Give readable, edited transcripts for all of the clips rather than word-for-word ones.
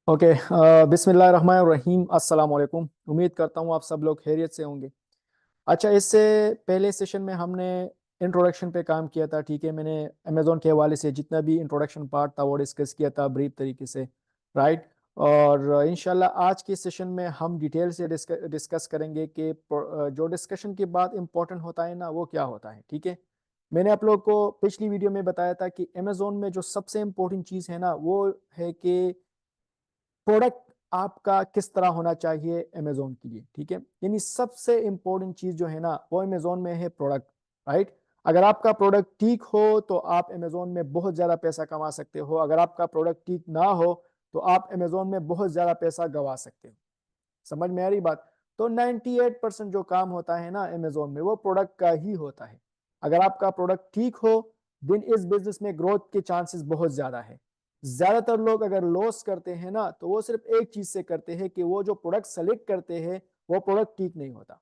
Okay. बिस्मिल्लाहिर्रहमानिर्रहीम। अस्सलाम वालेकुम। उम्मीद करता हूँ आप सब लोग खैरियत से होंगे। अच्छा, इससे पहले सेशन में हमने इंट्रोडक्शन पे काम किया था। ठीक है, मैंने अमेज़ोन के हवाले से जितना भी इंट्रोडक्शन पार्ट था वो डिस्कस किया था ब्रीफ तरीके से। राइट। और इंशाल्लाह आज के सेशन में हम डिटेल से डिस्कस करेंगे कि जो डिस्कशन के बाद इम्पोर्टेंट होता है ना वो क्या होता है। ठीक है, मैंने आप लोग को पिछली वीडियो में बताया था कि अमेज़ोन में जो सबसे इम्पोर्टेंट चीज़ है ना वो है कि प्रोडक्ट आपका किस तरह होना चाहिए अमेजोन के लिए। ठीक है, यानी सबसे इंपॉर्टेंट चीज जो है ना वो अमेजोन में है प्रोडक्ट। राइट। अगर आपका प्रोडक्ट ठीक हो तो आप अमेजोन में बहुत ज्यादा पैसा कमा सकते हो। अगर आपका प्रोडक्ट ठीक ना हो तो आप अमेजोन में बहुत ज्यादा पैसा गवा सकते हो। समझ में आ रही बात? तो 98% जो काम होता है ना अमेजोन में वो प्रोडक्ट का ही होता है। अगर आपका प्रोडक्ट ठीक हो देन इस बिजनेस में ग्रोथ के चांसेस बहुत ज्यादा है। ज्यादातर लोग अगर लॉस करते हैं ना तो वो सिर्फ एक चीज से करते हैं कि वो जो प्रोडक्ट सेलेक्ट करते हैं वो प्रोडक्ट ठीक नहीं होता।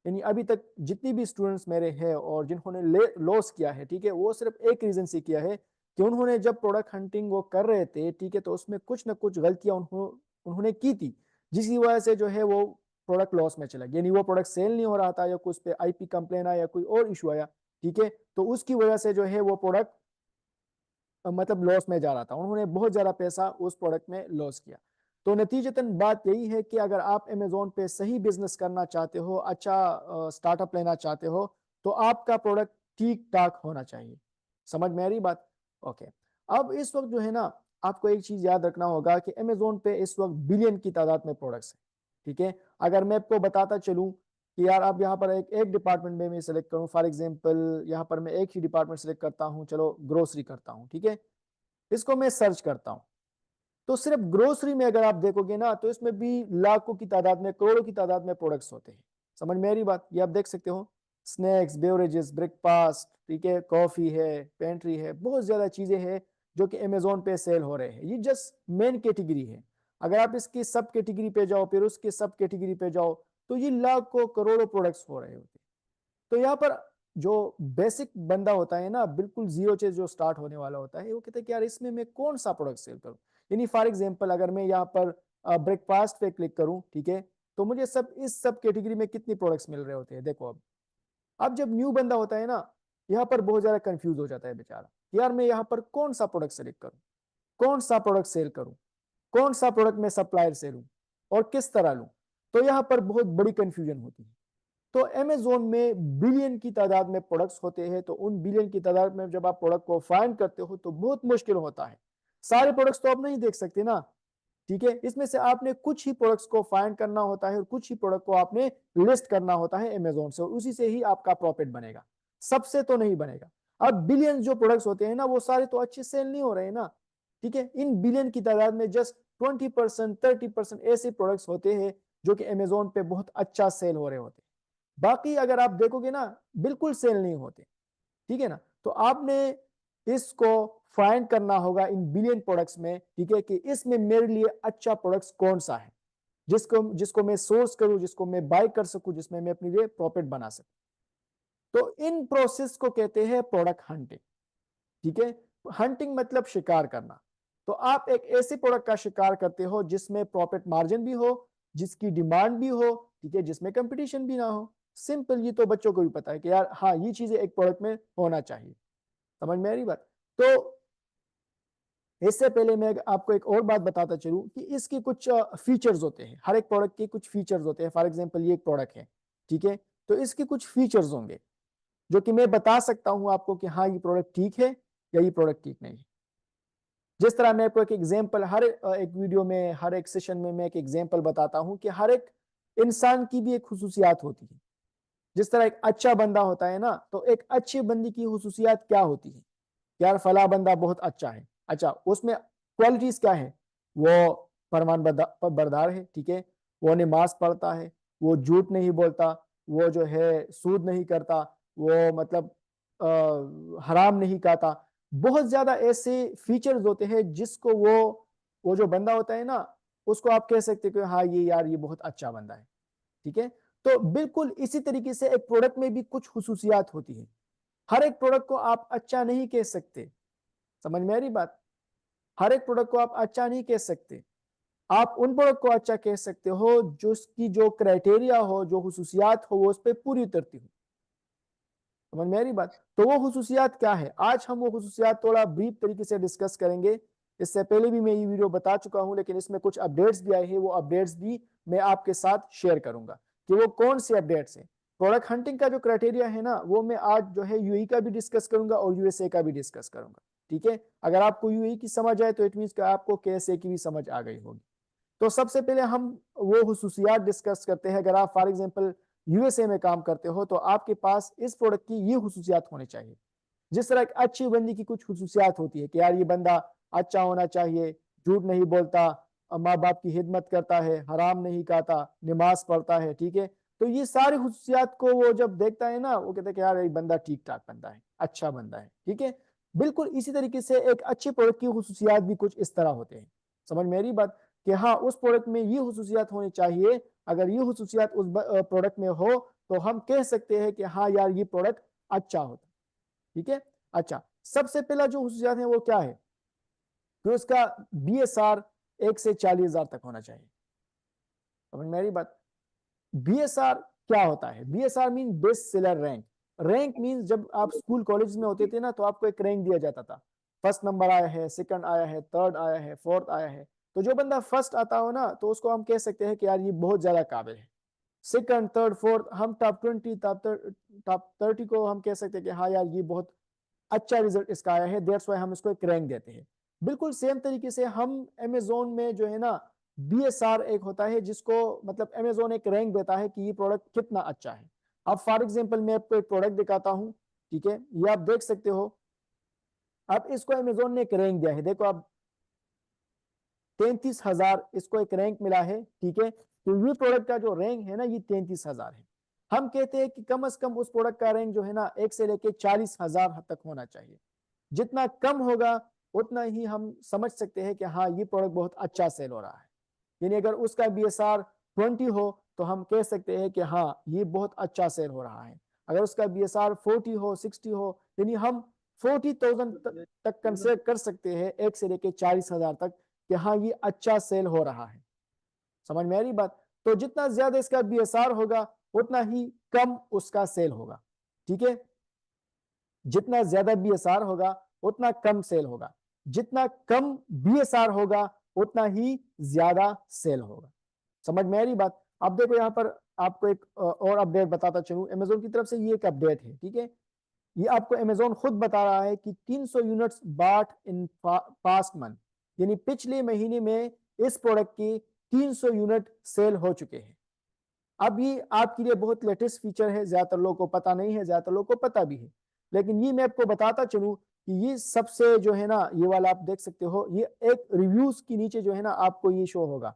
यानी अभी तक जितनी भी स्टूडेंट्स मेरे हैं और जिन्होंने लॉस किया है, ठीक है, वो सिर्फ एक रीजन से किया है कि उन्होंने जब प्रोडक्ट हंटिंग वो कर रहे थे, ठीक है, तो उसमें कुछ ना कुछ गलतियां उन्होंने की थी, जिसकी वजह से जो है वो प्रोडक्ट लॉस में चला गया। यानी वो प्रोडक्ट सेल नहीं हो रहा था या कुछ पे आईपी कंप्लेन आया या कोई और इशू आया, ठीक है, तो उसकी वजह से जो है वो प्रोडक्ट मतलब लॉस में जा रहा था। उन्होंने बहुत ज्यादा पैसा उस प्रोडक्ट में लॉस किया। तो नतीजतन बात यही है कि अगर आप अमेजोन पे सही बिजनेस करना चाहते हो, अच्छा स्टार्टअप लेना चाहते हो, तो आपका प्रोडक्ट ठीक ठाक होना चाहिए। समझ में आ रही बात? ओके। अब इस वक्त जो है ना आपको एक चीज याद रखना होगा कि अमेजोन पे इस वक्त बिलियन की तादाद में प्रोडक्ट्स है। ठीक है, अगर मैं आपको बताता चलूं कि यार आप यहाँ पर एक एक डिपार्टमेंट में मैं सेलेक्ट करूँ, फॉर एग्जांपल यहाँ पर मैं एक ही डिपार्टमेंट सेलेक्ट करता हूँ, चलो ग्रोसरी करता हूँ। ठीक है, इसको मैं सर्च करता हूँ तो सिर्फ ग्रोसरी में अगर आप देखोगे ना तो इसमें भी लाखों की तादाद में, करोड़ों की तादाद में प्रोडक्ट्स होते हैं। समझ में आ रही बात? ये आप देख सकते हो, स्नैक्स, बेवरेजेस, ब्रेकफास्ट, ठीक है, कॉफी है, पेंट्री है, बहुत ज्यादा चीजें हैं जो कि अमेजोन पे सेल हो रहे हैं। ये जस्ट मेन कैटेगरी है। अगर आप इसकी सब कैटेगरी पे जाओ, फिर उसके सब कैटेगरी पे जाओ, तो ये लाखों करोड़ों प्रोडक्ट्स हो रहे होते हैं। तो यहाँ पर जो बेसिक बंदा होता है ना, बिल्कुल जीरो से जो स्टार्ट होने वाला होता है, वो कहते हैं कि यार इसमें मैं कौन सा प्रोडक्ट सेल करूं। यानी फॉर एग्जांपल अगर मैं यहाँ पर ब्रेकफास्ट पे क्लिक करूं, ठीक है, तो मुझे सब इस सब कैटेगरी में कितनी प्रोडक्ट्स मिल रहे होते हैं। देखो, अब जब न्यू बंदा होता है ना, यहाँ पर बहुत ज्यादा कंफ्यूज हो जाता है बेचारा, यार मैं यहाँ पर कौन सा प्रोडक्ट सेलेक्ट करूं, कौन सा प्रोडक्ट सेल करूं, कौन सा प्रोडक्ट मैं सप्लायर से लूं और किस तरह लूं। तो यहाँ पर बहुत बड़ी कंफ्यूजन होती है। तो अमेजोन में बिलियन की तादाद में प्रोडक्ट्स होते हैं। तो उन बिलियन की तादाद में जब आप प्रोडक्ट को फाइंड करते हो तो बहुत मुश्किल होता है। सारे प्रोडक्ट्स तो आप नहीं देख सकते ना, ठीक है, इसमें से आपने कुछ ही प्रोडक्ट्स को फाइंड करना होता है और कुछ ही प्रोडक्ट को आपने लिस्ट करना होता है अमेजोन से, और उसी से ही आपका प्रॉफिट बनेगा, सबसे तो नहीं बनेगा। अब बिलियन जो प्रोडक्ट्स होते हैं ना वो सारे तो अच्छे सेल नहीं हो रहे हैं ना, ठीक है, इन बिलियन की तादाद में जस्ट 20% 30% ऐसे प्रोडक्ट्स होते हैं जो कि अमेजोन पे बहुत अच्छा सेल हो रहे होते हैं। बाकी अगर आप देखोगे ना बिल्कुल सेल नहीं होते। ठीक है ना, तो आपने इसको फाइंड करना होगा इन बिलियन प्रोडक्ट्स में, ठीक है, कि इसमें मेरे लिए अच्छा प्रोडक्ट्स कौन सा है जिसको जिसको मैं सोर्स करूं, जिसको मैं बाय कर सकूं, जिसमें मैं अपने लिए प्रॉफिट बना सकूं। तो इन प्रोसेस को कहते हैं प्रोडक्ट हंटिंग। ठीक है, हंटिंग मतलब शिकार करना। तो आप एक ऐसे प्रोडक्ट का शिकार करते हो जिसमें प्रॉफिट मार्जिन भी हो, जिसकी डिमांड भी हो, ठीक है, जिसमें कंपटीशन भी ना हो। सिंपल, ये तो बच्चों को भी पता है कि यार हाँ ये चीजें एक प्रोडक्ट में होना चाहिए। समझ में आ रही बात? तो इससे पहले मैं आपको एक और बात बताता चलूं कि इसके कुछ फीचर्स होते हैं, हर एक प्रोडक्ट के कुछ फीचर्स होते हैं। फॉर एग्जांपल ये एक प्रोडक्ट है, ठीक है, तो इसके कुछ फीचर्स होंगे जो कि मैं बता सकता हूं आपको कि हाँ ये प्रोडक्ट ठीक है या ये प्रोडक्ट ठीक नहीं है। जिस तरह मैं आपको एक एग्जांपल हर एक वीडियो में, हर एक सेशन में मैं एक एग्जांपल बताता हूं कि हर एक इंसान की भी एक खुसूसियात होती है। जिस तरह एक अच्छा बंदा होता है ना, तो एक अच्छे बंदे की खुसूसियात क्या होती है? यार फला बंदा बहुत अच्छा है, अच्छा उसमें क्वालिटीज क्या है? वो फरमान बरदार है, ठीक है, वो नमाज पढ़ता है, वो झूठ नहीं बोलता, वो जो है सूद नहीं करता, वो मतलब हराम नहीं खाता। बहुत ज्यादा ऐसे फीचर्स होते हैं जिसको वो जो बंदा होता है ना उसको आप कह सकते हो कि हाँ ये यार ये बहुत अच्छा बंदा है। ठीक है, तो बिल्कुल इसी तरीके से एक प्रोडक्ट में भी कुछ खुसूसियात होती है। हर एक प्रोडक्ट को आप अच्छा नहीं कह सकते। समझ में आ रही बात? हर एक प्रोडक्ट को आप अच्छा नहीं कह सकते। आप उन प्रोडक्ट को अच्छा कह सकते हो जिसकी जो क्राइटेरिया हो, जो हुसूसियात हो, वो उस पर पूरी उतरती हो। समझ में मेरी बात? तो वो हुसूसियात क्या है, आज हम वो हुसूसियात थोड़ा ब्रीफ तरीके से डिस्कस करेंगे। इससे पहले भी मैं ये वीडियो बता चुका हूं, लेकिन इसमें कुछ अपडेट्स भी आए हैं, वो अपडेट्स भी मैं आपके साथ शेयर करूंगा कि वो कौन से अपडेट्स हैं। प्रोडक्ट हंटिंग का जो क्राइटेरिया है ना, वो मैं आज जो है यूएई का भी डिस्कस करूंगा और यूएसए का भी डिस्कस करूंगा। ठीक है, अगर आपको यूएई की समझ आए तो इट मीन्स आपको केएसए की भी समझ आ गई होगी। तो सबसे पहले हम वो हुसूसियात डिस्कस करते हैं। अगर आप फॉर एग्जांपल यूएसए में काम करते हो तो आपके पास इस प्रोडक्ट की ये हुसूसियात होनी चाहिए। जिस तरह एक अच्छी बंदी की कुछ हुसूसियात होती है कि यार ये बंदा अच्छा होना चाहिए, झूठ नहीं बोलता, माँ बाप की खिदमत करता है, हराम नहीं खाता, नमाज पढ़ता है। ठीक है, तो ये सारी हुसूसियात को वो जब देखता है ना, वो कहता है कि यार ये बंदा ठीक ठाक बंदा है, अच्छा बंदा है। ठीक है, बिल्कुल इसी तरीके से एक अच्छे प्रोडक्ट की हुसूसियात भी कुछ इस तरह होते हैं। समझ मेरी बात? कि हाँ, उस प्रोडक्ट में ये हुसूसियात होनी चाहिए। अगर ये हुसूसियात उस प्रोडक्ट में हो तो हम कह सकते हैं कि हाँ यार ये प्रोडक्ट अच्छा होता है। ठीक है, अच्छा, सबसे पहला जो हुसूसियात है वो क्या है कि उसका बीएसआर 1 से 40,000 तक होना चाहिए। समझ मेरी बात? बीएसआर क्या होता है? BSR mean best seller rank. Rank mean जब आप स्कूल कॉलेज में होते थे ना, तो आपको एक रैंक दिया जाता था। फर्स्ट नंबर आया है, सेकंड आया है, थर्ड आया है, फोर्थ आया है। तो जो बंदा फर्स्ट आता हो ना, तो उसको हम कह सकते हैं कि यार ये बहुत ज्यादा काबिल है। सेकंड, थर्ड, फोर्थ, हम टॉप 20, टॉप 30 को हम कह सकते हैं कि हाँ यार ये बहुत अच्छा रिजल्ट इसका आया है, दैट्स वाई हम इसको एक रैंक देते हैं। बिल्कुल सेम तरीके से हम अमेजोन में जो है ना, बीएसआर एक होता है जिसको मतलब अमेजोन एक रैंक देता है कि ये प्रोडक्ट कितना अच्छा है। अब फॉर एग्जांपल मैं आपको एक प्रोडक्ट दिखाता हूं। ठीक है, ये आप देख सकते हो। अब इसको अमेजोन ने एक रैंक दिया है, देखो आप, 33,000 इसको एक रैंक मिला है। ठीक है, तो ये प्रोडक्ट का जो रैंक है ना, ये 33,000 है। हम कहते हैं कि कम से कम उस प्रोडक्ट का रैंक जो है ना, 1 से लेके 40,000 तक होना चाहिए। जितना कम होगा उतना ही हम समझ सकते हैं कि हाँ ये प्रोडक्ट बहुत अच्छा सेल हो रहा है। यानी अगर उसका बीएसआर 20 हो तो हम कह सकते हैं कि हाँ ये बहुत अच्छा सेल हो रहा है। अगर उसका बीएसआर 40 हो, 60 हो, यानी हम 40,000 तक कंसिडर कर सकते हैं, 1 से लेके 40,000 तक, कि हाँ ये अच्छा सेल हो रहा है। समझ में आ रही बात? तो जितना ज्यादा इसका बीएसआर होगा उतना ही कम उसका सेल होगा। ठीक है, जितना ज्यादा बीएसआर होगा उतना कम सेल होगा, जितना कम बीएसआर होगा उतना ही ज्यादा सेल होगा। समझ में आ रही बात? अब देखो यहाँ पर आपको एक और अपडेट बताता चलूं, अमेजोन की तरफ से ये एक अपडेट है। ठीक है, ये आपको अमेजोन खुद बता रहा है कि 300 यूनिट्स बाट इन पास्ट मंथ, यानी पिछले महीने में इस प्रोडक्ट की 300 यूनिट सेल हो चुके हैं। अब ये आपके लिए बहुत लेटेस्ट फीचर है, ज्यादातर लोगों को पता नहीं है, ज्यादातर लोगों को पता भी है, लेकिन ये मैं आपको बताता चलूं कि ये सबसे जो है ना, ये वाला आप देख सकते हो, ये एक रिव्यूज के नीचे जो है ना आपको ये शो होगा।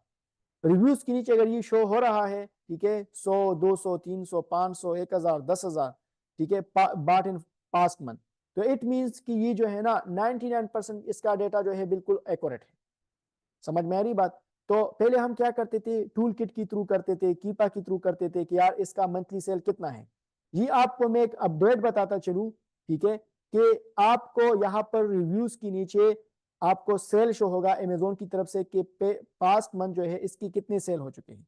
रिव्यूज के नीचे अगर ये शो हो रहा है, ठीक है, 100, 200, 300, 500, 1,000, 10,000, ठीक है, बाट इन पास्ट मंथ, तो इट मीन्स कि ये जो है ना 99% इसका डेटा जो है बिल्कुल एक्यूरेट है। समझ में आ रही बात? तो पहले हम क्या करते थे, टूल किट के थ्रू करते थे, कीपा के थ्रू करते थे कि यार इसका मंथली सेल कितना है। ये आपको मैं एक अपडेट बताता चलूं, ठीक है, कि आपको यहाँ पर रिव्यूज के नीचे आपको सेल शो होगा अमेजोन की तरफ से कि पास्ट मंथ जो है इसकी कितने सेल हो चुके हैं।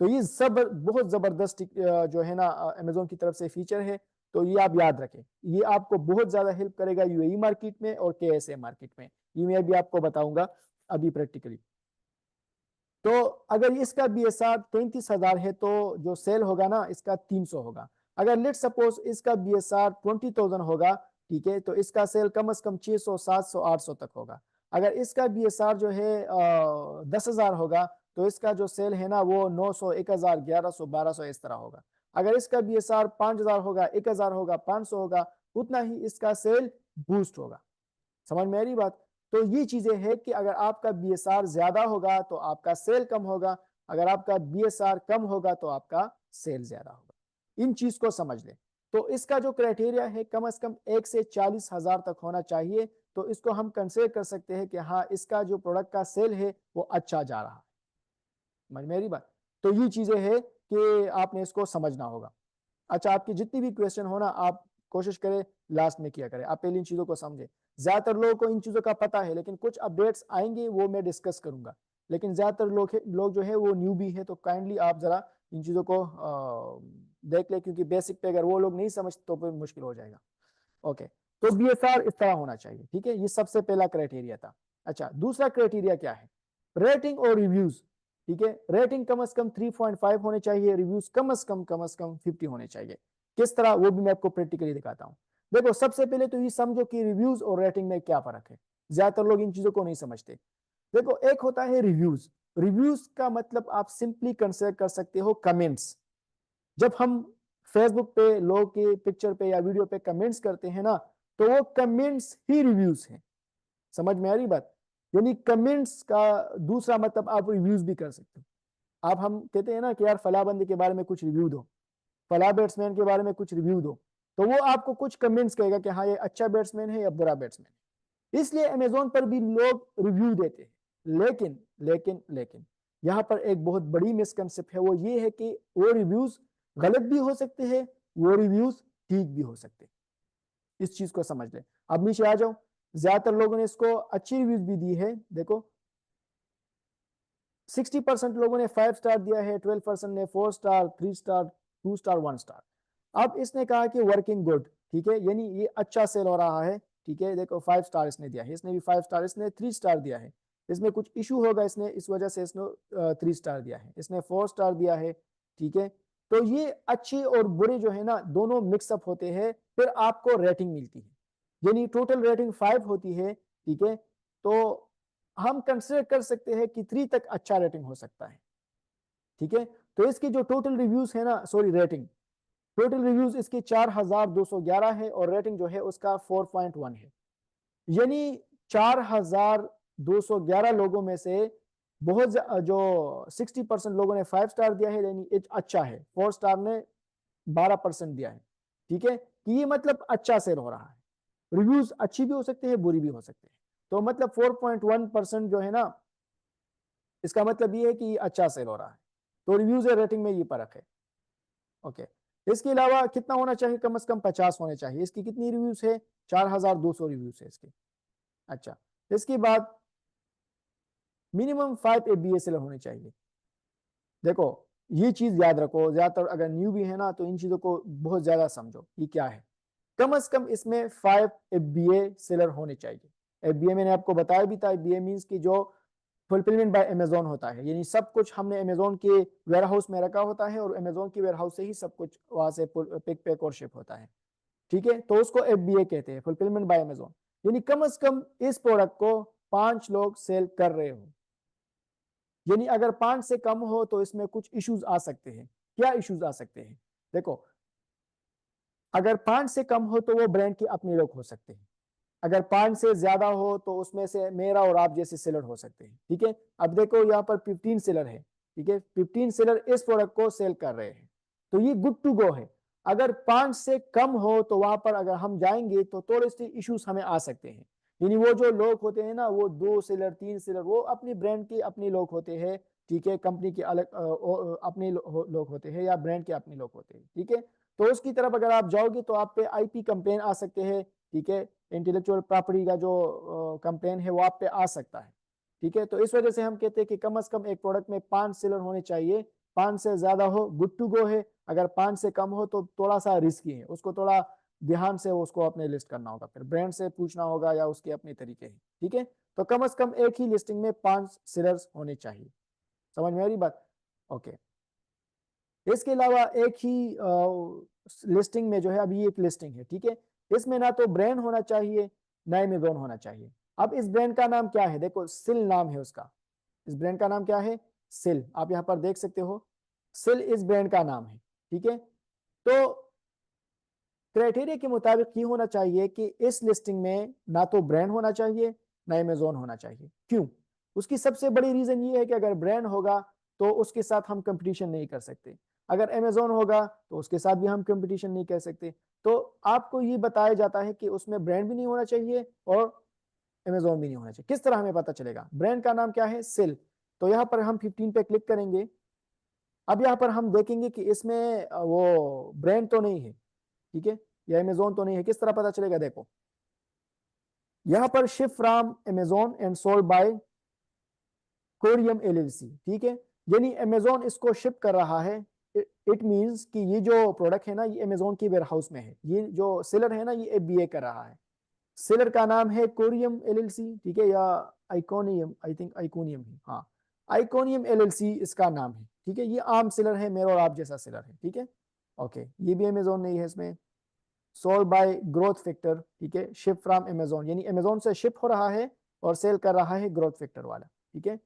तो ये सब बहुत जबरदस्त जो है ना अमेजोन की तरफ से फीचर है। तो ये आप याद रखें, ये आपको बहुत ज्यादा हेल्प करेगा यूएई मार्केट में और केएसए मार्केट में। ये मैं भी आपको बताऊंगा अभी प्रैक्टिकली। तो अगर इसका बीएसआर 33,000 है तो जो सेल होगा ना इसका 300 होगा। अगर लेट सपोज इसका बीएसआर 20,000 होगा, ठीक है, तो इसका सेल कम से कम 600, 700, 800 तक होगा। अगर इसका बीएसआर जो है 10,000 होगा तो इसका जो सेल है ना वो 900, 1,000, 1,100, 1,200 इस तरह होगा। अगर इसका बीएसआर 5,000 होगा, 1,000 होगा, 500 होगा, उतना ही इसका सेल बूस्ट होगा। समझ में आ रही बात? तो ये चीजें है कि अगर आपका बीएसआर ज्यादा होगा तो आपका सेल कम होगा, अगर आपका बीएसआर कम होगा तो आपका सेल ज्यादा होगा। इन चीज को समझ लें। तो इसका जो क्राइटेरिया है कम से कम 1 से 40,000 तक होना चाहिए। तो इसको हम कंसिडर कर सकते हैं कि हाँ इसका जो प्रोडक्ट का सेल है वो अच्छा जा रहा है। समझ में आ रही बात? तो ये चीजें है कि आपने इसको समझना होगा। अच्छा, आपकी जितनी भी क्वेश्चन हो ना, आप कोशिश करें लास्ट में किया करें, आप पहले इन चीजों को समझे। ज्यादातर लोगों को इन चीजों का पता है, लेकिन कुछ अपडेट्स आएंगे वो मैं डिस्कस करूंगा। लेकिन ज्यादातर लोग जो है वो न्यू भी है, तो काइंडली आप जरा इन चीजों को देख ले, क्योंकि बेसिक पे अगर वो लोग नहीं समझते तो फिर मुश्किल हो जाएगा। ओके, तो बीएसआर इस तरह होना चाहिए, ठीक है, ये सबसे पहला क्राइटेरिया था। अच्छा, दूसरा क्राइटेरिया क्या है? रेटिंग और रिव्यूज, ठीक है। रेटिंग कम से कम 3.5 होने चाहिए, रिव्यूज कम से कम 50 होने चाहिए। किस तरह, वो भी मैं आपको प्रैक्टिकली दिखाता हूँ। देखो, सबसे पहले तो ये समझो कि रिव्यूज और रेटिंग में क्या फर्क है। ज्यादातर लोग इन चीजों को नहीं समझते। देखो, एक होता है रिव्यूज। रिव्यूज का मतलब आप सिंपली कंसिडर कर सकते हो कमेंट्स। जब हम फेसबुक पे लोग के पिक्चर पे या वीडियो पे कमेंट्स करते हैं ना, तो वो कमेंट्स ही रिव्यूज हैं। समझ में आ रही बात? यानी कमेंट्स का दूसरा मतलब आप रिव्यूज भी कर सकते हो। आप, हम कहते हैं ना कि यार फला बंदे के बारे में कुछ रिव्यू दो, फला बैट्समैन के बारे में कुछ रिव्यू दो, तो वो आपको कुछ कमेंट्स कहेगा कि हाँ ये अच्छा बैट्समैन है या बुरा बैट्समैन है। इसलिए अमेजोन पर भी लोग रिव्यू देते हैं। लेकिन लेकिन लेकिन यहाँ पर एक बहुत बड़ी मिसकंसेप्ट है, वो ये है कि वो रिव्यूज गलत भी हो सकते हैं, वो रिव्यूज ठीक भी हो सकते हैं। इस चीज को समझ लें। अब नीचे आ जाओ, ज्यादातर लोगों ने इसको अच्छी रिव्यूज भी दी है। देखो, 60% लोगों ने 5 स्टार दिया है, 12% ने 4 स्टार, 3 स्टार, 2 स्टार, 1 स्टार। अब इसने कहा कि वर्किंग गुड, ठीक है, यानी ये अच्छा सेल हो रहा है, ठीक है। देखो, 5 स्टार इसने दिया है, इसने भी 5 स्टार, इसने 3 स्टार दिया है, इसमें कुछ इशू होगा, इसने इस वजह से इसने 3 स्टार दिया है, इसने 4 स्टार दिया है, ठीक है। तो ये अच्छे और बुरे जो है ना, दोनों मिक्सअप होते हैं, फिर आपको रेटिंग मिलती है। यानी टोटल रेटिंग 5 होती है, ठीक है। तो हम कंसिडर कर सकते हैं कि 3 तक अच्छा रेटिंग हो सकता है, ठीक है। तो इसकी जो टोटल रिव्यूज है ना, सॉरी रेटिंग, टोटल रिव्यूज इसके 4211 है और रेटिंग जो है उसका 4.1 है। यानी 4211 लोगों में से बहुत जो 60% लोगों ने 5 स्टार दिया है, यानी अच्छा है। 4 स्टार ने 12% दिया है, ठीक है, कि ये मतलब अच्छा सेल हो रहा है। रिव्यूज अच्छी भी हो सकते हैं, बुरी भी हो सकते हैं। तो मतलब 4.1% जो है ना, इसका मतलब ये है कि अच्छा सेल हो रहा है। तो रिव्यूज और रेटिंग में ये फर्क है। ओके, इसके अलावा कितना होना चाहिए? कम से कम 50 होने चाहिए। इसकी कितनी रिव्यूज है? 4200 रिव्यूज है इसके। अच्छा, इसके बाद मिनिमम 5 FBA सेलर होने चाहिए। देखो, ये चीज याद रखो, ज्यादातर अगर न्यू भी है ना, तो इन चीजों को बहुत ज्यादा समझो ये क्या है। कम से कम इसमें 5 FBA सेलर होने चाहिए। FBA मैंने आपको बताया भी था, FBA मीन्स की जो फुलफिलमेंट बाय अमेजोन होता है, यानी सब कुछ हमने अमेजोन के वेयर हाउस में रखा होता है और अमेजोन के वेयर हाउस से ही सब कुछ वहां से पिक पैक और शिप होता है, ठीक है। तो उसको FBA कहते हैं, फुलफिलमेंट बाय अमेजोन। यानी कम से कम इस प्रोडक्ट को 5 लोग सेल कर रहे हो। यानी अगर 5 से कम हो तो इसमें कुछ इश्यूज आ सकते हैं। क्या इश्यूज आ सकते हैं? देखो, अगर 5 से कम हो तो वो ब्रांड के अपने लोग हो सकते हैं। अगर 5 से ज्यादा हो तो उसमें से मेरा और आप जैसे सेलर हो सकते हैं, ठीक है। अब देखो, यहाँ पर 15 सेलर है, ठीक है, 15 सेलर इस प्रोडक्ट को सेल कर रहे हैं, तो ये गुड टू गो है। अगर 5 से कम हो तो वहां पर अगर हम जाएंगे तो थोड़े से इश्यूज हमें आ सकते हैं। यानी वो जो लोग होते हैं ना, वो 2 सेलर 3 सेलर, वो अपनी ब्रांड के अपने लोग होते हैं, ठीक है, कंपनी के अलग अपने लोग होते हैं या ब्रांड के अपने लोग होते हैं, ठीक है। तो उसकी तरफ अगर आप जाओगे तो आप पे IP कंप्लेन आ सकते हैं, ठीक है। इंटेलेक्चुअल प्रॉपर्टी का जो कंप्लेन है वो आप पे आ सकता है, ठीक है। तो इस वजह से हम कहते हैं कि कम से कम एक प्रोडक्ट में 5 सेलर होने चाहिए। 5 से ज्यादा हो गुड टू गो है, अगर 5 से कम हो तो थोड़ा सा रिस्की है, उसको थोड़ा ध्यान से उसको अपने लिस्ट करना होगा, फिर ब्रांड से पूछना होगा या उसके अपने तरीके हैं, ठीक है। तो कम से कम एक ही लिस्टिंग में 5 सेलर्स होने चाहिए। समझ में आ रही बात? ओके, इसके अलावा एक ही लिस्टिंग में जो है, अभी एक लिस्टिंग है, ठीक है, इसमें ना तो ब्रांड होना चाहिए ना अमेजोन होना चाहिए। अब इस ब्रांड का नाम क्या है? देखो, सिल नाम है उसका। इस ब्रांड का नाम क्या है? सिल। आप यहां पर देख सकते हो, सिल इस ब्रांड का नाम है, ठीक है। तो क्राइटेरिया के मुताबिक ये होना चाहिए कि इस लिस्टिंग में ना तो ब्रांड होना चाहिए ना अमेजोन होना चाहिए। क्यों? उसकी सबसे बड़ी रीजन ये है कि अगर ब्रांड होगा तो उसके साथ हम कंपटीशन नहीं कर सकते, अगर अमेजोन होगा तो उसके साथ भी हम कंपटीशन नहीं कर सकते। तो आपको ये बताया जाता है कि उसमें ब्रांड भी नहीं होना चाहिए और अमेजोन भी नहीं होना चाहिए। किस तरह हमें पता चलेगा? ब्रांड का नाम क्या है? सिल। तो यहाँ पर हम 15 पे क्लिक करेंगे। अब यहाँ पर हम देखेंगे कि इसमें वो ब्रांड तो नहीं है, ठीक है, या अमेजोन तो नहीं है। किस तरह पता चलेगा? देखो, यहां पर ship from Amazon and sold by Corium LLC, ठीक है। यानी अमेजोन इसको शिप कर रहा है। इट मींस कि ये जो प्रोडक्ट है ना ये अमेजोन की वेयरहाउस में है, ये जो सेलर है ना ये एफबीए कर रहा है। सेलर का नाम है कोरियम एलएलसी, ठीक है, या आइकोनियम, आई थिंक आइकोनियम है, हाँ आइकोनियम एलएलसी इसका नाम है, ठीक है। ये आम सेलर है, मेरा और आप जैसा सेलर है, ठीक है। ओके, ये भी अमेजोन नहीं है इसमें। सोल्ड बाय ग्रोथ फैक्टर, ठीक है, शिप फ्रॉम अमेजोन, यानी अमेजोन से शिप हो रहा है और सेल कर रहा है ग्रोथ फैक्टर वाला, ठीक है।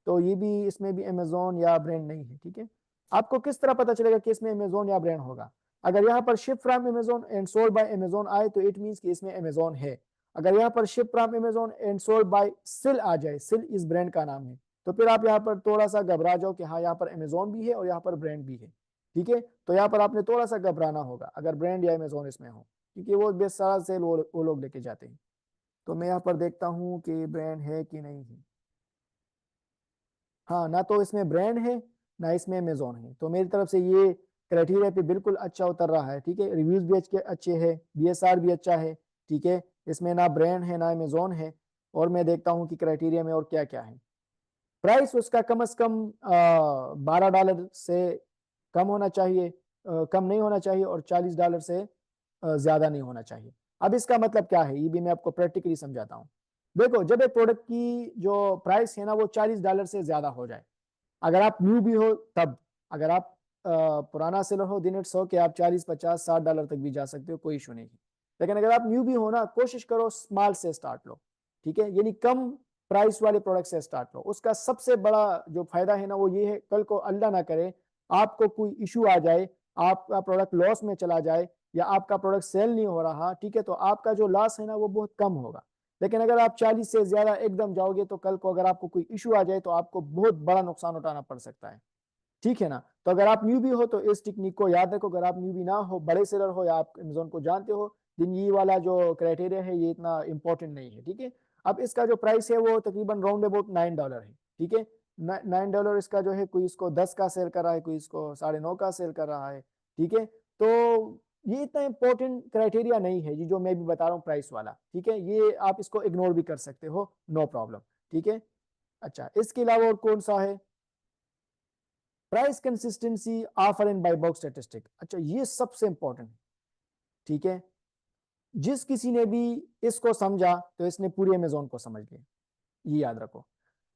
तो ये भी, इसमें भी अमेजोन या ब्रांड नहीं है, ठीक है। आपको किस तरह पता चलेगा कि इसमें अमेजोन या ब्रांड होगा? अगर यहाँ पर ship from Amazon and sold bye Amazon आए तो इट मींस कि इसमें अमेजोन है। अगर यहाँ पर ship from Amazon and sold bye सिल आ जाए, सिल इस ब्रांड का नाम है, तो फिर आप यहाँ पर थोड़ा सा घबरा जाओ कि हाँ यहाँ पर अमेजोन भी है और यहाँ पर ब्रांड भी है, ठीक है। तो यहाँ पर आपने थोड़ा सा घबराना होगा अगर ब्रांड या अमेजोन इसमें हो, क्योंकि वो बेस्ट सारा सेल वो लोग लेके जाते हैं। तो मैं यहाँ पर देखता हूँ कि ब्रांड है कि नहीं है। हाँ, ना तो इसमें ब्रांड है ना इसमें अमेजोन है, तो मेरी तरफ से ये क्राइटेरिया पे बिल्कुल अच्छा उतर रहा है, ठीक है। रिव्यूज भी अच्छे है, बीएसआर भी अच्छा है, ठीक है। इसमें ना ब्रांड है ना अमेजोन है। और मैं देखता हूँ कि क्राइटेरिया में और क्या क्या है। प्राइस उसका कम से कम $12 से कम होना चाहिए, कम नहीं होना चाहिए, और $40 से ज्यादा नहीं होना चाहिए। अब इसका मतलब क्या है ये भी मैं आपको प्रैक्टिकली समझाता हूँ। देखो, जब एक प्रोडक्ट की जो प्राइस है ना वो $40 से ज्यादा हो जाए, अगर आप न्यू भी हो तब, अगर आप पुराना सेलर हो दिन इट्स हो कि आप 40 50 60 डॉलर तक भी जा सकते हो, कोई इशू नहीं है। लेकिन अगर आप न्यू भी हो ना, कोशिश करो स्मॉल से स्टार्ट लो, ठीक है, यानी कम प्राइस वाले प्रोडक्ट से स्टार्ट लो। उसका सबसे बड़ा जो फायदा है ना वो ये है, कल को अल्लाह ना करे आपको कोई इशू आ जाए, आपका प्रोडक्ट लॉस में चला जाए या आपका प्रोडक्ट सेल नहीं हो रहा, ठीक है, तो आपका जो लॉस है ना वो बहुत कम होगा। लेकिन अगर आप 40 से ज्यादा एकदम जाओगे तो कल को अगर आपको कोई इशू आ जाए तो आपको बहुत बड़ा नुकसान उठाना पड़ सकता है, ठीक है ना। तो अगर आप न्यू भी हो तो इस टेक्निक को याद रखो। अगर आप न्यू भी ना हो, बड़े सेलर हो या आप अमेजोन को जानते हो, दिन ये वाला जो क्राइटेरिया है ये इतना इंपॉर्टेंट नहीं है, ठीक है। अब इसका जो प्राइस है वो तकरीबन राउंड अबाउट $9 है, ठीक है। $9 इसका जो है, कोई इसको 10 का सेल कर रहा है, कोई इसको 9.5 का सेल कर रहा है, ठीक है। तो ये इतना इंपॉर्टेंट क्राइटेरिया नहीं है ये जो मैं भी बता रहा हूँ प्राइस वाला, ठीक है। ये आप इसको इग्नोर भी कर सकते हो, नो प्रॉब्लम, ठीक है। अच्छा, इसके अलावा और कौन सा है? Price consistency, offer and buy box statistic. अच्छा, ये सबसे इंपॉर्टेंट है, ठीक है। जिस किसी ने भी इसको समझा तो इसने पूरे अमेजोन को समझ लिया, ये याद रखो।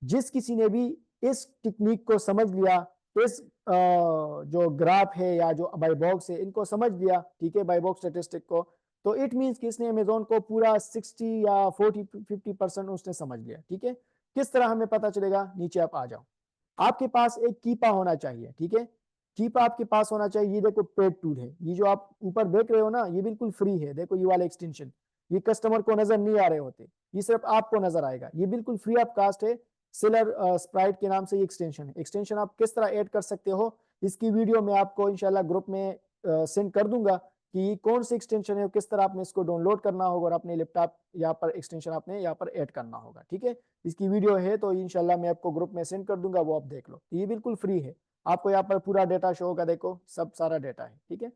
जिस किसी ने भी इस टेक्निक को समझ लिया, इस जो ग्राफ है या जो बाय बॉक्स है इनको समझ लिया, ठीक है, बाय बॉक्स स्टैटिस्टिक को, तो इट मींस कि इसने अमेजोन को पूरा 60 या 40 50% उसने समझ लिया, ठीक है। किस तरह हमें पता चलेगा? नीचे आप आ जाओ। आपके पास एक कीपा होना चाहिए, ठीक है। कीपा आपके पास होना चाहिए। ये देखो पेड टूल है, ये जो आप ऊपर देख रहे हो ना ये बिल्कुल फ्री है। देखो ये वाला एक्सटेंशन, ये कस्टमर को नजर नहीं आ रहे होते, ये सिर्फ आपको नजर आएगा। ये बिल्कुल फ्री ऑफ कास्ट है। सेलर स्प्राइट के नाम से ये एक्सटेंशन है। एक्सटेंशन आप किस तरह ऐड कर सकते हो इसकी वीडियो मैं आपको इंशाल्लाह ग्रुप में सेंड कर दूंगा कि कौन सी एक्सटेंशन है, किस तरह आपने इसको डाउनलोड करना होगा और अपने लैपटॉप यहाँ पर एक्सटेंशन आपने यहाँ पर ऐड करना होगा, ठीक है। इसकी वीडियो है तो इंशाल्लाह मैं आपको ग्रुप में सेंड कर दूंगा, वो आप देख लो। ये बिल्कुल फ्री है, आपको यहाँ पर पूरा डेटा शो होगा, देखो सब सारा डेटा है, ठीक है।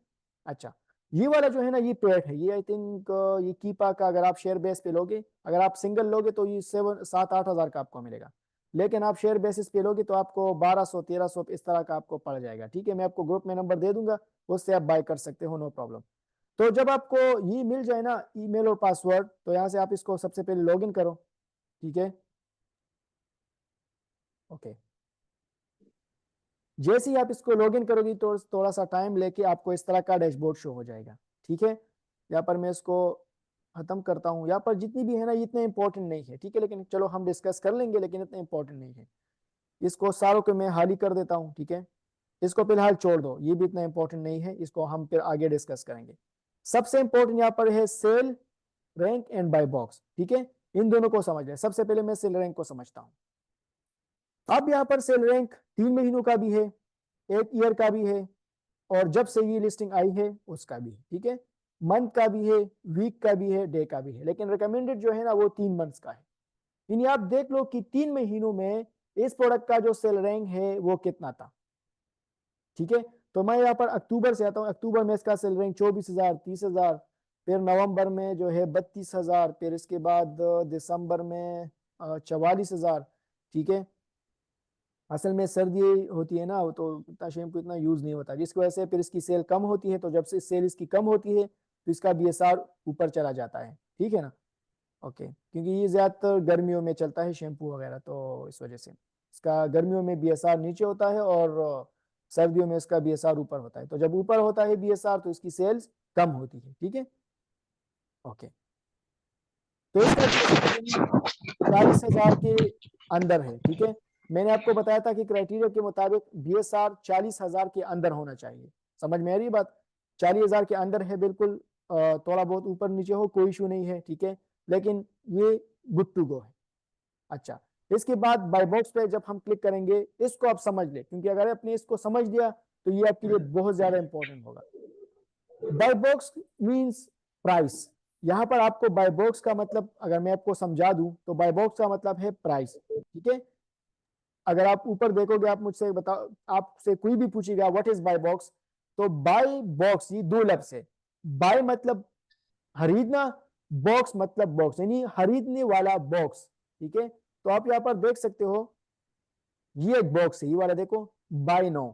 अच्छा, ये वाला जो है ना ये पेड है, ये आई थिंक ये कीपा का अगर आप शेयर बेस पे लोगे, अगर आप सिंगल लोगे तो ये 7 7 8 हज़ार का आपको मिलेगा। लेकिन आप शेयर बेसिस पे लोगे तो आपको 1200 1300 इस तरह का आपको पड़ जाएगा, ठीक है। मैं आपको ग्रुप में नंबर दे दूंगा, उससे आप बाय कर सकते हो, नो प्रॉब्लम। तो जब आपको ये मिल जाए ना ईमेल और पासवर्ड, तो यहाँ से आप इसको सबसे पहले लॉगिन करो, ठीक है। ओके, जैसे ही आप इसको लॉगिन करोगी तो थोड़ा सा टाइम लेके आपको इस तरह का डैशबोर्ड शो हो जाएगा, ठीक है। यहाँ पर मैं इसको खत्म करता हूँ। यहाँ पर जितनी भी है ना इतने इंपॉर्टेंट नहीं है, ठीक है, लेकिन चलो हम डिस्कस कर लेंगे, लेकिन इतने इंपॉर्टेंट नहीं है। इसको सारों को मैं हाली कर देता हूँ, ठीक है। इसको फिलहाल छोड़ दो, ये भी इतना इंपॉर्टेंट नहीं है, इसको हम फिर आगे डिस्कस करेंगे। सबसे इंपॉर्टेंट यहाँ पर है sale rank and buy box, ठीक है। इन दोनों को समझ लें। सबसे पहले मैं सेल रैंक को समझता हूँ। अब यहाँ पर सेल रैंक 3 महीनों का भी है, 1 ईयर का भी है, और जब से ये लिस्टिंग आई है उसका भी है, ठीक है। मंथ का भी है, वीक का भी है, डे का भी है, लेकिन रिकमेंडेड जो है ना वो 3 मंथ्स का है। यानी आप देख लो कि 3 महीनों में इस प्रोडक्ट का जो सेल रैंक है वो कितना था, ठीक है। तो मैं यहाँ पर अक्टूबर से आता हूँ। अक्टूबर में इसका सेल रैंक 24,000 30,000, फिर नवंबर में जो है 32,000, फिर इसके बाद दिसंबर में 44,000, ठीक है। असल में सर्दी होती है ना, तो इतना शैम्पू इतना यूज नहीं होता, जिसकी वजह से फिर इसकी सेल कम होती है। तो जब से सेल इसकी कम होती है तो इसका बीएसआर ऊपर चला जाता है, ठीक है ना। ओके, क्योंकि ये ज्यादातर गर्मियों में चलता है शैम्पू वगैरह, तो इस वजह से इसका गर्मियों में बीएसआर नीचे होता है और सर्दियों में इसका बीएसआर ऊपर होता है। तो जब ऊपर होता है बीएसआर तो इसकी सेल्स कम होती है, ठीक है। ओके, तो इसका BSR 40,000 के अंदर है, ठीक है। मैंने आपको बताया था कि क्राइटेरिया के मुताबिक बीएसआर 40,000 के अंदर होना चाहिए। समझ में आ रही बात? 40,000 के अंदर है बिल्कुल, थोड़ा बहुत ऊपर नीचे हो कोई इशू नहीं है, ठीक है, लेकिन ये गुड टू गो है। अच्छा, इसके बाद बाय बॉक्स पे जब हम क्लिक करेंगे, इसको आप समझ ले, क्योंकि अगर आपने इसको समझ लिया तो ये आपके लिए बहुत ज्यादा इंपॉर्टेंट होगा। Buy box means price. यहां पर आपको बाय बॉक्स का मतलब अगर मैं आपको समझा दूं तो बाय बॉक्स का मतलब है प्राइस, ठीक है। अगर आप ऊपर देखोगे, आप मुझसे बताओ, आपसे कोई भी पूछेगा व्हाट इज बाय बॉक्स, तो बाय बॉक्स ये दो लफ्ज है। बाय मतलब खरीदना, बॉक्स मतलब बॉक्स यानी खरीदने वाला बॉक्स, ठीक है। तो आप यहाँ पर देख सकते हो, ये एक बॉक्स है, ये वाला देखो, बाय नो।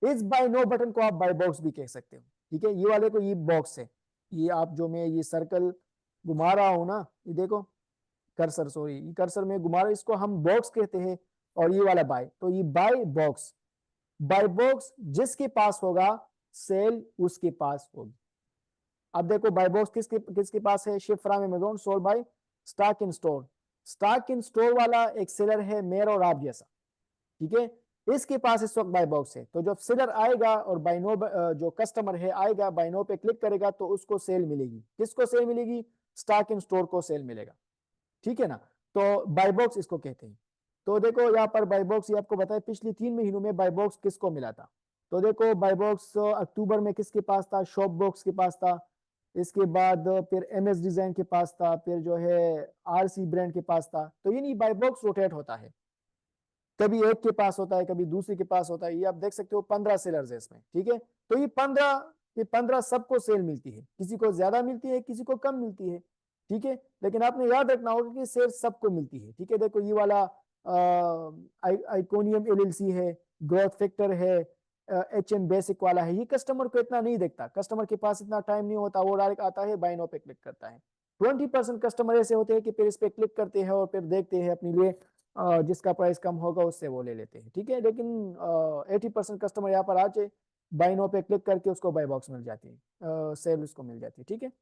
इस बाय नो बटन को आप बाय बॉक्स भी कह सकते हो, ठीक है। ये वाले को ये बॉक्स है। ये आप जो मैं ये सर्कल घुमा रहा हूं ना, ये देखो, कर्सर, सॉरी, ये कर्सर में घुमा रहा हूं, इसको हम बॉक्स कहते हैं। और ये वाला बाय, तो ये बाय बॉक्स। बाय बॉक्स जिसके पास होगा सेल उसके पास होगी। अब देखो बाय बॉक्स किसके किसके पास है? Ship from Amazon, sold by stock in store. Stock in store वाला एक सेलर है मेरा और आप जैसा, ठीक है। इसके पास इस वक्त बाय बॉक्स है। तो जब सेलर आएगा और बाइनो जो कस्टमर है आएगा, बाइनो पे क्लिक करेगा तो उसको सेल मिलेगी। किसको सेल मिलेगी? स्टॉक इन स्टोर को सेल मिलेगा, ठीक है ना। तो बाय बॉक्स इसको कहते हैं। तो देखो यहाँ पर बाय बॉक्स, ये आपको बताया पिछले 3 महीनों में बाय बॉक्स किसको मिला था। तो देखो बाय बॉक्स अक्टूबर में किसके पास था? शॉप बॉक्स के पास था। इसके बाद फिर एमएस डिजाइन के पास था, फिर जो है आरसी ब्रांड के पास था। तो ये नहीं, बाय बॉक्स रोटेट होता है, कभी एक के पास होता है, कभी दूसरे के पास होता है। ये आप देख सकते हो 15 सेलर्स है इसमें, ठीक है। तो ये 15 सबको सेल मिलती है, किसी को ज्यादा मिलती है, किसी को कम मिलती है, ठीक है। लेकिन आपने याद रखना होगा कि सेल सबको मिलती है, ठीक है। देखो ये वाला आइकोनियम एलएलसी है, ग्रोथ फैक्टर है, एचएम बेसिक वाला है। ये कस्टमर को इतना नहीं देखता, कस्टमर के पास इतना टाइम नहीं होता, वो डायरेक्ट आता है बाय नाउ पे क्लिक करता है। 20% कस्टमर ऐसे होते हैं कि फिर इस पे क्लिक करते हैं और फिर देखते हैं अपने लिए जिसका प्राइस कम होगा उससे वो ले लेते हैं, ठीक है। लेकिन 80% कस्टमर यहाँ पर आके बाय नो पे क्लिक करके उसको बाय बॉक्स मिल जाती है, सेल उसको मिल जाती है, ठीक है।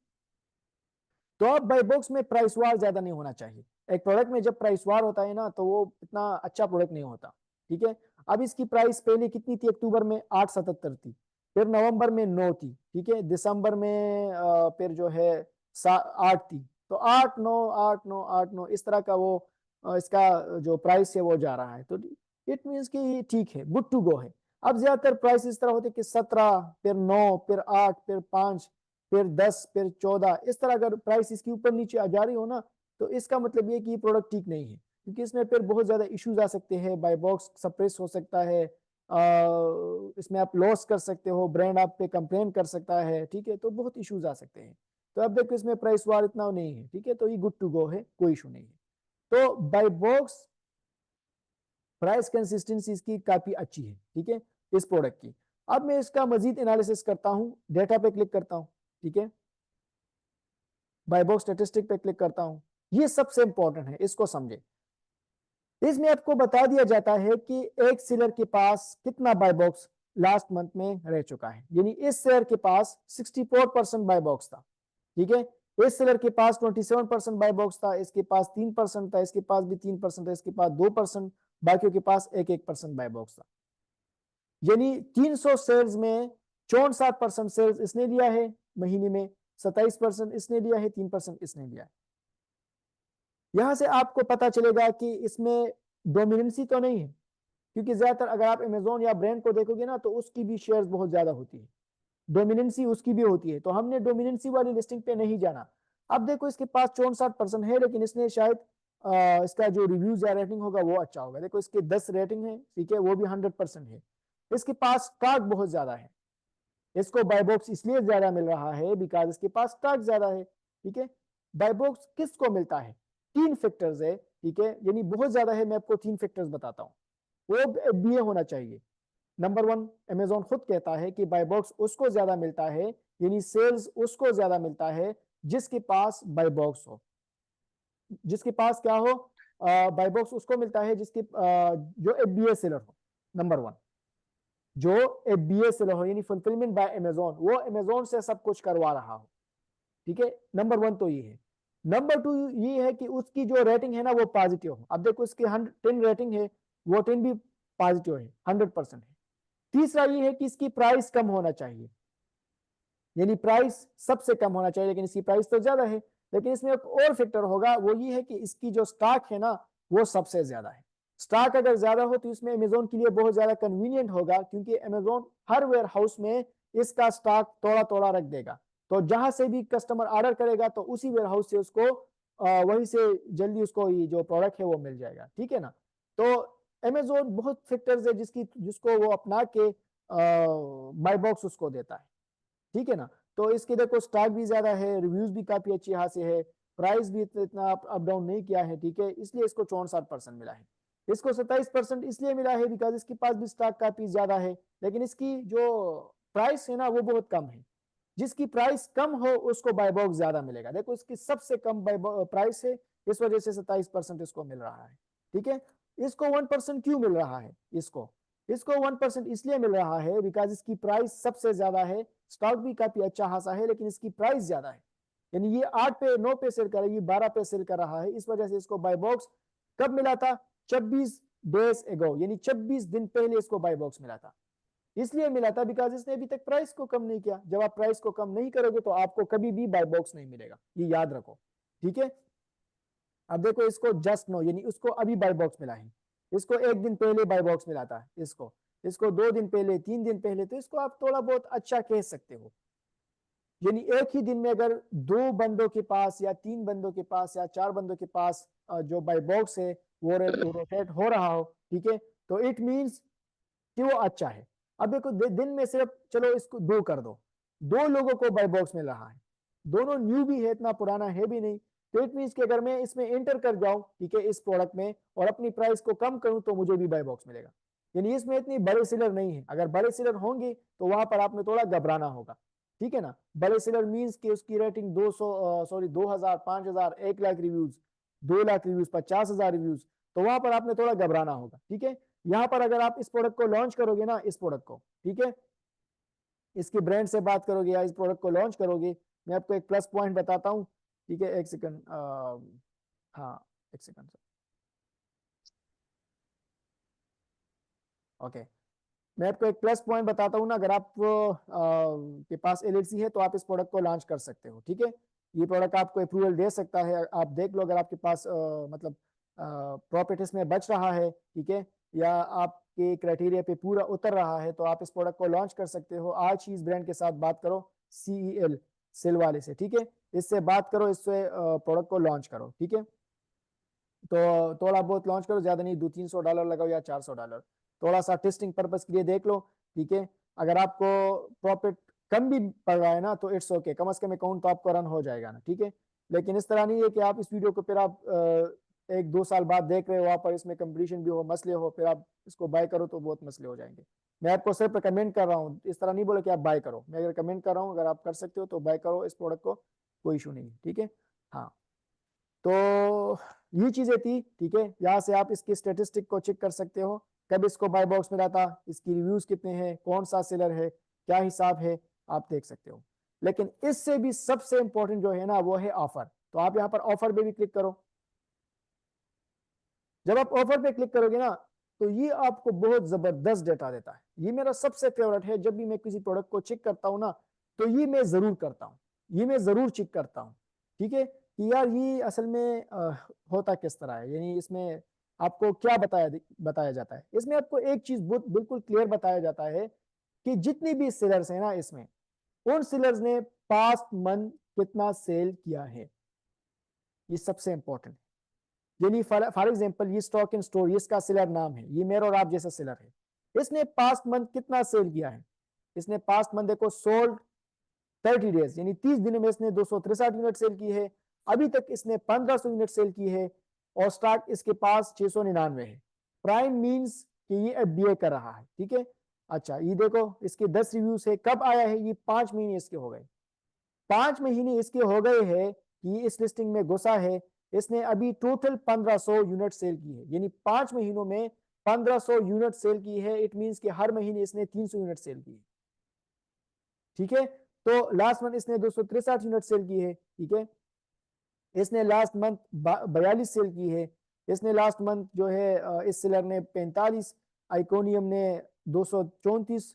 तो अब बाय बॉक्स में प्राइस वार ज्यादा नहीं होना चाहिए। एक प्रोडक्ट में जब प्राइस वार होता है ना तो वो इतना अच्छा प्रोडक्ट नहीं होता, ठीक है। अब इसकी प्राइस पहले कितनी थी? अक्टूबर में 877 थी, फिर नवंबर में 9 थी, ठीक है, दिसंबर में फिर जो है 8 थी। तो 8 9 8 9 8 9 इस तरह का वो इसका जो प्राइस है वो जा रहा है। तो इट मीन्स कि ठीक है, गुड टू गो है। अब ज्यादातर प्राइस इस तरह होते कि 17, फिर 9, फिर 8, फिर 5, फिर 10, फिर 14, इस तरह अगर प्राइस इसके ऊपर नीचे आ जा रही हो ना, तो इसका मतलब ये कि ये प्रोडक्ट ठीक नहीं है, क्योंकि इसमें फिर बहुत ज्यादा इश्यूज आ सकते हैं। बाय बॉक्स सप्रेस हो सकता है, इसमें आप लॉस कर सकते हो, ब्रांड आप पे कंप्लेन कर सकता है, ठीक है। तो बहुत इश्यूज आ सकते हैं। तो अब देखो इसमें प्राइस वार इतना नहीं है, ठीक है। तो ये गुड टू गो है, कोई इशू नहीं है। तो बाय बॉक्स प्राइस कंसिस्टेंसी इसकी काफी अच्छी है, ठीक है, इस प्रोडक्ट की। अब मैं इसका मजीद एनालिसिस करता हूं, डेटा पे क्लिक करता हूं, ठीक है, बाय बॉक्स स्टेटिस्टिक पे क्लिक करता हूं। ये सबसे इंपॉर्टेंट है, इसको समझे। इसमें आपको बता दिया जाता है कि एक सेलर के पास कितना बाय बॉक्स लास्ट मंथ में रह चुका है। यानी इस शेयर के पास 64% बाय बॉक्स था, ठीक है। इस सेलर के पास 27% बाय बॉक्स था, इसके पास 3% था, इसके पास भी 3% था, इसके पास 2%, बाकियों के पास 1-1% बाय बॉक्स था। यानी 300 शेयर्स में 64% शेयर्स इसने लिया है महीने में, 27% इसने लिया है, 3% इसने लिया है। यहां से आपको पता चलेगा कि इसमें डोमिनेंसी तो नहीं है, क्योंकि ज्यादातर अगर आप अमेजोन या ब्रांड को देखोगे ना तो उसकी भी शेयर्स बहुत ज्यादा होती है, डोमिनेंसी उसकी भी होती है। तो हमने डोमिनेंसी वाली लिस्टिंग पे नहीं जाना। अब देखो इसके पास 64% है, लेकिन इसने शायद इसका जो रिव्यूज या रेटिंग होगा वो अच्छा होगा। देखो इसके 10 रेटिंग है, ठीक है, वो भी 100% है। इसके पास स्टॉक बहुत ज्यादा है, इसको बाय बॉक्स इसलिए ज्यादा मिल रहा है बिकॉज इसके पास स्टॉक ज्यादा है, ठीक है। बाय बॉक्स किसको मिलता है? 3 फैक्टर्स है, ठीक है, यानी बहुत ज्यादा है। मैं आपको 3 फैक्टर्स बताता हूं। वो BA होना चाहिए। नंबर 1 अमेजोन खुद कहता है कि बाय बॉक्स उसको ज्यादा मिलता है, यानी सेल्स उसको ज्यादा मिलता है जिसके पास बाय बॉक्स हो। जिसके पास क्या हो, बाय बॉक्स उसको मिलता है जिसकी जो FBA सेलर हो। नंबर 1 जो FBA सेलर हो, यानी फुलफिलमेंट बाय अमेजोन, वो अमेजोन से सब कुछ करवा रहा हो। ठीक है, नंबर 1 तो ये है। नंबर 2 ये है कि उसकी जो रेटिंग है ना वो पॉजिटिव हो। अब देखो इसकी 10 रेटिंग है, वो 10 भी पॉजिटिव है, 100% है। तीसरा ये है कि इसकी प्राइस कम होना चाहिए, यानी प्राइस सबसे कम होना चाहिए, लेकिन इसकी प्राइस तो ज्यादा है। लेकिन इसमें एक और फैक्टर होगा, वो ये है कि इसकी जो स्टॉक है ना वो सबसे ज्यादा है। स्टॉक अगर ज्यादा हो तो इसमें अमेजोन के लिए बहुत ज्यादा कन्वीनियंट होगा, क्योंकि अमेजोन हर वेयर हाउस में इसका स्टॉक थोड़ा थोड़ा रख देगा। तो जहां से भी कस्टमर ऑर्डर करेगा तो उसी वेयर हाउस से उसको वहीं से जल्दी उसको ये जो प्रोडक्ट है वो मिल जाएगा। ठीक है ना। तो अमेजोन बहुत फैक्टर्स है जिसको वो अपना के बाय बॉक्स उसको देता है। ठीक है ना। तो इसके देखो स्टॉक भी ज्यादा है, रिव्यूज भी काफी अच्छी यहाँ से है, प्राइस भी इतना अप डाउन नहीं किया है। ठीक है, इसलिए इसको 64% मिला है। इसको 27% इसलिए मिला है बिकॉज इसके पास भी स्टॉक काफी ज्यादा है, लेकिन इसकी जो प्राइस है ना वो बहुत कम है। जिसकी प्राइस कम हो उसको बाय बॉक्स ज्यादा मिलेगा। देखो इसकी सबसे कम बाय प्राइस है, इस वजह से 27% इसको मिल रहा है। ठीक है, इसको 1% क्यों मिल रहा है? इसको इसको 1% इसलिए मिल रहा है बिकॉज इसकी प्राइस सबसे ज्यादा है। स्टॉक भी काफी अच्छा खासा है, लेकिन इसकी प्राइस ज्यादा है। यानी ये 8 पे 9 पे सेल कर रही है, 12 पे सेल कर रहा है। इस वजह से इसको बाय बॉक्स कब मिला था? 26 डेज एगो, यानी 26 दिन पहले इसको बाय बॉक्स मिला था। इसलिए मिला था बिकॉज इसने अभी तक प्राइस को कम नहीं किया। जब आप प्राइस को कम नहीं करोगे तो आपको कभी भी बाय बॉक्स नहीं मिलेगा, ये याद रखो। ठीक है, अब देखो इसको जस्ट नो, यानी उसको अभी बाय बॉक्स मिला है। इसको एक दिन पहले बाय बॉक्स मिला था, इसको इसको 2 दिन पहले, 3 दिन पहले। तो इसको आप थोड़ा बहुत अच्छा कह सकते हो। यानी एक ही दिन में अगर 2 बंदों के पास या 3 बंदों के पास या 4 बंदों के पास जो बाय बॉक्स है वो रोटेट हो रहा हो, ठीक है, तो इट मीन्स कि वो अच्छा है। अब देखो दिन में सिर्फ चलो इसको 2 कर दो, 2 लोगों को बाय बॉक्स मिल रहा है, दोनों न्यू भी है, इतना पुराना है भी नहीं। तो इट मीन्स कि अगर मैं इसमें एंटर कर जाऊं, ठीक है, इस प्रोडक्ट में, और अपनी प्राइस को कम करूं तो मुझे भी बाय बॉक्स मिलेगा। यानी इसमें इतनी बड़े सेलर नहीं है। अगर बड़े सेलर होंगे तो वहां पर आपने थोड़ा घबराना होगा। ठीक है ना। बड़े सेलर मीन्स कि उसकी rating 200 sorry 2000, 5000, 1 lakh reviews, 2 lakh reviews, 50,000 reviews, तो वहां पर आपने थोड़ा घबराना होगा। ठीक है, यहां पर अगर आप इस प्रोडक्ट को लॉन्च करोगे ना, इस प्रोडक्ट को, ठीक है, इसकी ब्रांड से बात करोगे या इस प्रोडक्ट को लॉन्च करोगे, मैं आपको एक प्लस पॉइंट बताता हूँ। ठीक है, एक सेकंड, हाँ, एक सेकंड, ओके। मैं आपको एक प्लस पॉइंट बताता हूँ ना, अगर आप के पास LLC है तो आप इस प्रोडक्ट को लॉन्च कर सकते हो। ठीक है, ये प्रोडक्ट आपको अप्रूवल दे सकता है। आप देख लो, अगर आपके पास मतलब प्रॉफिट इसमें बच रहा है, ठीक है, या आपके क्राइटेरिया पे पूरा उतर रहा है, तो आप इस प्रोडक्ट को लॉन्च कर सकते हो। आज ही इस ब्रांड के साथ बात करो, CEL सेल वाले से, ठीक है, इससे बात करो, इससे प्रोडक्ट को लॉन्च करो। ठीक है, तो थोड़ा बहुत लॉन्च करो, ज्यादा नहीं, $200-300 लगाओ या $400, थोड़ा सा टेस्टिंग पर्पज के लिए देख लो। ठीक है, अगर आपको प्रॉफिट कम भी पड़ रहा है ना तो इट्स ओके, कम से कम अकाउंट तो आपको रन हो जाएगा ना। ठीक है, लेकिन इस तरह नहीं है कि आप इस वीडियो को फिर आप 1-2 साल बाद देख रहे हो, वहां पर इसमें कंपटीशन भी हो, मसले हो, फिर आप इसको बाय करो तो बहुत मसले हो जाएंगे। मैं आपको सिर्फ रिकमेंड कर रहा हूँ, इस तरह नहीं बोले कि आप बाय करो, मैं रिकमेंड कर रहा हूँ, अगर आप कर सकते हो तो बाय करो इस प्रोडक्ट को, कोई इशू नहीं है। ठीक है, हाँ, तो ये चीजें थी। ठीक है, यहाँ से आप इसकी स्टेटिस्टिक को चेक कर सकते हो, कब इसको बाय बॉक्स मिला था, इसकी रिव्यूज कितने हैं, कौन सा सेलर है, क्या हिसाब है, आप देख सकते हो। लेकिन इससे भी सबसे इंपॉर्टेंट जो है ना वो है ऑफर। तो आप यहाँ पर ऑफर पे भी क्लिक करो। जब आप ऑफर पे क्लिक करोगे ना तो ये आपको बहुत जबरदस्त डेटा देता है। ये मेरा सबसे फेवरेट है, जब भी मैं किसी प्रोडक्ट को चेक करता हूँ ना तो ये मैं जरूर करता हूँ, ये मैं जरूर चेक करता हूँ। ठीक है, कि यार ये असल में होता किस तरह है, यानी इसमें आपको क्या बताया जाता है। इसमें आपको एक चीज बिल्कुल क्लियर बताया जाता है कि जितनी भी सेलर्स हैं ना इसमें, उन सेलर्स ने पास्ट मंथ कितना सेल किया है, ये सबसे इंपॉर्टेंट है। यानी फॉर एग्जांपल ये स्टॉक इन स्टोर, इसका सेलर नाम है, ये मेरा और आप जैसा सेलर है, इसने पास्ट मंथ कितना सेल किया है? इसने पास्ट मंथ देखो सोल्ड 30 डेज, यानी 30 दिनों में इसने 263 यूनिट सेल की है। अभी तक इसने 1500 यूनिट सेल की है, और स्टॉक इसके पास 699 है। प्राइम मींस कि ये एफबीए कर रहा है, ठीक है। अच्छा ये देखो इसके 10 रिव्यूज है, कब आया है ये, 5 महीने इसके हो गए, 5 महीने इसके हो गए हैं कि इस लिस्टिंग में घुसा है। इसने अभी टोटल 1500 यूनिट सेल की है, यानी 5 महीनों में 1500 यूनिट सेल की है। इट मींस कि हर महीने इसने 300 यूनिट सेल की है, ठीक है। तो लास्ट मंथ इसने 263 यूनिट सेल की है, ठीक है। इसने लास्ट मंथ 42 सेल की है। इसने लास्ट मंथ जो है इस सेलर ने 45, आइकोनियम ने 234,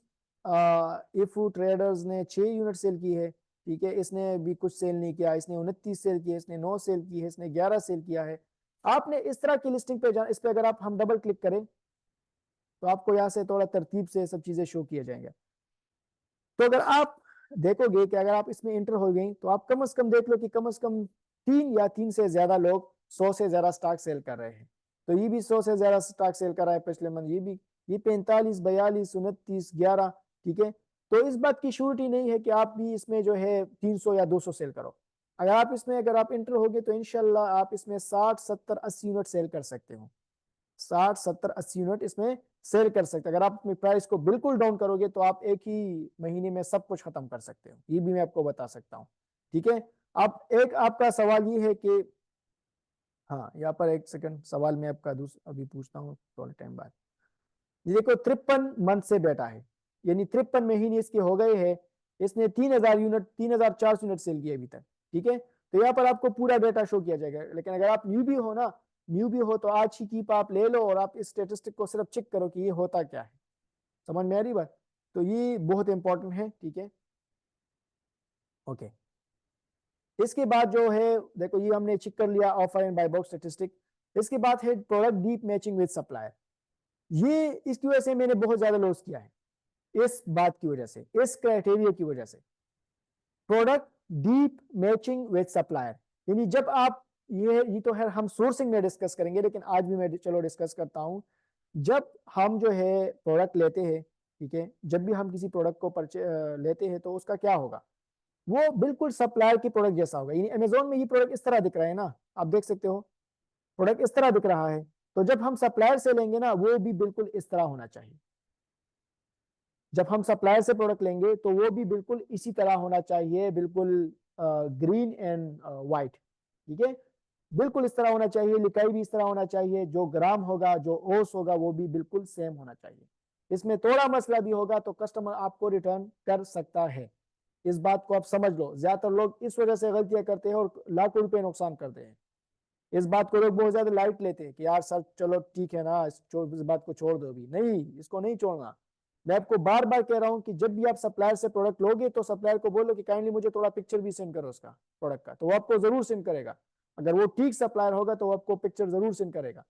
इफू ट्रेडर्स ने 6 यूनिट सेल की है, ठीक है। इसने भी कुछ सेल नहीं किया, इसने 29 सेल की है, इसने 9 सेल की है, इसने 11 सेल किया है। आपने इस तरह की लिस्टिंग पे इस पे अगर आप हम डबल क्लिक करें तो आपको यहाँ से थोड़ा तरतीब से सब चीजें शो किए जाएंगे। तो अगर आप देखोगे कि अगर आप इसमें इंटर हो गई तो आप कम से कम देख लो कि कम से कम 3 से ज्यादा लोग 100 से ज्यादा स्टॉक सेल कर रहे हैं। तो ये भी 100 से ज्यादा स्टॉक सेल कर रहा है पिछले मंथ, ये भी, ये 45, 42, 29, 11, ठीक है। तो इस बात की श्योरिटी नहीं है कि आप भी इसमें जो है 300 या 200 सेल करो। अगर आप इसमें अगर आप इंटर होगे तो इंशाल्लाह आप इसमें 60, 70, 80 यूनिट सेल कर सकते हो, 60, 70, 80 यूनिट इसमें सेल कर सकते हैं। अगर आप अपनी प्राइस को बिल्कुल डाउन करोगे तो आप एक ही महीने में सब कुछ खत्म कर सकते हो, ये भी मैं आपको बता सकता हूँ, ठीक है। अब एक आपका सवाल ये है कि, हाँ यहाँ पर एक सेकंड सवाल मैं आपका अभी पूछता हूँ थोड़े टाइम बाद। ये देखो 53 मंथ से बैठा है, यानी 53 महीने इसके हो गए हैं। इसने 3000 यूनिट, 3400 यूनिट सेल किए अभी तक, ठीक है। तो यहाँ पर आपको पूरा डेटा शो किया जाएगा। लेकिन अगर आप न्यू भी हो ना, न्यू भी हो तो आज ही कीप आप ले लो और आप इस स्टेटिस्टिक को सिर्फ चेक करो कि ये होता क्या है। समझ में आ रही बात? तो ये बहुत इंपॉर्टेंट है, ठीक है। ओके, इसके बाद जो है देखो ये हमने चेक कर लिया offer and buy box statistic. इसके बाद है product deep matching with supplier. ये इसकी वजह से मैंने बहुत ज्यादा लॉस किया है, इस बात की वजह से, इस क्राइटेरिया की वजह से। Product deep matching with supplier, यानी जब आप ये तो है हम सोर्सिंग में डिस्कस करेंगे, लेकिन आज भी मैं चलो डिस्कस करता हूं। जब हम जो है प्रोडक्ट लेते हैं, ठीक है, जब भी हम किसी प्रोडक्ट को लेते हैं तो उसका क्या होगा, वो बिल्कुल सप्लायर की प्रोडक्ट जैसा होगा। यानी अमेजोन में ये प्रोडक्ट इस तरह दिख रहा है ना, आप देख सकते हो प्रोडक्ट इस तरह दिख रहा है। तो जब हम सप्लायर से लेंगे ना वो भी बिल्कुल इस तरह होना चाहिए। जब हम सप्लायर से प्रोडक्ट लेंगे तो वो भी बिल्कुल इसी तरह होना चाहिए, बिल्कुल ग्रीन एंड व्हाइट, ठीक है, बिल्कुल इस तरह होना चाहिए। लिखाई भी इस तरह होना चाहिए, जो ग्राम होगा, जो ओस होगा, वो भी बिल्कुल सेम होना चाहिए। इसमें थोड़ा मसला भी होगा तो कस्टमर आपको रिटर्न कर सकता है। इस बात को आप समझ लो, ज्यादातर लोग इस वजह से गलतियां करते हैं और लाखों रुपए नुकसान करते हैं। इस बात को लोग बहुत ज्यादा लाइट लेते हैं कि यार सर चलो ठीक है ना, इस बात को छोड़ दो भी नहीं, इसको नहीं छोड़ना। मैं आपको बार बार कह रहा हूं कि जब भी आप सप्लायर से प्रोडक्ट लोगे तो सप्लायर को बोलो कि काइंडली मुझे थोड़ा पिक्चर भी सेंड करो उसका प्रोडक्ट का, तो वो आपको जरूर सेंड करेगा। अगर वो ठीक सप्लायर होगा तो वो आपको पिक्चर जरूर सेंड करेगा।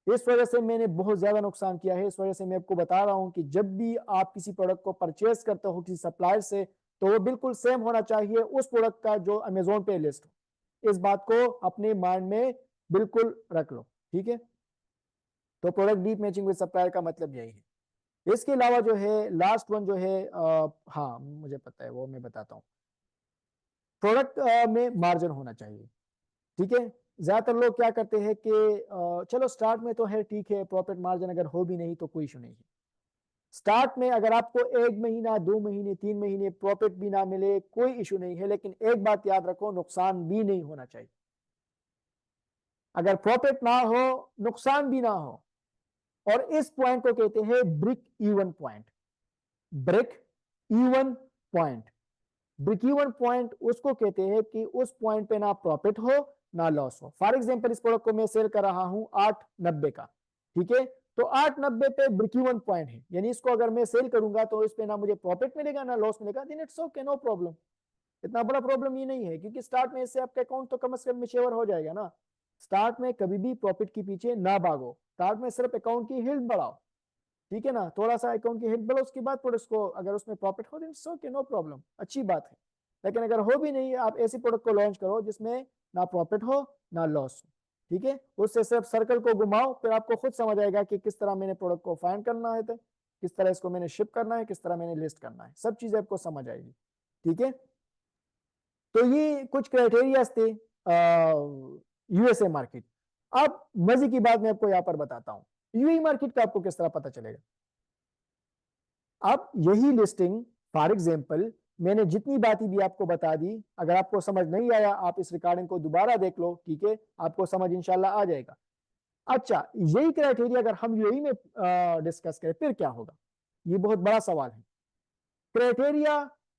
इस वजह से मैंने बहुत ज्यादा नुकसान किया है। इस वजह से मैं आपको बता रहा हूं कि जब भी आप किसी प्रोडक्ट को परचेज करते हो किसी सप्लायर से तो वो बिल्कुल सेम होना चाहिए उस प्रोडक्ट का जो अमेजोन पे लिस्ट हो। इस बात को अपने माइंड में बिल्कुल रख लो, ठीक है। तो product deep matching with supplier का मतलब यही है। इसके अलावा जो है लास्ट वन जो है हाँ मुझे पता है वो मैं बताता हूँ। प्रोडक्ट में मार्जिन होना चाहिए, ठीक है। ज्यादातर लोग क्या करते हैं कि चलो स्टार्ट में तो है ठीक है, प्रॉफिट मार्जिन अगर हो भी नहीं तो कोई इशू नहीं है। स्टार्ट में अगर आपको 1 महीना, 2 महीने, 3 महीने प्रॉफिट भी ना मिले कोई इशू नहीं है, लेकिन एक बात याद रखो, नुकसान भी नहीं होना चाहिए। अगर प्रॉफिट ना हो, नुकसान भी ना हो, और इस पॉइंट को कहते हैं break even point. Break even point, break even point उसको कहते हैं कि उस पॉइंट पे ना प्रॉफिट हो ना लॉस हो। फॉर एग्जांपल इस प्रोडक्ट को मैं सेल कर रहा हूं 890 का, ठीक है। तो 890 पे ब्रेक इवन पॉइंट है, यानी इसको अगर मैं सेल करूंगा तो इस पे ना मुझे प्रॉफिट मिलेगा ना लॉस मिलेगा, then it's okay, no problem. इतना बड़ा प्रॉब्लम ये नहीं है, क्योंकि स्टार्ट में इससे आपका अकाउंट तो कम से कम मिशेवर हो जाएगा ना। स्टार्ट में कभी भी प्रॉफिट के पीछे ना भागो, स्टार्ट में सिर्फ अकाउंट की हेल्थ बढ़ाओ, ठीक है ना, थोड़ा सा अकाउंट की हेल्थ बढ़ाओ, उसके बाद फिर उसको अगर उसमें प्रॉफिट हो then it's okay, no problem, अच्छी बात है। लेकिन अगर हो भी नहीं, आप ऐसी प्रोडक्ट को लॉन्च करो जिसमें ना प्रॉफिट हो ना लॉस हो, ठीक है। उससे सिर्फ सर्कल को घुमाओ, फिर आपको खुद समझ आएगा कि किस तरह मैंने प्रोडक्ट को फाइंड करना है, किस तरह इसको मैंने शिप करना है, किस तरह मैंने लिस्ट करना है, सब चीजें आपको समझ आएगी, ठीक है। तो ये कुछ क्राइटेरियाज थे यूएसए मार्केट। अब मजे की बात मैं आपको यहां पर बताता हूं। यूएई मार्केट का आपको किस तरह पता चलेगा? अब यही लिस्टिंग फॉर एग्जांपल मैंने जितनी बातें भी आपको बता दी, अगर आपको समझ नहीं आया आप इस रिकॉर्डिंग को दोबारा देख लो, ठीक है, आपको समझ इंशाल्लाह आ जाएगा। अच्छा, यही क्राइटेरिया अगर हम यूएई में डिस्कस करें फिर क्या होगा? ये बहुत बड़ा सवाल है। क्राइटेरिया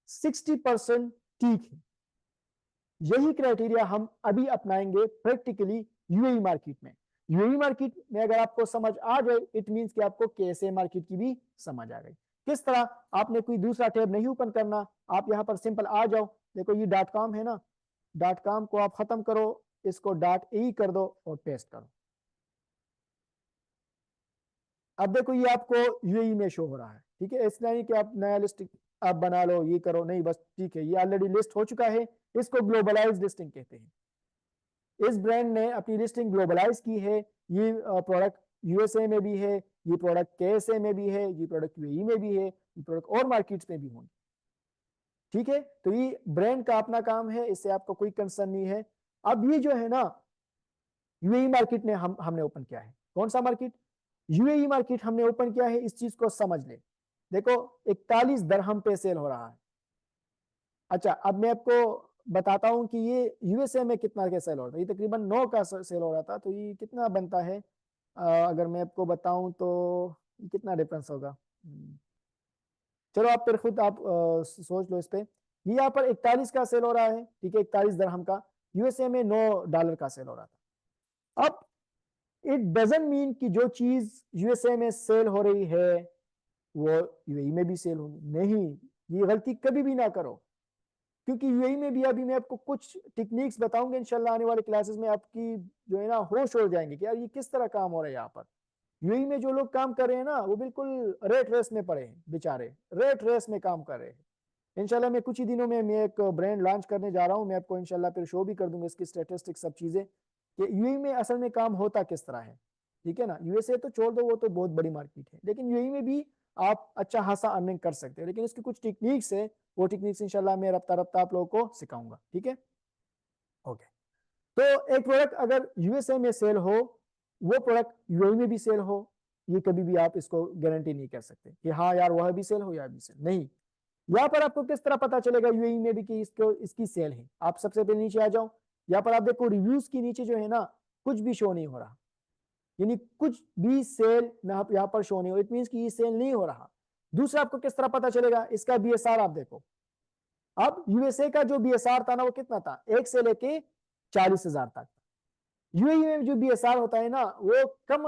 60% ठीक है, यही क्राइटेरिया हम अभी अपनाएंगे प्रैक्टिकली यूएई मार्केट में। यूएई मार्केट में अगर आपको समझ आ जाए इट मींस कि आपको केएसए मार्केट की भी समझ आ गई। किस तरह? आपने कोई दूसरा टैब नहीं ओपन करना, आप यहां पर सिंपल आ जाओ, देखो ये .com है ना, .com को आप खत्म करो, इसको .e कर दो और पेस्ट करो। अब देखो ये आपको यूएई में शो हो रहा है, ठीक है, इस नहीं कि आप नया लिस्ट आप बना लो ये करो, नहीं, बस ठीक है, ये ऑलरेडी लिस्ट हो चुका है, इसको ग्लोबलाइज लिस्टिंग कहते हैं। इस ब्रांड ने अपनी लिस्टिंग ग्लोबलाइज की है, ये प्रोडक्ट यूएसए में भी है, ये प्रोडक्ट केएसए में भी है, ये प्रोडक्ट यूएई में भी है, ये प्रोडक्ट और मार्केट्स में भी होंगे, ठीक है। तो ये ब्रांड का अपना काम है, इससे आपको कोई कंसर्न नहीं है। अब ये जो है ना यूएई मार्केट ने हमने ओपन किया है, कौन सा मार्केट? यूएई मार्केट हमने ओपन किया है, इस चीज को समझ ले। देखो 41 दरहम पे सेल हो रहा है। अच्छा, अब मैं आपको बताता हूं कि ये यूएसए में कितना का सेल हो रहा था, ये तकरीबन 9 का सेल हो रहा था, तो ये कितना बनता है अगर मैं आपको बताऊं तो कितना डिफरेंस होगा। चलो आप फिर खुद आप सोच लो इस पे। ये यहाँ पर 41 का सेल हो रहा है, ठीक है, 41 दरहम का, यूएसए में $9 का सेल हो रहा था। अब इट डजंट मीन कि जो चीज यूएसए में सेल हो रही है वो यूएई में भी सेल होगी, नहीं, ये गलती कभी भी ना करो, क्योंकि यूएई में भी अभी मैं आपको कुछ टेक्निक्स बताऊंगा इंशाल्लाह आने वाले क्लासेस में, आपकी जो है ना होश हो जाएंगे कि यार ये किस तरह काम हो रहा है। यहाँ पर यूएई में जो लोग काम कर रहे हैं ना वो बिल्कुल रेट रेस में पड़े हैं, बेचारे रेट रेस में काम कर रहे हैं। इंशाल्लाह मैं कुछ ही दिनों में मैं एक ब्रांड लॉन्च करने जा रहा हूं, मैं आपको इंशाल्लाह फिर शो भी कर दूंगा इसकी स्टेटिस्टिक्स सब चीजें कि यूएई में असल में काम होता किस तरह है, ठीक है ना। यूएसए तो छोड़ दो, वो तो बहुत बड़ी मार्केट है, लेकिन यूएई में भी आप अच्छा खासा अर्निंग कर सकते हैं, लेकिन इसकी कुछ टेक्निक्स है, वो टेक्निक्स इंशाल्लाह मैं रफ्ता रफ्ता आप लोगों को सिखाऊंगा, ठीक है। ओके, तो एक प्रोडक्ट अगर यूएसए में सेल हो, वो प्रोडक्ट यूएई में भी सेल हो, ये कभी भी आप इसको गारंटी नहीं कर सकते कि हाँ यार वह भी सेल हो या भी सेल नहीं। यहाँ पर आपको किस तरह पता चलेगा यूएई में भी कि इसको इसकी सेल है? आप सबसे पहले नीचे आ जाओ, यहाँ पर आप देखो रिव्यूज के नीचे जो है ना कुछ भी शो नहीं हो रहा, यानी कुछ भी सेल यहाँ पर शो नहीं हो, इट मींस कि ये सेल नहीं हो रहा। दूसरा आपको किस तरह पता चलेगा? इसका बीएसआर आप देखो। अब यूएसए का जो बीएसआर था ना वो कितना था? 1 से लेके 40,000 तक। यूएई में जो बीएसआर होता है ना वो कम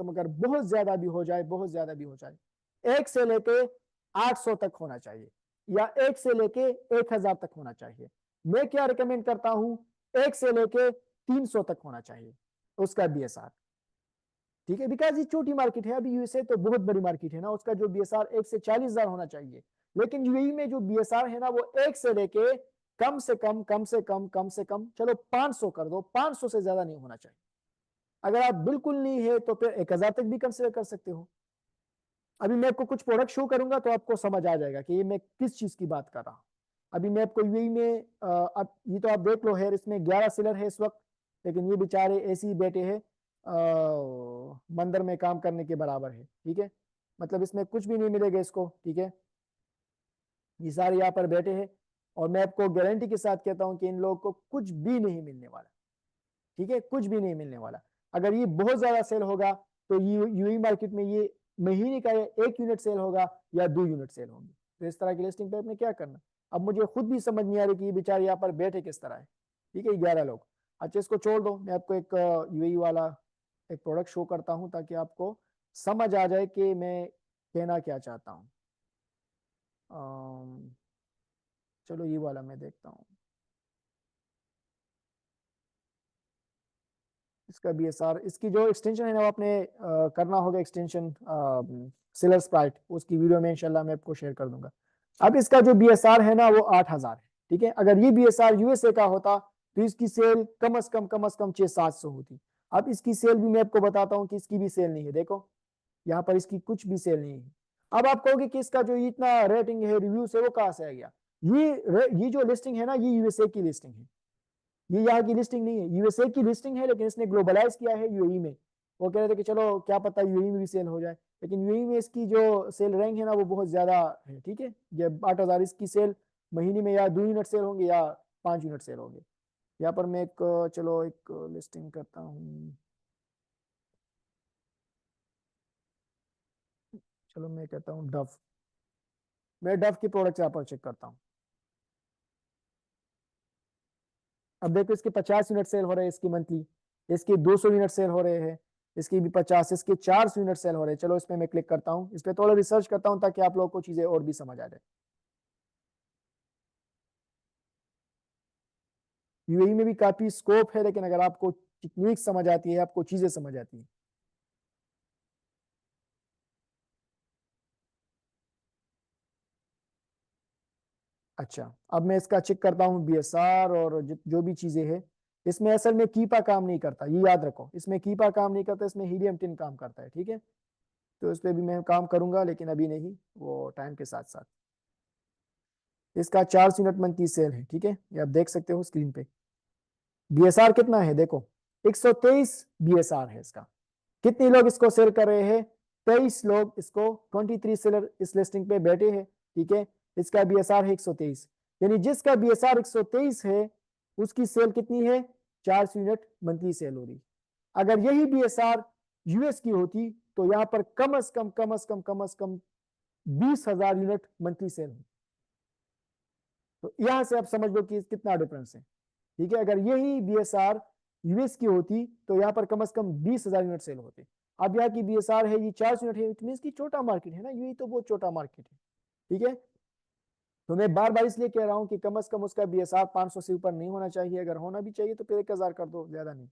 अगर बहुत ज्यादा भी हो जाए, बहुत ज्यादा भी हो जाए, 1 से लेके 800 तक होना चाहिए, या 1 से लेके 1000 तक होना चाहिए। मैं क्या रिकमेंड करता हूं, 1 से लेके 300 तक होना चाहिए उसका बीएसआर, ठीक है, बिकॉज ये छोटी मार्केट है। अभी यूएसए तो बहुत बड़ी मार्केट है ना, उसका जो बीएसआर 1 से 40,000 होना चाहिए, लेकिन यूएई में जो बीएसआर है ना वो 1 से लेके कम से कम चलो 500 कर दो, 500 से ज्यादा नहीं होना चाहिए। अगर आप बिल्कुल नहीं है तो फिर 1000 तक भी कंसिडर कर सकते हो। अभी मैं आपको कुछ प्रोडक्ट शो करूंगा तो आपको समझ आ जाएगा कि ये मैं किस चीज की बात कर रहा हूं। अभी मैं आपको यूएई में अब ये तो आप देख लो है, इसमें 11 सेलर है इस वक्त, लेकिन ये बेचारे ऐसे ही बैठे हैं मंदिर में काम करने के बराबर है, ठीक है, मतलब इसमें कुछ भी नहीं मिलेगा इसको, ठीक है। ये सारे यहाँ पर बैठे हैं और मैं आपको गारंटी के साथ कहता हूं कि इन लोगों को कुछ भी नहीं मिलने वाला, ठीक है, कुछ भी नहीं मिलने वाला। अगर ये बहुत ज्यादा सेल होगा तो ये यूएई मार्केट में ये महीने का 1 यूनिट सेल होगा या 2 यूनिट सेल होंगे, तो इस तरह की लिस्टिंग पे आपने क्या करना। अब मुझे खुद भी समझ नहीं आ रही कि ये बेचारे यहाँ पर बैठे किस तरह है, ठीक है, 11 लोग। अच्छा इसको छोड़ दो, मैं आपको एक यूएई वाला एक प्रोडक्ट शो करता हूं ताकि आपको समझ आ जाए कि मैं कहना क्या चाहता हूँ। चलो ये वाला मैं देखता हूँ, इसका बीएसआर, इसकी जो एक्सटेंशन है ना वो आपने करना होगा एक्सटेंशन सेलर स्प्राइट, उसकी वीडियो में इंशाल्लाह मैं आपको शेयर कर दूंगा। अब इसका जो बीएसआर है ना वो 8000 है, ठीक है। अगर ये बीएसआर यूएसए का होता तो इसकी सेल कम से कम 600-700 होती। अब इसकी सेल भी मैं आपको बताता हूँ कि इसकी भी सेल नहीं है, देखो यहाँ पर इसकी कुछ भी सेल नहीं है। अब आप कहोगे कि इसका जो इतना रेटिंग है, रिव्यूज है, वो कहाँ से आ गया? ये जो लिस्टिंग है ना ये यूएसए की लिस्टिंग है, ये यहाँ की लिस्टिंग नहीं है, यूएसए की लिस्टिंग है, लेकिन इसने ग्लोबलाइज किया है यूएई में वो कह रहे थे कि चलो क्या पता यूएई में भी सेल हो जाए, लेकिन यूएई में इसकी जो सेल रैंक है ना वो बहुत ज्यादा है, ठीक है। ये 8,000 इसकी सेल महीने में या 2 यूनिट सेल होंगे या 5 यूनिट सेल होंगे। यहाँ पर मैं एक चलो एक लिस्टिंग करता हूँ। चलो मैं कहता हूँ डव, मैं डव की प्रोडक्ट यहाँ पर चेक करता हूँ। अब देखो इसके 50 यूनिट सेल हो रहे हैं इसकी मंथली, इसकी 200 यूनिट सेल हो रहे हैं, इसकी भी 50, इसके 400 यूनिट सेल हो रहे हैं। चलो इस पे मैं क्लिक करता हूँ, इस पे थोड़ा रिसर्च करता हूँ ताकि आप लोगों को चीजें और भी समझ आ जाए। यूएई में भी काफी स्कोप है, लेकिन अगर आपको टेक्निक समझ आती है, आपको चीजें समझ आती है। अच्छा, अब मैं इसका चेक करता हूँ बीएसआर और जो भी चीजें हैं। इसमें असल में कीपा काम नहीं करता, ये याद रखो, इसमें कीपा काम नहीं करता, इसमें हीलियम टिन काम करता है, ठीक है। तो इस पे भी मैं काम करूंगा, लेकिन अभी नहीं, वो टाइम के साथ साथ। इसका 400 यूनिट मंथली सेल है, ठीक है, ये आप देख सकते हो स्क्रीन पे। बीएसआर कितना है देखो, 123 बीएसआर है इसका। कितने लोग इसको सेल कर रहे हैं, 23 लोग इसको, 23 सेलर इस लिस्टिंग पे बैठे हैं, ठीक है। इसका बीएसआर है 123, यानी जिसका बीएसआर 123 है उसकी सेल कितनी है, 400 यूनिट मंथली सेल हो रही। अगर यही बीएसआर यूएस की होती तो यहां पर कम अज कम 20,000 यूनिट मंथली सेल हो। तो यहां से आप समझ लो कि कितना डिफरेंस है, ठीक है। अगर यही बीएसआर यूएस की होती तो यहाँ पर कम से कम 20,000 यूनिट सेल होते। अब यहाँ की बीएसआर है ये 400 यूनिट है, इट मीन की छोटा मार्केट है ना, यही तो बहुत छोटा मार्केट है, ठीक है। तो मैं बार बार इसलिए कह रहा हूँ कि कम से कम उसका बीएसआर 500 से ऊपर नहीं होना चाहिए, अगर होना भी चाहिए तो फिर 1,000 कर दो, ज्यादा नहीं।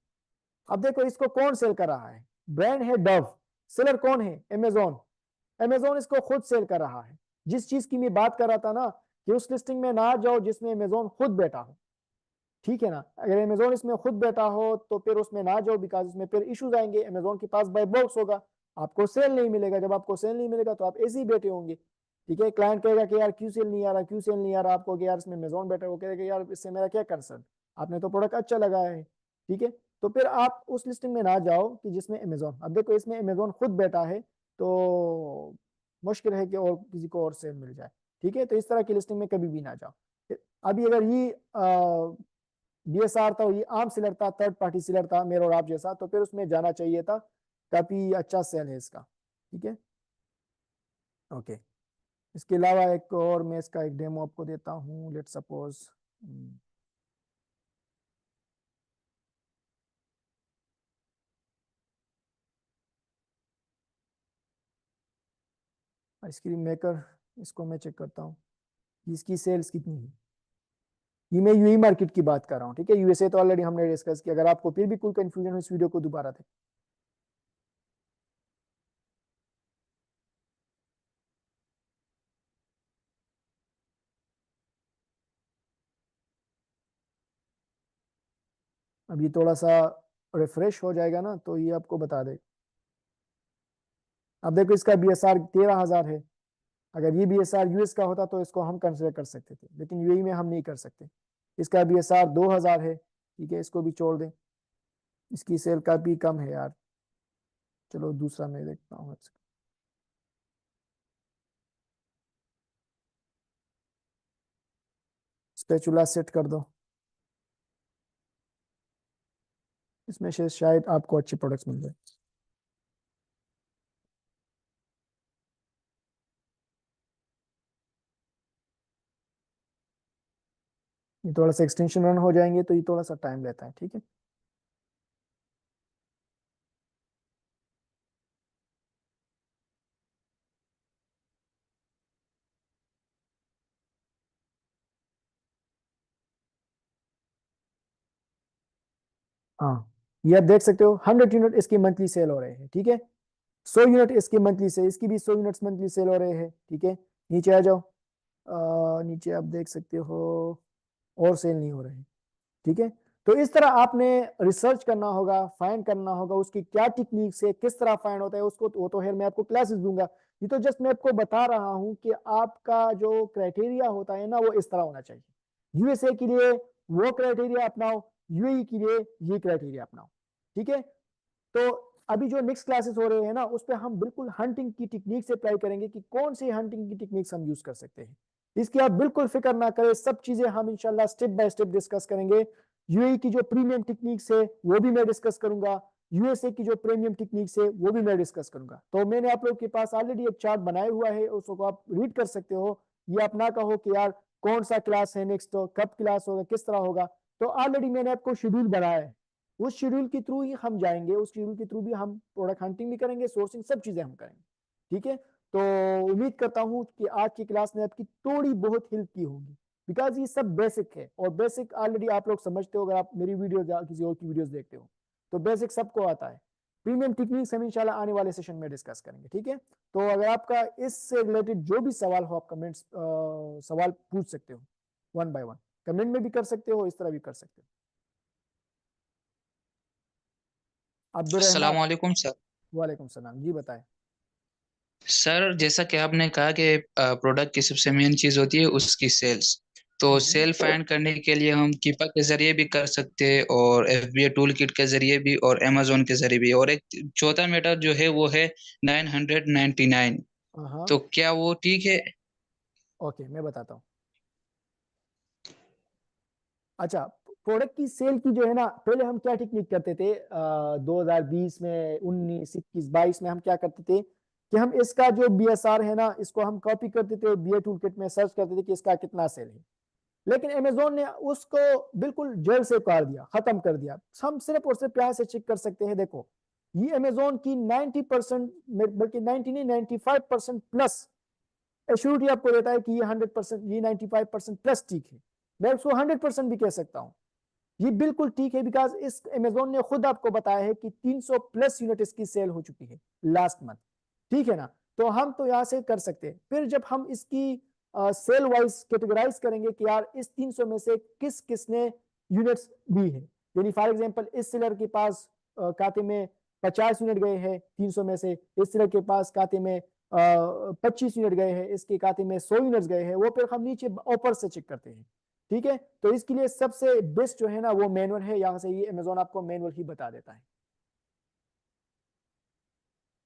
अब देखो इसको कौन सेल कर रहा है, ब्रांड है डव, सेलर कौन है, अमेजोन। अमेजोन इसको खुद सेल कर रहा है। जिस चीज की मैं बात कर रहा था ना कि उस लिस्टिंग में ना जाओ जिसमें अमेजोन खुद बैठा हो, ठीक है ना। अगर अमेजोन इसमें खुद बैठा हो तो फिर उसमें ना जाओ, बिकॉज इसमें फिर इश्यूज आएंगे, अमेजोन के पास बाय बॉक्स होगा, आपको सेल नहीं मिलेगा। जब आपको सेल नहीं मिलेगा तो आप ऐसे ही बैठे होंगे, ठीक है। क्लाइंट कहेगा कि यार क्यों सेल नहीं आ रहा, क्यों सेल नहीं आ रहा आपको, कि यार इसमें अमेजोन बैठा है, वो कहेगा यार इससे मेरा क्या कंसर्न, आपने तो प्रोडक्ट अच्छा लगाया है, ठीक है। तो फिर आप उस लिस्टिंग में ना जाओ कि जिसमें अमेजोन, अब देखो इसमें अमेजोन खुद बैठा है तो मुश्किल है कि और किसी को और सेल मिल जाए, ठीक है। तो इस तरह की लिस्टिंग में कभी भी ना जाओ। अभी अगर ये डीएसआर था, ये आम सेलर था, थर्ड पार्टी सेलर था मेरा और आप जैसा, तो फिर उसमें जाना चाहिए था, काफी अच्छा सेल है इसका, ठीक है। ओके, इसके अलावा एक और मैं इसका एक डेमो आपको देता हूँ। लेट सपोज आइसक्रीम मेकर, इसको मैं चेक करता हूँ कि इसकी सेल्स कितनी है। ये मैं यूएई मार्केट की बात कर रहा हूँ, ठीक है। यूएसए तो ऑलरेडी हमने डिस्कस किया, अगर आपको फिर भी कोई कंफ्यूजन हो इस वीडियो को दोबारा देखें। अब ये थोड़ा सा रिफ्रेश हो जाएगा ना तो ये आपको बता दे। अब देखो इसका बीएसआर 13,000 है। अगर ये बीएसआर यूएस का होता तो इसको हम कंसिडर कर सकते थे, लेकिन यूएई में हम नहीं कर सकते। इसका बीएसआर 2,000 है, ठीक है, इसको भी छोड़ दें। इसकी सेल का भी कम है यार, चलो दूसरा मैं देखता हूँ। स्पेचुला सेट कर दो, इसमें से शायद आपको अच्छे प्रोडक्ट्स मिल जाए। ये थोड़ा सा एक्सटेंशन रन हो जाएंगे तो ये थोड़ा सा टाइम लेता है, ठीक है। हाँ, ये आप देख सकते हो 100 यूनिट इसकी मंथली सेल हो रहे हैं, ठीक है। 100 यूनिट इसकी मंथली से, इसकी भी 100 यूनिट्स मंथली सेल हो रहे हैं, ठीक है। नीचे आ जाओ, नीचे आप देख सकते हो और सेल नहीं हो रहे हैं, ठीक है। तो इस तरह आपने रिसर्च करना होगा, फाइंड करना होगा उसकी क्या टेक्निक से किस तरह फाइंड होता है उसको, वो तो है मैं आपको क्लासेस दूंगा। ये तो जस्ट मैं आपको बता रहा हूं कि आपका जो क्राइटेरिया होता है ना वो इस तरह होना चाहिए। यूएसए के लिए वो क्राइटेरिया अपनाओ, यूएई के लिए ये क्राइटेरिया अपनाओ, ठीक है। तो अभी जो नेक्स्ट क्लासेस हो रहे हैं ना, उस पर हम बिल्कुल हंटिंग की टेक्निक से अप्लाई करेंगे कि कौन सी हंटिंग की टेक्निक्स हम यूज कर सकते हैं। इसकी आप बिल्कुल फिक्र ना करें, सब चीजें हम इंशाल्लाह स्टेप बाय स्टेप डिस्कस करेंगे। यूएई की जो प्रीमियम टेक्निक्स है वो भी मैं डिस्कस करूंगा, यूएसए की जो प्रीमियम टेक्निक्स है वो भी मैं डिस्कस करूंगा। तो मैंने आप लोग के पास ऑलरेडी एक चार्ट बनाया हुआ है, उसको आप रीड कर सकते हो। ये आप ना कहो कि यार कौन सा क्लास है नेक्स्ट, तो कब क्लास होगा, किस तरह होगा। तो ऑलरेडी मैंने आपको शेड्यूल बनाया है, उस शेड्यूल के थ्रू ही हम जाएंगे, उस शेड्यूल के थ्रू भी हम प्रोडक्ट हंटिंग भी करेंगे, सोर्सिंग सब चीजें हम करेंगे। ठीक है, तो उम्मीद करता हूं कि आज की क्लास ने आपकी थोड़ी बहुत हेल्प की होगी, बिकॉज ये सब बेसिक है, और बेसिक ऑलरेडी आप लोग समझते हो अगर आप मेरी वीडियो या किसी और की वीडियोस देखते हो, तो बेसिक सबको आता है। प्रीमियम टेक्निक्स हम इंशाल्लाह आने वाले सेशन में डिस्कस करेंगे। ठीक है, तो अगर आपका इससे रिलेटेड जो भी सवाल हो, आप कमेंट्स सवाल पूछ सकते हो, वन बाय वन कमेंट में भी कर सकते हो, इस तरह भी कर सकते हो। अब्दुल अस्सलाम रहमान। वालेकुम सर। वालेकुम सलाम, जी बताएं। सर जैसा कि आपने कहा कि प्रोडक्ट की सबसे मेन चीज़ होती है उसकी सेल्स। तो हम्म। सेल फाइंड करने के लिए हम कीपा के जरिए भी कर सकते हैं और एफबीए टूल किट के जरिए भी और अमेजोन के जरिए भी, और एक चौथा मेथड जो है वो है 999। हाँ। तो क्या वो ठीक है? ओके, मैं बताता हूँ। अच्छा, प्रोडक्ट की सेल की जो है ना, पहले हम क्या टेक्निक करते थे 2020 में, 19, 21, 22 में हम क्या करते थे कि हम इसका जो बीएसआर है ना, इसको हम कॉपी करते थे, बीए टूल किट में सर्च करते थे कि इसका कितना सेल है। लेकिन अमेजोन ने उसको बिल्कुल जड़ से उतार दिया, खत्म कर दिया। हम सिर्फ और सिर्फ यहाँ से चेक कर सकते हैं। देखो, ये अमेजोन की 90%, बल्कि 90 नहीं, 95% प्लस एश्योरिटी आपको देता है कि ये 100%, ये 95% प्लस ठीक है। मैं उसको 100% भी कह सकता हूँ, ये बिल्कुल ठीक है, बिकॉज इस अमेजोन ने खुद आपको बताया है कि 300 प्लस यूनिट इसकी सेल हो चुकी है लास्ट मंथ। ठीक है ना, तो हम तो यहाँ से कर सकते हैं। फिर जब हम इसकी सेल वाइज कैटेगराइज करेंगे कि यार इस 300 में से किस किसने यूनिट्स दी है, यानी फॉर एग्जांपल इस सेलर के पास खाते में 50 यूनिट गए हैं 300 में से, इस सेलर के पास खाते में 25 यूनिट गए हैं, इसके खाते में 100 यूनिट्स गए हैं, वो फिर हम नीचे ऑफर से चेक करते हैं। ठीक है, तो इसके लिए सबसे बेस्ट जो है ना वो मैनुअल है, यहाँ से ये अमेजोन आपको मैनुअल ही बता देता है।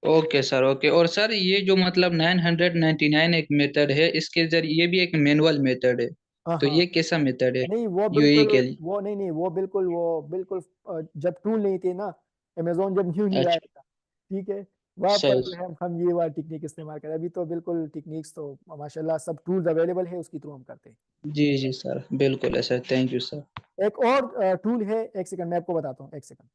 Okay sir, okay. और सर ये जो मतलब 999 एक मेथड है, इसके जरिए ये भी एक मैनुअल मेथड है। हाँ तो हाँ। ये कैसा मेथड है नहीं वो यूएई बिल्कुल, के लिए? वो नहीं नहीं, वो बिल्कुल जब टूल नहीं थे ना, अमेजोन जब न्यू न्यू आया अच्छा। था, ठीक है, वहां पर सही। जो है हम ये वाला टेक्निक इस्तेमाल करें। अभी तो बिल्कुल टेक्निक्स तो माशाल्लाह सब टूल्स अवेलेबल है, उसके थ्रू हम करते हैं। जी जी सर, बिल्कुल है सर, थैंक यू सर। एक और टूल है, एक सेकंड मैं आपको बताता हूँ, एक सेकंड।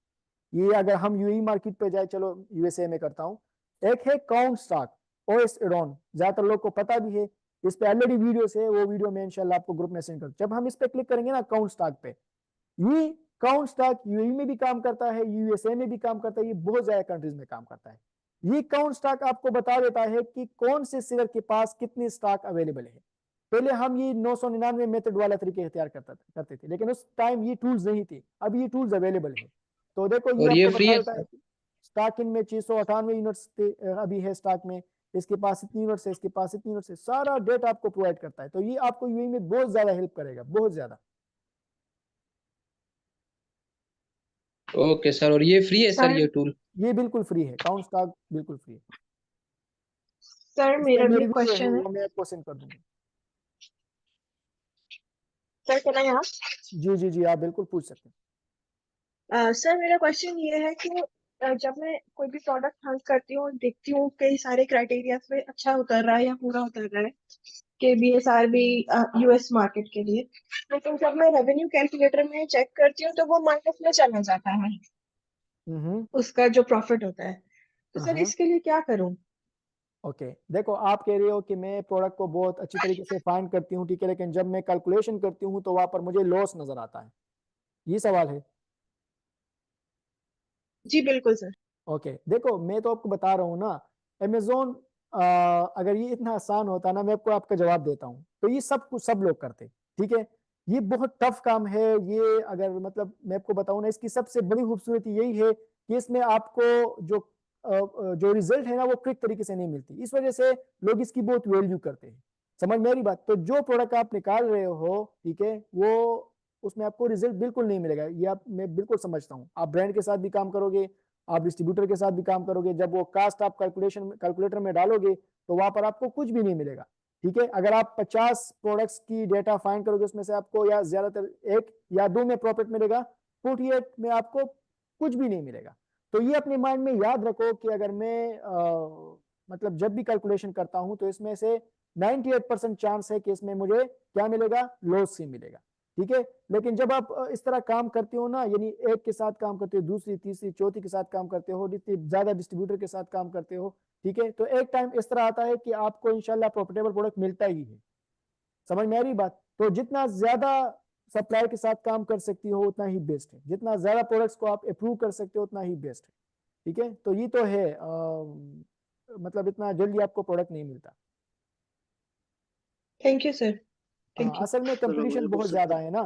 ये अगर हम यूएई मार्केट पे जाए, चलो यूएसए में करता हूँ। एक है काउंट स्टॉक, ओएस एडॉन, ज्यादातर लोग को पता भी है, इस पे ऑलरेडी वीडियोस है, वो वीडियो मैं इंशाल्लाह आपको ग्रुप में सेंड कर। जब हम इस पे क्लिक करेंगे ना काउंट स्टॉक पे, ये काउंट स्टॉक यूएई में भी काम करता है, यूएसए में भी काम करता है, ये बहुत ज्यादा कंट्रीज में काम करता है। ये काउंट स्टॉक आपको बता देता है कि कौन से शेयर के पास कितने स्टॉक अवेलेबल है। पहले हम ये 999 मेथड वाला तरीके इख्तियार करते थे, लेकिन उस टाइम ये टूल्स नहीं थे, अब ये टूल्स अवेलेबल है। तो देखो ये और ये आपको फ्री बता है देता है सर? कि स्टॉक इन में 698 यूनिट्स थे, अभी है स्टॉक में, इसके पास इतनी यूनिट्स है, इसके पास इतनी यूनिट्स है, सारा डेटा आपको प्रोवाइड करता है। तो ये आपको यूएई में बहुत ज्यादा हेल्प करेगा, बहुत ज्यादा। ओके सर, और ये फ्री है सर सर ये टूल? ये बिल्कुल फ्री है, काउंट स्टॉक बिल्कुल फ्री है। सर इस पे मेरा भी मेरी एक वीडियो है, क्वेश्चन है। वो मैं आपको सेंड कर दूंगा। Sir can I ask? जी जी जी, आप बिल्कुल पूछ सकते हैं। सर मेरा क्वेश्चन ये है कि जब मैं कोई भी प्रोडक्ट हंट करती हूँ, देखती हूँ कई सारे क्राइटेरिया पे अच्छा उतर रहा है या पूरा उतर रहा है, के बीएसआर भी यूएस मार्केट के लिए, लेकिन जब मैं रेवेन्यू कैलकुलेटर में चेक करती हूँ तो वो माइनस में चला जाता है, हम्म। उसका जो प्रॉफिट होता है। तो सर हाँ। इसके लिए क्या करूँ? ओके, देखो आप कह रहे हो कि मैं प्रोडक्ट को बहुत अच्छी तरीके से फाइंड करती हूँ, ठीक है, लेकिन जब मैं कैलकुलेशन करती हूँ तो वहां पर मुझे लॉस नजर आता है, ये सवाल है। जी बिल्कुल सर। ओके, देखो मैं तो आपको बता रहा हूँ ना, अमेजोन, अगर ये इतना आसान होता ना, मैं आपको आपका जवाब देता हूँ, तो ये सब कुछ सब लोग करते। ठीक है, ये बहुत टफ काम है। ये अगर मतलब मैं आपको बताऊँ ना, इसकी सबसे बड़ी खूबसूरती यही है कि इसमें आपको जो रिजल्ट है ना वो क्विक तरीके से नहीं मिलती, इस वजह से लोग इसकी बहुत वैल्यू करते हैं। समझ मेरी बात, तो जो प्रोडक्ट आप निकाल रहे हो, ठीक है, वो उसमें आपको रिजल्ट बिल्कुल नहीं मिलेगा, ये आप मैं बिल्कुल समझता हूँ। आप ब्रांड के साथ भी काम करोगे, आप डिस्ट्रीब्यूटर के साथ भी काम करोगे, जब वो कास्ट आप कैलकुलेटर में डालोगे तो वहां पर आपको कुछ भी नहीं मिलेगा। ठीक है, अगर आप 50 प्रोडक्ट्स की डेटा फाइंड करोगे उसमें से आपको या ज्यादातर 1 या 2 में प्रॉफिट मिलेगा, 48 में आपको कुछ भी नहीं मिलेगा। तो ये अपने माइंड में याद रखो कि अगर मैं मतलब जब भी कैलकुलेशन करता हूं तो इसमें से 98% चांस है कि इसमें मुझे क्या मिलेगा, लॉस ही मिलेगा। ठीक है, लेकिन जब आप इस तरह काम करते हो ना, यानी एक के साथ काम करते हो, दूसरी तीसरी चौथी के साथ काम करते हो, जितनी ज्यादा डिस्ट्रीब्यूटर के साथ काम करते हो, ठीक है, तो एक टाइम इस तरह आता है कि आपको इंशाल्लाह प्रॉफिटेबल प्रोडक्ट मिलता ही है। समझ में आ रही बात? तो जितना ज्यादा सप्लाई के साथ काम कर सकती हो उतना ही बेस्ट है, जितना ज्यादा प्रोडक्ट्स को आप अप्रूव कर सकते हो उतना ही बेस्ट है। ठीक है, तो ये तो है मतलब इतना जल्दी आपको प्रोडक्ट नहीं मिलता। थैंक यू सर, हाँ, थैंक यू। असल में कंपटीशन बहुत ज्यादा है ना,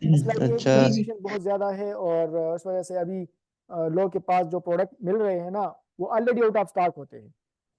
मसला ये है कि अच्छा जी जी कंपटीशन बहुत ज्यादा है, और इस वजह से अभी लोगों के पास जो प्रोडक्ट मिल रहे हैं ना वो ऑलरेडी आउट ऑफ स्टॉक होते हैं।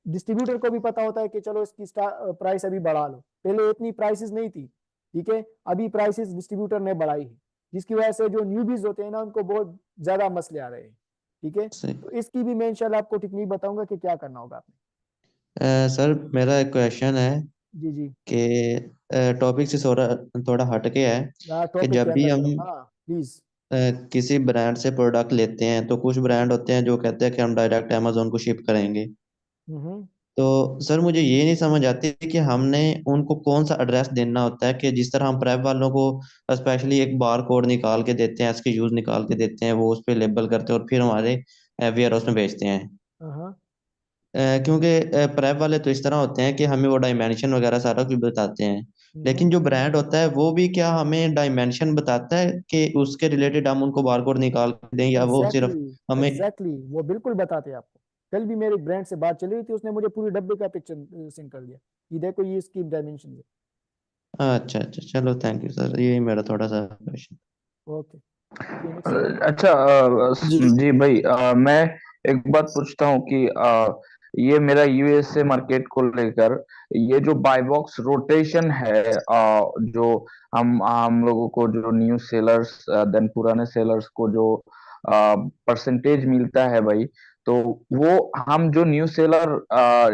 डिस्ट्रीब्यूटर को भी पता होता है कि चलो इसकी प्राइस अभी बढ़ा लो, पहले इतनी प्राइसेस नहीं थी, ठीक है, अभी प्राइसेस डिस्ट्रीब्यूटर ने बढ़ाई है, जिसकी वजह से जो न्यूबीज होते हैं ना उनको बहुत ज्यादा मसले आ रहे हैं। ठीक है, सही। तो इसकी भी मैं इंशाल्लाह आपको टेक्निक बताऊंगा कि क्या करना होगा आपने। सर मेरा एक क्वेश्चन है जी जी, कि टॉपिक से थोड़ा थोड़ा हट के है कि टॉपिक के जब भी अंदर हम करो, हाँ प्लीज। किसी ब्रांड से प्रोडक्ट लेते हैं तो कुछ ब्रांड होते हैं जो कहते हैं कि हम डायरेक्ट अमेजोन को शिप करेंगे। हम्म, तो सर मुझे ये नहीं समझ आती कि हमने उनको कौन सा एड्रेस देना होता है कि जिस तरह हम प्रेप वालों को स्पेशली एक बार कोड निकाल के देते हैं, SKUs निकाल के देते हैं, वो उस पर लेबल करते हैं और फिर हमारे वेयर हाउस में भेजते हैं। हाँ क्योंकि प्रेप वाले तो इस तरह होते हैं कि हमें वो डायमेंशन वगैरह सारा कुछ बताते हैं, लेकिन जो ब्रांड होता है वो भी क्या हमें डायमेंशन बताता है कि उसके रिलेटेड हम उनको बारकोड निकाल के दें, या वो सिर्फ एग्जैक्टली हमें? एग्जैक्टली, वो बिल्कुल बताते हैं आपको। कल भी मेरे ब्रांड से बात चली हुई थी, उसने मुझे पूरी डब्बे का पिक्चर सेंड कर दिया कि देखो ये इसकी डायमेंशन है। अच्छा अच्छा, चलो थैंक यू सर, यही मेरा थोड़ा सा क्वेश्चन। ओके, चलिए नेक्स्ट। अच्छा जी जी भाई, मैं एक बात पूछता हूँ कि ये मेरा यूएसए मार्केट को लेकर ये जो बाय बॉक्स रोटेशन है, जो हम लोगों को जो न्यू सेलर्स देन पुराने सेलर्स को जो परसेंटेज मिलता है भाई, तो वो हम जो new seller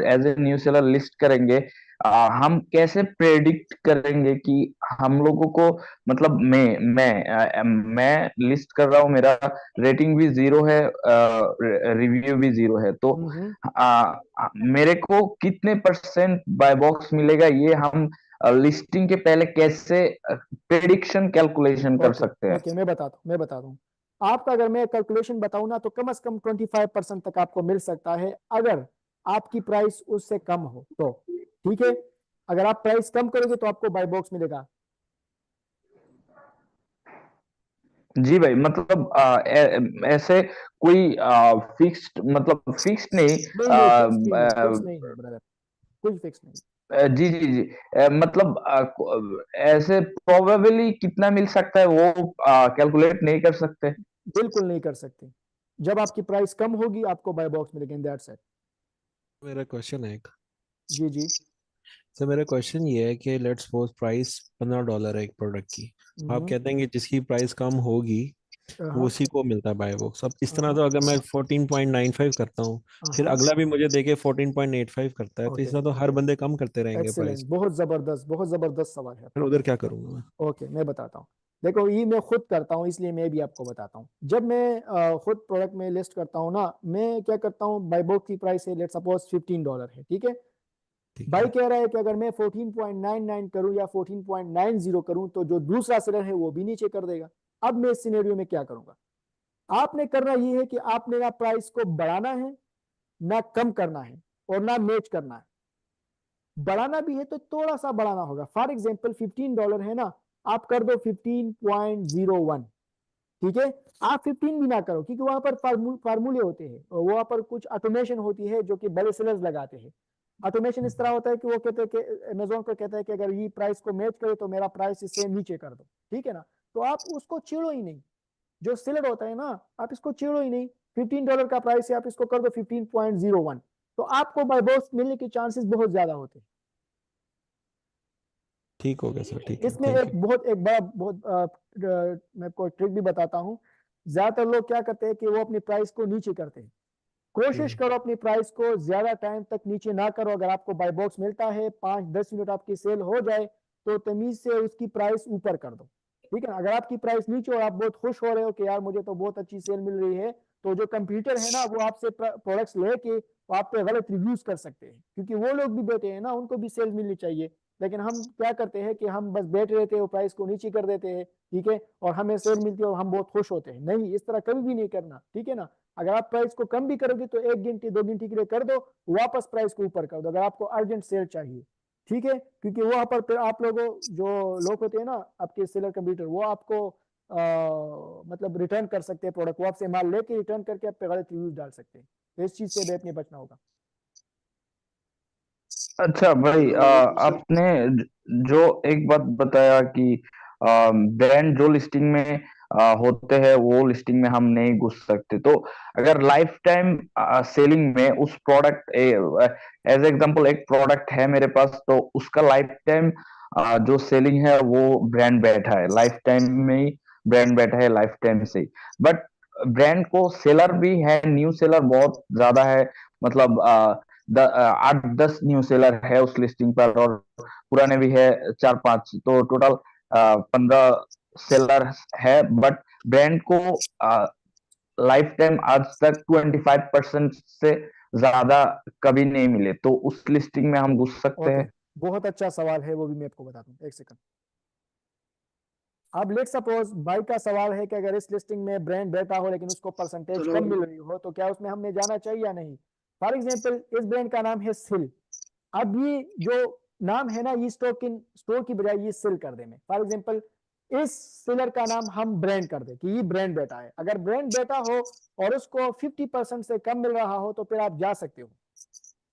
as a new seller list करेंगे, हम कैसे प्रेडिक्ट करेंगे कि हम लोगों को, मतलब मैं लिस्ट कर रहा हूँ, मेरा रेटिंग भी 0 है, रिव्यू भी 0 है, तो हम्म, मेरे को कितने परसेंट बाय बॉक्स मिलेगा, ये हम लिस्टिंग के पहले कैसे प्रेडिक्शन कैलकुलेशन कर ओके सकते हैं? ओके, मैं बताता हूँ आपका। अगर मैं कैलकुलेशन बताऊँ ना तो कम से कम 25% तक आपको मिल सकता है, अगर आपकी प्राइस उससे कम हो तो। ठीक है, अगर आप प्राइस कम करोगे तो आपको बाय बॉक्स मिलेगा। जी भाई, मतलब ऐसे कोई फिक्स्ड, मतलब फिक्स्ड नहीं, नहीं नहीं, फिक्स नहीं है ब्रदर, कुछ फिक्स नहीं। जी जी जी, मतलब ऐसे प्रोबेबली कितना मिल सकता है वो कैलकुलेट नहीं कर सकते? बिल्कुल नहीं कर सकते, जब आपकी प्राइस कम होगी आपको बाय बॉक्स मिलेगा, इन दैट सेट। मेरा क्वेश्चन है एक। जी जी। सर मेरा क्वेश्चन ये है कि लेट्स सपोज प्राइस $15 है एक प्रोडक्ट की। आप कहते हैं कि जिसकी प्राइस कम होगी वो हाँ उसी को मिलता है बाय बॉक्स। अब इस तरह हाँ तो अगर मैं 14.95 करता हूँ, फिर हाँ, अगला भी मुझे देके 14.85 करता है, तो इस ओके तरह तो हर ओके, बंदे कम करते रहेंगे प्राइस। एक्सीलेंट, बहुत जबरदस्त सवाल है फिर आपका। उधर क्या करूंगा मैं? ओके, मैं बताता हूँ। देखो ये मैं खुद करता हूँ इसलिए मैं भी आपको बताता हूँ। जब मैं खुद प्रोडक्ट में लिस्ट करता हूँ ना, मैं क्या करता हूँ, बाय बॉक्स की प्राइस है लेट सपोज $15 है, ठीक है। ठीक भाई है। कह रहा है कि अगर मैं 14.99 करूं या 14.90 करूं तो जो दूसरा सेलर है वो भी नीचे कर देगा। अब मैं इस सिनेरियो में क्या करूंगा, आपने करना ये है कि आपने ना प्राइस को बढ़ाना है, ना कम करना है, और ना मैच करना है। बढ़ाना भी है तो थोड़ा सा बढ़ाना होगा। फॉर एग्जाम्पल $15 है ना, आप कर दो 15.01, ठीक है। आप 15 भी ना करो, क्योंकि वहां पर फार्मूले होते हैं और वहां पर कुछ ऑटोमेशन होती है जो कि बड़े सेलर्स लगाते हैं। ऑटोमेशन इस तरह होता है कि वो कहते हैं कि अमेजोन को कहता है कि अगर ये प्राइस को मैच करे तो मेरा प्राइस इससे नीचे कर दो, ठीक है ना। तो आप उसको छेड़ो ही नहीं, जो सेलर होता है ना, आप इसको छेड़ो ही नहीं। $15 का प्राइस है, आप इसको कर दो 15.01, तो आपको बाय बॉक्स मिलने के चांसेस बहुत ज्यादा होते हैं। ठीक हो गया सर, ठीक है, इसमें थैंक यू। एक बड़ा बहुत मैं आपको ट्रिक भी बताता हूँ। ज्यादातर लोग क्या करते हैं कि वो अपनी प्राइस को नीचे करते हैं। कोशिश करो अपनी प्राइस को ज्यादा टाइम तक नीचे ना करो। अगर आपको बाय बॉक्स मिलता है 5-10 मिनट आपकी सेल हो जाए तो तमीज से उसकी प्राइस ऊपर कर दो, ठीक है ना। अगर आपकी प्राइस नीचे और आप बहुत खुश हो रहे हो कि यार मुझे तो बहुत अच्छी सेल मिल रही है, तो जो कंप्यूटर है ना वो आपसे प्रोडक्ट्स लेके वो आप पे गलत रिव्यूज कर सकते हैं, क्योंकि वो लोग भी बैठे हैं ना, उनको भी सेल मिलनी चाहिए। लेकिन हम क्या करते हैं कि हम बस बैठे रहते हैं, वो प्राइस को नीचे कर देते हैं, ठीक है, और हमें सेल मिलती है और हम बहुत खुश होते हैं। नहीं, इस तरह कभी भी नहीं करना, ठीक है ना। अगर आप प्राइस को कम भी करोगे तो 1 घंटे 2 घंटे के लिए कर दो, वापस प्राइस को ऊपर कर दो अगर आपको अर्जेंट सेल चाहिए, ठीक है। क्योंकि वहां पर फिर आप लोगों जो लोग होते हैं ना आपके सेलर कंप्यूटर, वो आपको मतलब रिटर्न कर सकते हैं प्रोडक्ट, वो आपसे माल लेके रिटर्न करके आप पे गलत रिव्यूज डाल सकते हैं। तो इस चीज से भी अपने बचना होगा। अच्छा भाई, आपने जो एक बात बताया कि ब्रांड जो लिस्टिंग में होते हैं वो लिस्टिंग में हम नहीं घुस सकते, तो अगर लाइफ टाइम सेलिंग में उस प्रोडक्ट, एज एग्जांपल एक प्रोडक्ट है मेरे पास, तो उसका लाइफ टाइम जो सेलिंग है वो ब्रांड बैठा है, लाइफ टाइम में ही ब्रांड बैठा है, लाइफ टाइम से ही। बट ब्रांड को सेलर भी है, न्यू सेलर बहुत ज्यादा है, मतलब 8-10 न्यू सेलर है उस लिस्टिंग पर, और पुराने भी है 4-5, तो टोटल 15 सेलर है। बट ब्रांड को लाइफ टाइम आज तक 25% से ज्यादा कभी नहीं मिले, तो उस लिस्टिंग में हम घुस सकते ओके, हैं? बहुत अच्छा सवाल है, वो भी मैं आपको बताता हूँ, एक सेकंड। अब लेट सपोज भाई का सवाल है कि अगर इस लिस्टिंग में ब्रांड बैठा हो लेकिन उसको परसेंटेज कम मिल रही हो तो क्या उसमें हमें जाना चाहिए या नहीं। फॉर एग्जांपल इस ब्रांड का नाम है सिल। अब ये जो नाम है ना, ये स्टोर की बजाय ये सेल कर देंगे। फॉर एग्जांपल इस सेलर का नाम हम ब्रांड कर दे कि ये ब्रांड बेटा है। अगर ब्रांड बेटा हो और उसको 50% से कम मिल रहा हो तो फिर आप जा सकते हो,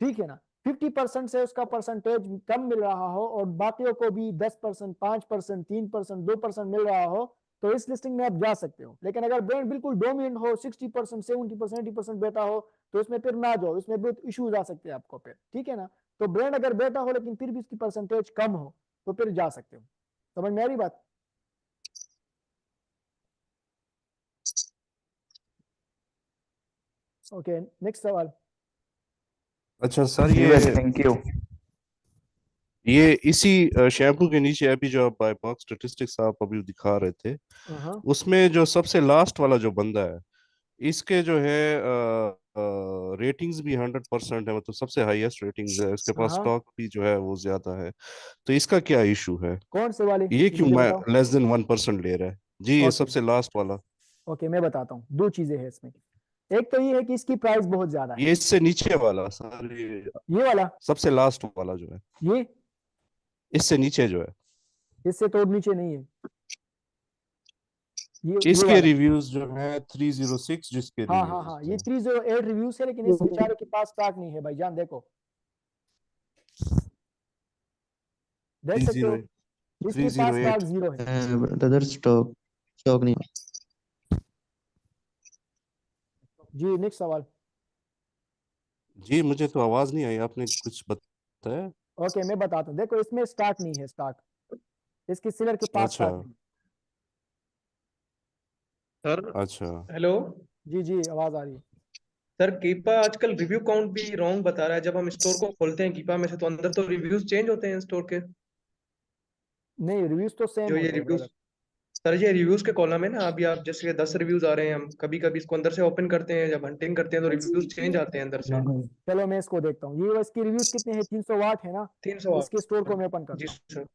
ठीक है ना। 50% से उसका परसेंटेज कम मिल रहा हो और बाकियों को भी 10%, 5%, 3%, 2% मिल रहा हो तो इस लिस्टिंग में आप जा सकते हो। लेकिन अगर ब्रांड बिल्कुल डोमिनेंट हो, 60%, 70%, 80% बेटा हो तो इसमें फिर ना जाओ, इसमें बहुत इश्यूज आ सकते हैं आपको फिर, ठीक है ना। तो ब्रांड अगर बेटा हो लेकिन फिर भी इसकी परसेंटेज कम हो तो फिर जा सकते हो। समझ में आ रही बात। ओके, नेक्स्ट सवाल। अच्छा सर, जी भाई, थैंक यू। ये इसी शैम्पू के नीचे अभी जो आप बाय बॉक्स स्टेटिस्टिक्स आप अभी दिखा रहे थे, हाँ उसमें जो सबसे लास्ट वाला जो बंदा है, इसके जो है रेटिंग्स भी 100% है, मतलब सबसे हाईएस्ट रेटिंग्स है, इसके पास हाँ, स्टॉक भी जो है वो ज्यादा है। तो इसका क्या इशू है? कौन से वाले ये ये क्यों मुझे बताओ। लेस देन 1% ले रहा है जी, ये ओके सबसे लास्ट वाला। ओके, मैं बताता हूँ, दो चीजें हैं इसमें। एक तो ये है कि इसकी प्राइस बहुत ज्यादा है, ये इससे नीचे वाला सर, ये ये वाला, सबसे लास्ट वाला जो है, ये इससे नीचे जो है, इससे तो नीचे नहीं है, ये इसके वाला। रिव्यूज जो है 306, जिसके हाँ हाँ हाँ, रिव्यूज ये है 308 रिव्यूज है, लेकिन इस बेचारे के पास स्टॉक नहीं है भाईजान। देखो, देख सकते हो, 308 इसके पास स्टॉक 308। 0 है। ब्रदर स्टॉक स्टॉक नहीं। जी, नेक्स्ट सवाल। जी मुझे तो आवाज नहीं आई, आपने कुछ बताया? ओके, मैं बताता हूँ, देखो इसमें स्टॉक नहीं है, स्टॉक इसके सेलर के पास अच्छा स्टॉक नहीं। सर अच्छा। हेलो। जी जी, आवाज आ रही है। सर कीपा आजकल रिव्यू काउंट भी रॉन्ग बता रहा है। जब हम स्टोर को खोलते हैं कीपा में से तो अंदर तो रिव्यूज चेंज होते हैं स्टोर के। नहीं, रिव्यूज तो सेम जो ये होते हैं रिव्यूज, ब्रदर। सर ये रिव्यूज के कॉलम है ना, अभी आप जैसे 10 रिव्यूज आ रहे हैं, हम कभी कभी इसको अंदर से ओपन करते हैं, जब हंटिंग करते हैं तो रिव्यूज चेंज आते हैं अंदर से। चलो मैं इसको देखता हूँ, ये इसकी रिव्यूज कितने हैं, 308 है ना। 308। इसके स्टोर को मैं ओपन जी करता हूँ। सर।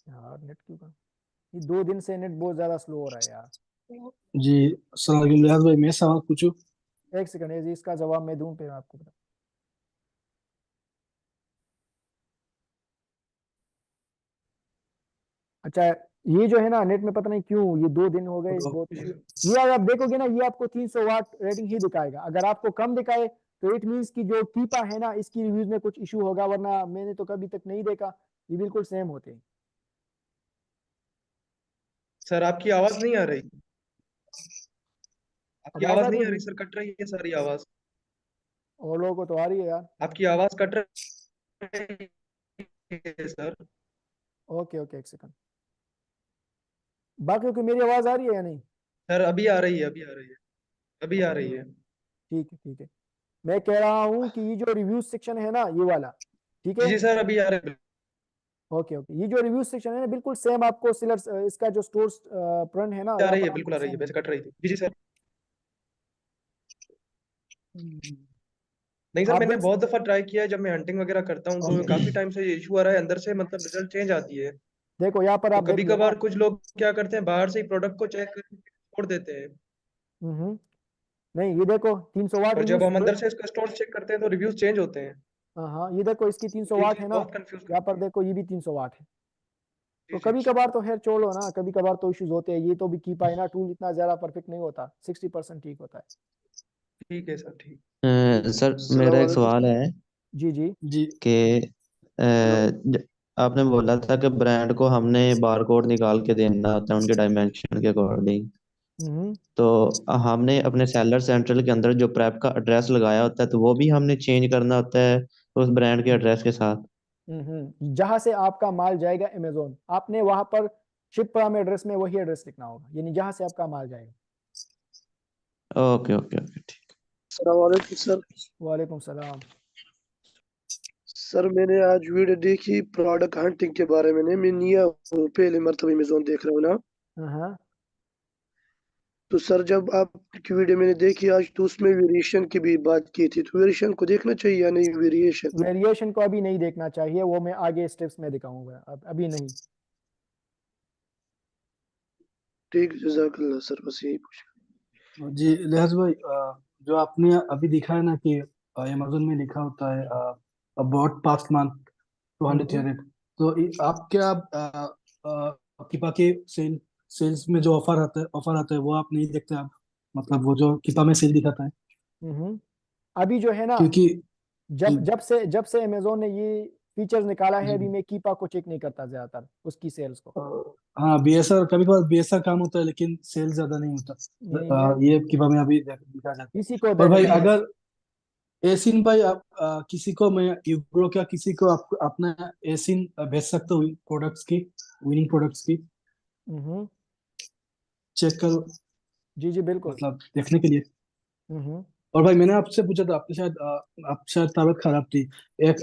यार नेट क्यों ये 2 दिन से नेट बहुत ज्यादा स्लो हो रहा है यार। जी सर, लिहाज भाई मैं सवाल पूछूं? एक सेकंड, ये जी इसका जवाब मैं दूं फिर आपको बता। अच्छा, ये जो है ना नेट में पता नहीं क्यों ये 2 दिन हो गए बहुत इश्यू। ये अगर आप देखोगे ना, ये आपको 300 वाट रेटिंग ही दिखाएगा। अगर आपको कम दिखाए तो इट मीन्स कि जो कीपा है ना इसकी रिव्यूज में कुछ इशू होगा, वरना मैंने तो कभी तक नहीं देखा, ये बिल्कुल सेम होते हैं। सर आपकी आवाज नहीं आ रही, अब आपकी आवाज आ नहीं रही आ रही है? सर, कट रही है सारी आवाज, और लोगों को तो आ रही है यार। आपकी आवाज कट रही है सर। ओके ओके, एक सेकंड। बाकी को मेरी आवाज आ रही है या नहीं? सर अभी आ रही है, अभी आ रही है, अभी आ रही है। ठीक है ठीक है। मैं कह रहा हूँ कि ये जो रिव्यू सेक्शन है ना, ये वाला, ठीक जी है। जी सर अभी आ रही है। ओके ओके, ये जो रिव्यू सेक्शन है ना, बिल्कुल सेम आपको सेलर्स, इसका जो स्टोर फ्रंट है ना, आ वहाँ रही पर है, बिल्कुल आपको आ रही है, सेम। वैसे कट रही थी। जी जी सर। नहीं सर, आप मैंने देख। बहुत दफा ट्राई किया है, जब मैं हंटिंग वगैरह करता हूँ तो काफी टाइम से ये इशू आ रहा है, अंदर से मतलब रिजल्ट चेंज आती है। देखो यहाँ पर तो आप देख कभी लो ना। कभार कुछ लोग क्या करते हैं, बाहर से ही प्रोडक्ट को चेक करके छोड़ देते हैं, नहीं, ये देखो 300 वाट और जब रिव्यूज। हम अंदर से इसका स्टोर चेक करते हैं तो रिव्यूज चेंज होते हैं। हाँ हाँ, ये देखो इसकी 300 ये वाट चीज है ना। बहुत कंफ्यूज यहाँ पर करती है। देखो ये भी 300 वाट है। जी तो जी कभी जी। कभार तो खैर छोड़ो ना, कभी कभार तो इश्यूज होते हैं। ये तो भी की पाए ना, टूल इतना ज्यादा परफेक्ट नहीं होता, 60% ठीक होता है। ठीक है सर, ठीक। सर अस्सलाम मेरा एक वालेकुम सवाल सर। है जी जी। जी कि हेलो। आपने बोला था कि ब्रांड को हमने बारकोड निकाल के देना होता है उनके डायमेंशन के अकॉर्डिंग। हम्म तो हमने अपने सेलर सेंट्रल के अंदर जो प्रेप का एड्रेस लगाया होता है तो वो भी हमने चेंज करना होता है उस ब्रांड के एड्रेस के साथ। जहां से आपका माल जाएगा अमेजोन, आपने वहां पर शिप प्राइम एड्रेस में वही एड्रेस लिखना होगा, यानी जहां से आपका माल जाएगा। ओके ओके ओके ठीक। अस्सलाम वालेकुम सर। वालेकुम सलाम। सर मैंने आज वीडियो देखी प्रोडक्ट हंटिंग के बारे में। मैं नया हूँ, पहली मरतबा अमेजोन देख रहा हूँ ना। हाँ तो सर जब आपकी वीडियो मैंने देखी आज, तो उसमें वेरिएशन की भी बात की थी। तो वेरिएशन को देखना चाहिए या नहीं? वेरिएशन वेरिएशन को अभी नहीं देखना चाहिए, वो मैं आगे स्टेप्स में दिखाऊंगा, अब अभी नहीं। ठीक, जजाकल्ला सर, बस यही पूछ। जी लिहाज भाई, जो आपने अभी दिखा है ना कि अमेजोन में लिखा होता है about past month 200 hmm thread. तो आप क्या किपा के सेल्स में जो ऑफर आता है वो आप नहीं देखते आप? मतलब वो जो किपा में सेल दिखाता है, हम्म। अभी जो है ना, क्योंकि जी जब से अमेजोन ने ये फीचर्स निकाला है, जी अभी मैं कीपा को चेक नहीं करता ज्यादातर उसकी सेल्स को। हाँ, बीएसआर कभी कभार बीएसआर काम होता है लेकिन सेल ज्यादा नहीं होता। नहीं, मैं ये किपा में अभी दिखा जाता है। इसी को और भाई देखता हूँ बस। अगर एसिन भाई, आप किसी को, मैं यूग्रो क्या किसी को आप अपना एसिन भेज सकते हो प्रोडक्ट्स की, विनिंग प्रोडक्ट्स की हम्म। चेक करो, जी जी बिल्कुल। मतलब देखने के लिए। हम्म और भाई मैंने आपसे पूछा था, आपने शायद आप शायद तबीयत खराब थी। एक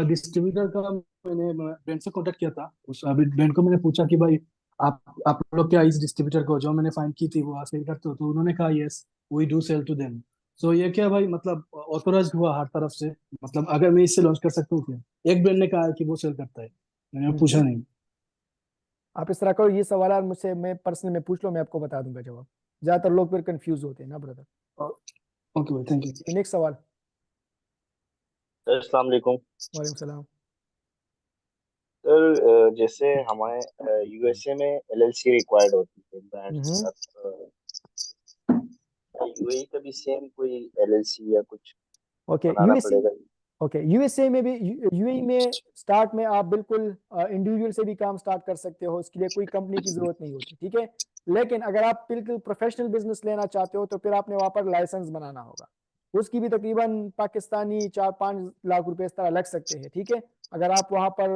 डिस्ट्रीब्यूटर का मैंने ब्रांड से कांटेक्ट किया था, उस अभी ब्रांड को मैंने पूछा कि भाई आप लोग क्या इस डिस्ट्रीब्यूटर को जो मैंने फाइंड की थी वो सेल करते हो? तो उन्होंने कहा yes, we do sell to them. So ये क्या भाई, मतलब ऑथोराइज हुआ हर तरफ से? मतलब अगर मैं इससे लॉन्च कर सकता हूँ क्या? एक ब्रांड ने कहा है कि वो सेल करता है, मैंने पूछा हम्म। नहीं। आप इस तरह करो, ये सवाल आप मुझसे, मैं पर्सनल में पूछ लो, मैं आपको बता दूंगा जवाब। ज्यादातर लोग फिर कंफ्यूज होते हैं ना ब्रदर। ओके भाई, थैंक यू। नेक्स्ट सवाल। सर अस्सलाम वालेकुम। वालेकुम सलाम। सर जैसे हमारे यूएसए में एलएलसी रिक्वायर्ड होती है ब्रांड के हम्म। साथ, यूएई का भी सेम कोई एलएलसी या कुछ ओके बनाना यूएसए। पड़ेगा? ओके यूएसए में भी, यूएई में स्टार्ट में आप बिल्कुल इंडिविजुअल से भी काम स्टार्ट कर सकते हो, उसके लिए कोई कंपनी की जरूरत नहीं होती, ठीक है। लेकिन अगर आप बिल्कुल प्रोफेशनल बिजनेस लेना चाहते हो, तो फिर आपने वहां पर लाइसेंस बनाना होगा। उसकी भी तकरीबन पाकिस्तानी 4-5 लाख रुपए इस तरह लग सकते हैं, ठीक है। अगर आप वहां पर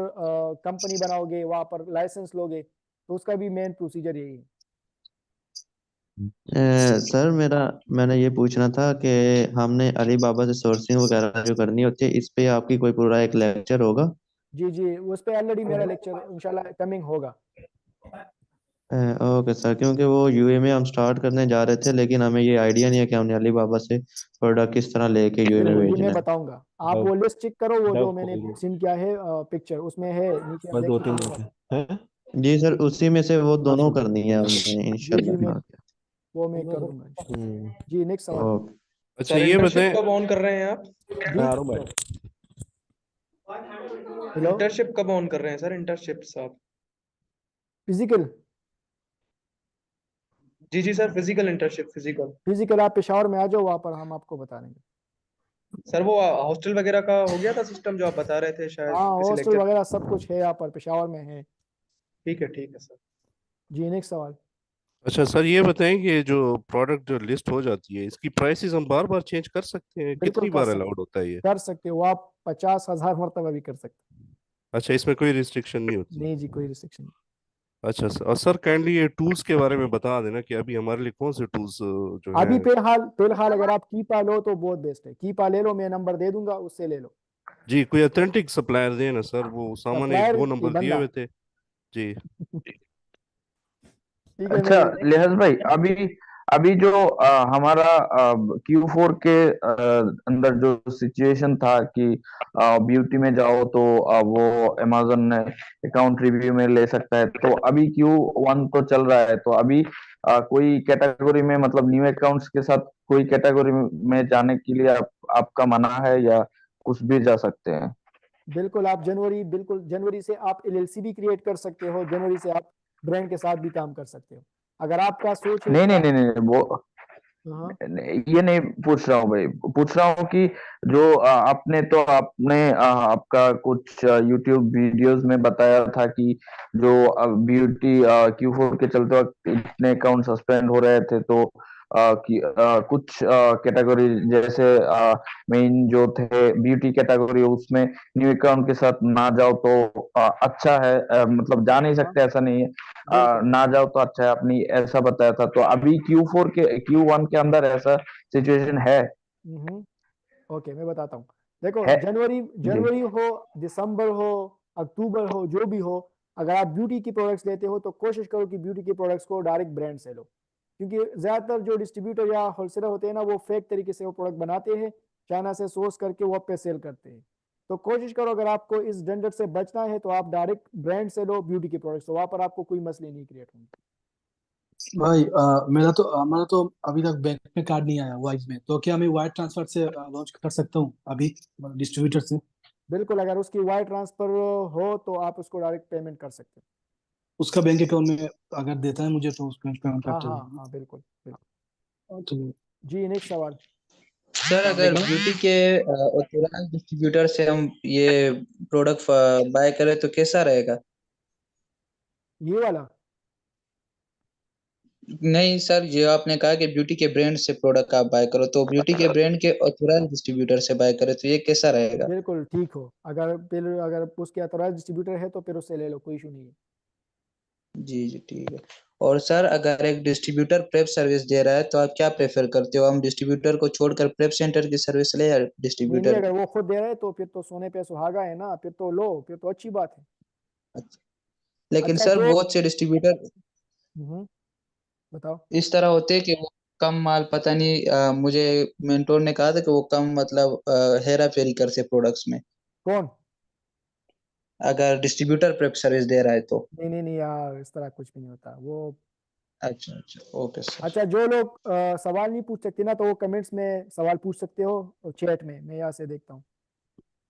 कंपनी बनाओगे, वहां पर लाइसेंस लोगे, तो उसका भी मेन प्रोसीजर यही है। सर मैंने ये पूछना था कि हमने अली बाबा से सोर्सिंग वगैरह जो करनी होती है इस पे आपकी कोई पूरा एक लेक्चर होगा? जी जी, उस पर ऑलरेडी मेरा लेक्चर इंशाल्लाह कमिंग होगा। ओके सर, क्योंकि वो यूए में हम स्टार्ट करने जा रहे थे लेकिन हमें ये आइडिया नहीं है कि हमने अली बाबा से प्रोडक्ट किस तरह लेके यूए में बिल्कुल, ये मैं भेजना है। बताऊंगा। आप डव वो लिस्ट चेक करो, वो जो डव मैंने खोल दो, सिंड किया है, पिक्चर उसमें है, नीचे आप बस देख दो सकते तीन हो। मिनट है। जी सर, उसी में से वो दोनों अच्छा। करनी है हमने जी जी, मैं इंशाल्लाह। वो मैं कर दूंगा इंशाल्लाह। हम्म। जी नेक्स्ट सवाल। ओके। अच्छा सर ये इंटर्नशिप बताएं, कब ऑन कर रहे हैं आप? जी मैं आ रहा हूँ भाई। हेलो। इंटर्नशिप कब ऑन कर रहे हैं सर, इंटर्नशिप आप? फिजिकल। जी जी sir, physical internship, physical. Physical आप पेशावर में आ जाओ, वहां पर हम आपको बता देंगे। सर वो हॉस्टल वगैरह का हो गया था सिस्टम जो आप बता रहे थे शायद हाँ, किसी हॉस्टल लेक्चर? वगैरह सब कुछ है यहाँ पर पेशावर में है। ठीक है सर। जी नेक्स्ट सवाल। अच्छा सर, ये बताएं कि ये जो प्रोडक्ट जो लिस्ट हो जाती है, इसकी प्राइसेस हम बार बार चेंज कर सकते हैं? बिल्कुल कितनी बार अलाउड होता है ये? कर सकते हो आप, 50,000 मरतबा भी कर सकते अच्छा, इसमें कोई रिस्ट्रिक्शन नहीं हो। होती? नहीं जी, कोई रिस्ट्रिक्शन नहीं। अच्छा सर, और सर काइंडली ये टूल्स के बारे में बता देना कि अभी हमारे लिए कौन से टूल्स जो है। अभी फिलहाल अगर आप कीपा लो तो बहुत बेस्ट है, कीपा ले लो, मैं नंबर दे दूंगा, उससे ले लो। जी, कोई ऑथेंटिक सप्लायर दे ना सर, वो सामने एक सप्लायर दो की नंबर दिए बंदा। हुए थे। जी। ठीक है, अच्छा मैं लिहाज भाई, अभी अभी जो हमारा Q4 के अंदर जो सिचुएशन था कि ब्यूटी में जाओ तो वो अमेजोन ने अकाउंट रिव्यू में ले सकता है, तो अभी Q1 तो चल रहा है, तो अभी कोई कैटेगरी में मतलब न्यू अकाउंट्स के साथ कोई कैटेगरी में जाने के लिए आपका मना है या कुछ भी जा सकते हैं? बिल्कुल जनवरी से आप एलएलसी भी क्रिएट कर सकते हो, जनवरी से आप ब्रांड के साथ भी काम कर सकते हो। अगर आपका सोच है नहीं कि नहीं आप, नहीं नहीं, वो हाँ ये नहीं पूछ रहा हूँ भाई, पूछ रहा हूँ कि जो आपने आपका कुछ यूट्यूब वीडियोस में बताया था कि जो ब्यूटी Q4 के चलते वक्त इतने अकाउंट सस्पेंड हो रहे थे, तो कुछ कैटेगरी जैसे मेन जो थे ब्यूटी कैटेगरी, उसमें न्यू अकाउंट के साथ ना जाओ तो अच्छा है, मतलब जा नहीं हाँ सकते ऐसा नहीं है, बिल्कुल। ना जाओ तो अच्छा है, आपने ऐसा बताया था, तो अभी Q1 के अंदर ऐसा सिचुएशन है? हम्म ओके, मैं बताता हूँ। देखो, है जनवरी जी। जनवरी हो, दिसंबर हो, अक्टूबर हो, जो भी हो, अगर आप ब्यूटी की प्रोडक्ट्स लेते हो तो कोशिश करो कि ब्यूटी के प्रोडक्ट्स को डायरेक्ट ब्रांड से लो, क्योंकि ज्यादातर जो डिस्ट्रीब्यूटर या होलसेलर होते हैं ना, वो फेक तरीके से वो प्रोडक्ट बनाते हैं, चाइना से सोर्स करके वो पे सेल करते हैं। तो कोशिश करो, अगर आपको इस झंझट से बचना है तो आप डायरेक्ट ब्रांड से लो ब्यूटी के प्रोडक्ट्स, तो वहां पर आपको कोई मसले नहीं क्रिएट होंगे। भाई हमारा तो अभी तक बैंक में कार्ड नहीं आया वाइज में, तो क्या मैं वायर ट्रांसफर से लॉन्च कर सकता हूँ अभी डिस्ट्रीब्यूटर से? बिल्कुल, अगर उसकी वायर ट्रांसफर हो तो आप उसको डायरेक्ट पेमेंट कर सकते उसका बैंक अकाउंट में अगर देता है मुझे तो उसका पेमेंट हो। हाँ करते हाँ हैं। हाँ, बिल्कुल बिल्कुल। तो जी नेक्स्ट सवाल। सर अगर ब्यूटी के ऑथराइज्ड डिस्ट्रीब्यूटर से हम ये प्रोडक्ट बाय करें तो कैसा रहेगा? ये वाला, नहीं सर, जो आपने कहा कि ब्यूटी के ब्रांड से प्रोडक्ट आप बाय करो, तो ब्यूटी के ब्रांड के ऑथराइज्ड डिस्ट्रीब्यूटर से बाय करें तो ये कैसा रहेगा? बिल्कुल ठीक हो, अगर उसके अथॉराइज्ड डिस्ट्रीब्यूटर है तो फिर उससे ले लो, कोई इशू नहीं है। जी जी ठीक है। और सर अगर एक डिस्ट्रीब्यूटर प्रेप सर्विस दे रहा है तो आप क्या प्रेफर करते हो, हम डिस्ट्रीब्यूटर को छोड़कर प्रेप सेंटर की सर्विस ले या नहीं नहीं, डिस्ट्रीब्यूटर अगर की? वो खुद दे रहे हैं तो फिर तो सोने पे सुहागा है ना, फिर तो लो, फिर तो अच्छी बात है। अच्छा, लेकिन अच्छा सर जो, बहुत से डिस्ट्रीब्यूटर हम्म, बताओ। इस तरह होते हैं कि वो कम माल, पता नहीं मुझे मेंटोर ने कहा था कि वो कम मतलब हेरा फेरी करते प्रोडक्ट्स में, कौन? अगर डिस्ट्रीब्यूटर प्रेप सर्विस दे रहा है तो। नहीं नहीं नहीं यार, इस तरह कुछ भी नहीं होता वो। अच्छा अच्छा, ओके सर। अच्छा, जो लोग सवाल नहीं पूछ सकते ना, तो वो कमेंट्स में सवाल पूछ सकते हो, चैट में, मैं यहाँ से देखता हूँ।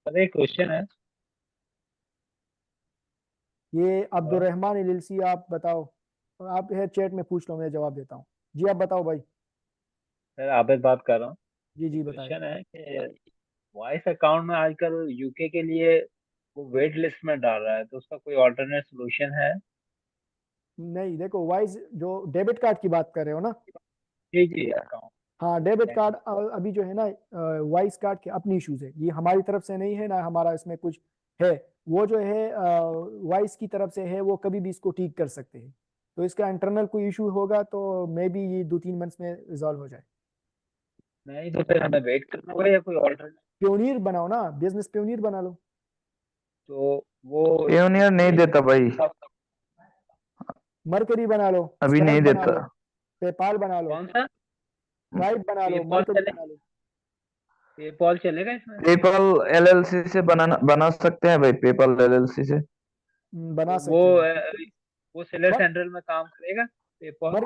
अरे क्वेश्चन है। ये हाँ, अब्दुलरहमान एलएलसी, आप बताओ, आप है चैट में पूछ लो, मैं जवाब देता हूँ। जी आप बताओ भाई। सर आबिद बात कर रहा हूँ। जी जी बताए। क्वेश्चन है कि वॉइस अकाउंट में आजकल यूके के लिए वो वेट लिस्ट में डाल रहा है, तो उसका कोई ऑल्टरनेट सोल्यूशन है? नहीं, देखो, वाइज जो डेबिट कार्ड की बात कर रहे हो ना, जी जी, अकाउंट। हाँ डेबिट कार्ड अभी जो है ना, वाइस कार्ड के अपनी इश्यूज है, ये हमारी तरफ से नहीं है ना, हमारा इसमें कुछ है। वो जो है वाइस की तरफ से है, वो कभी भी इसको ठीक कर सकते हैं। तो इसका इंटरनल कोई इशू होगा तो मे बी ये 2-3 मंथ्स में रिजॉल्व हो जाए। नहीं तो फिर हमें वेट करना होगा या कोई ऑल्टरनेट? प्योनियर बनाओ ना, बिजनेस प्योनियर बना लो। तो वो पेयोनियर नहीं देता भाई, मरकरी बना लो, अभी स्ट्राइप नहीं बना देता। लो, पेपाल बना लो, कौन सा? स्ट्राइप बना लो, पेपॉल मरकरी चले? बना लो। पेपॉल चलेगा इसमें? पेपल LLC से बना सकते हैं भाई, पेपल LLC से। बना तो सकते हो। वो सेलर मर, सेंट्रल में काम करेगा पेपॉल? मर,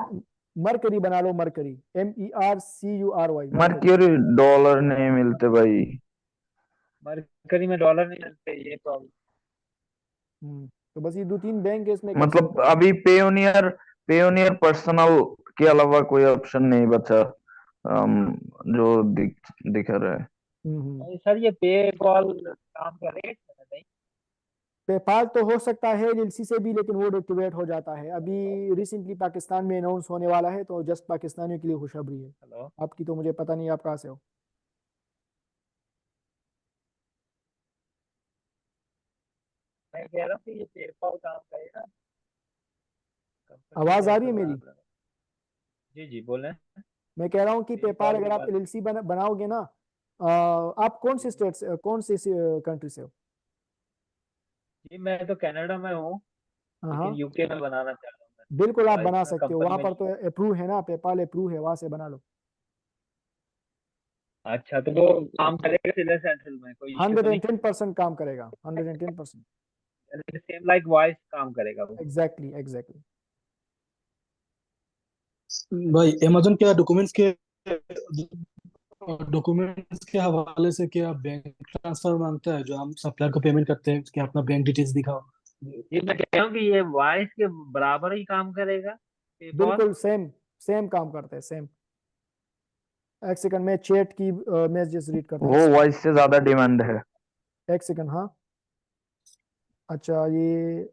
मरकरी बना लो, Mercury, MERCURY, Mercury. Mercury dollar नहीं मिलते भाई। मरकरी में डॉलर नहीं मिलते, ये प्रॉब्लम। तो बस ये 2-3 बैंक है, इसमें कर सकते मतलब हो। अभी पेयोनियर पेयोनियर पर्सनल के अलावा कोई ऑप्शन नहीं बचा, जो दिख रहा है। हम्म हम्म। नहीं सर, ये पेपॉल काम करेगा इसमें? नहीं। पेपाल तो हो सकता है एलएलसी से भी, लेकिन वो डिएक्टिवेट हो जाता है। अभी रिसेंटली पाकिस्तान में अनाउंस होने वाला है, तो जस्ट पाकिस्तानियों के लिए खुशखबरी है। हेलो, आपकी तो मुझे पता नहीं आप कहाँ से हो। मैं कह रहा हूँ कि ये पेपाल काम करेगा, कंपनी आवाज आ रही जैसा है मेरी? जी जी बोले। मैं कह रहा हूँ कि पेपाल पेपाल अगर की आप बात, एलएलसी बनाओगे ना, आप कौन से स्टेट से, कौन सी कंट्री से हो? जी मैं तो कनाडा में हूँ, लेकिन हाँ, यूके में बनाना चाह रहा हूँ मैं। बिल्कुल आप और बना इसमें सकते हो, कंपनी वहां में, पर तो अप्रूव है ना, पेपाल अप्रूव है, वहां से बना लो। अच्छा तो वो काम करेगा सीधे सेंट्रल में, कोई इश्यू तो नहीं? 110% काम करेगा, 110%। सेम लाइक वॉइस काम करेगा वो? Exactly exactly. भाई अमेजोन क्या डॉक्यूमेंट्स के हवाले से क्या बैंक ट्रांसफर मांगता है, जो हम सप्लायर को पेमेंट करते हैं कि अपना बैंक डिटेल्स दिखाओ? ये मैं कह रहा हूँ कि ये वॉइस के बराबर ही काम करेगा पेपाल? बिल्कुल सेम, सेम काम करते हैं, सेम। एक सेकंड में चैट की मैसेजेस रीड करता हूँ, वो वॉइस से ज्यादा डिमांड है। एक सेकंड। हाँ, अच्छा ये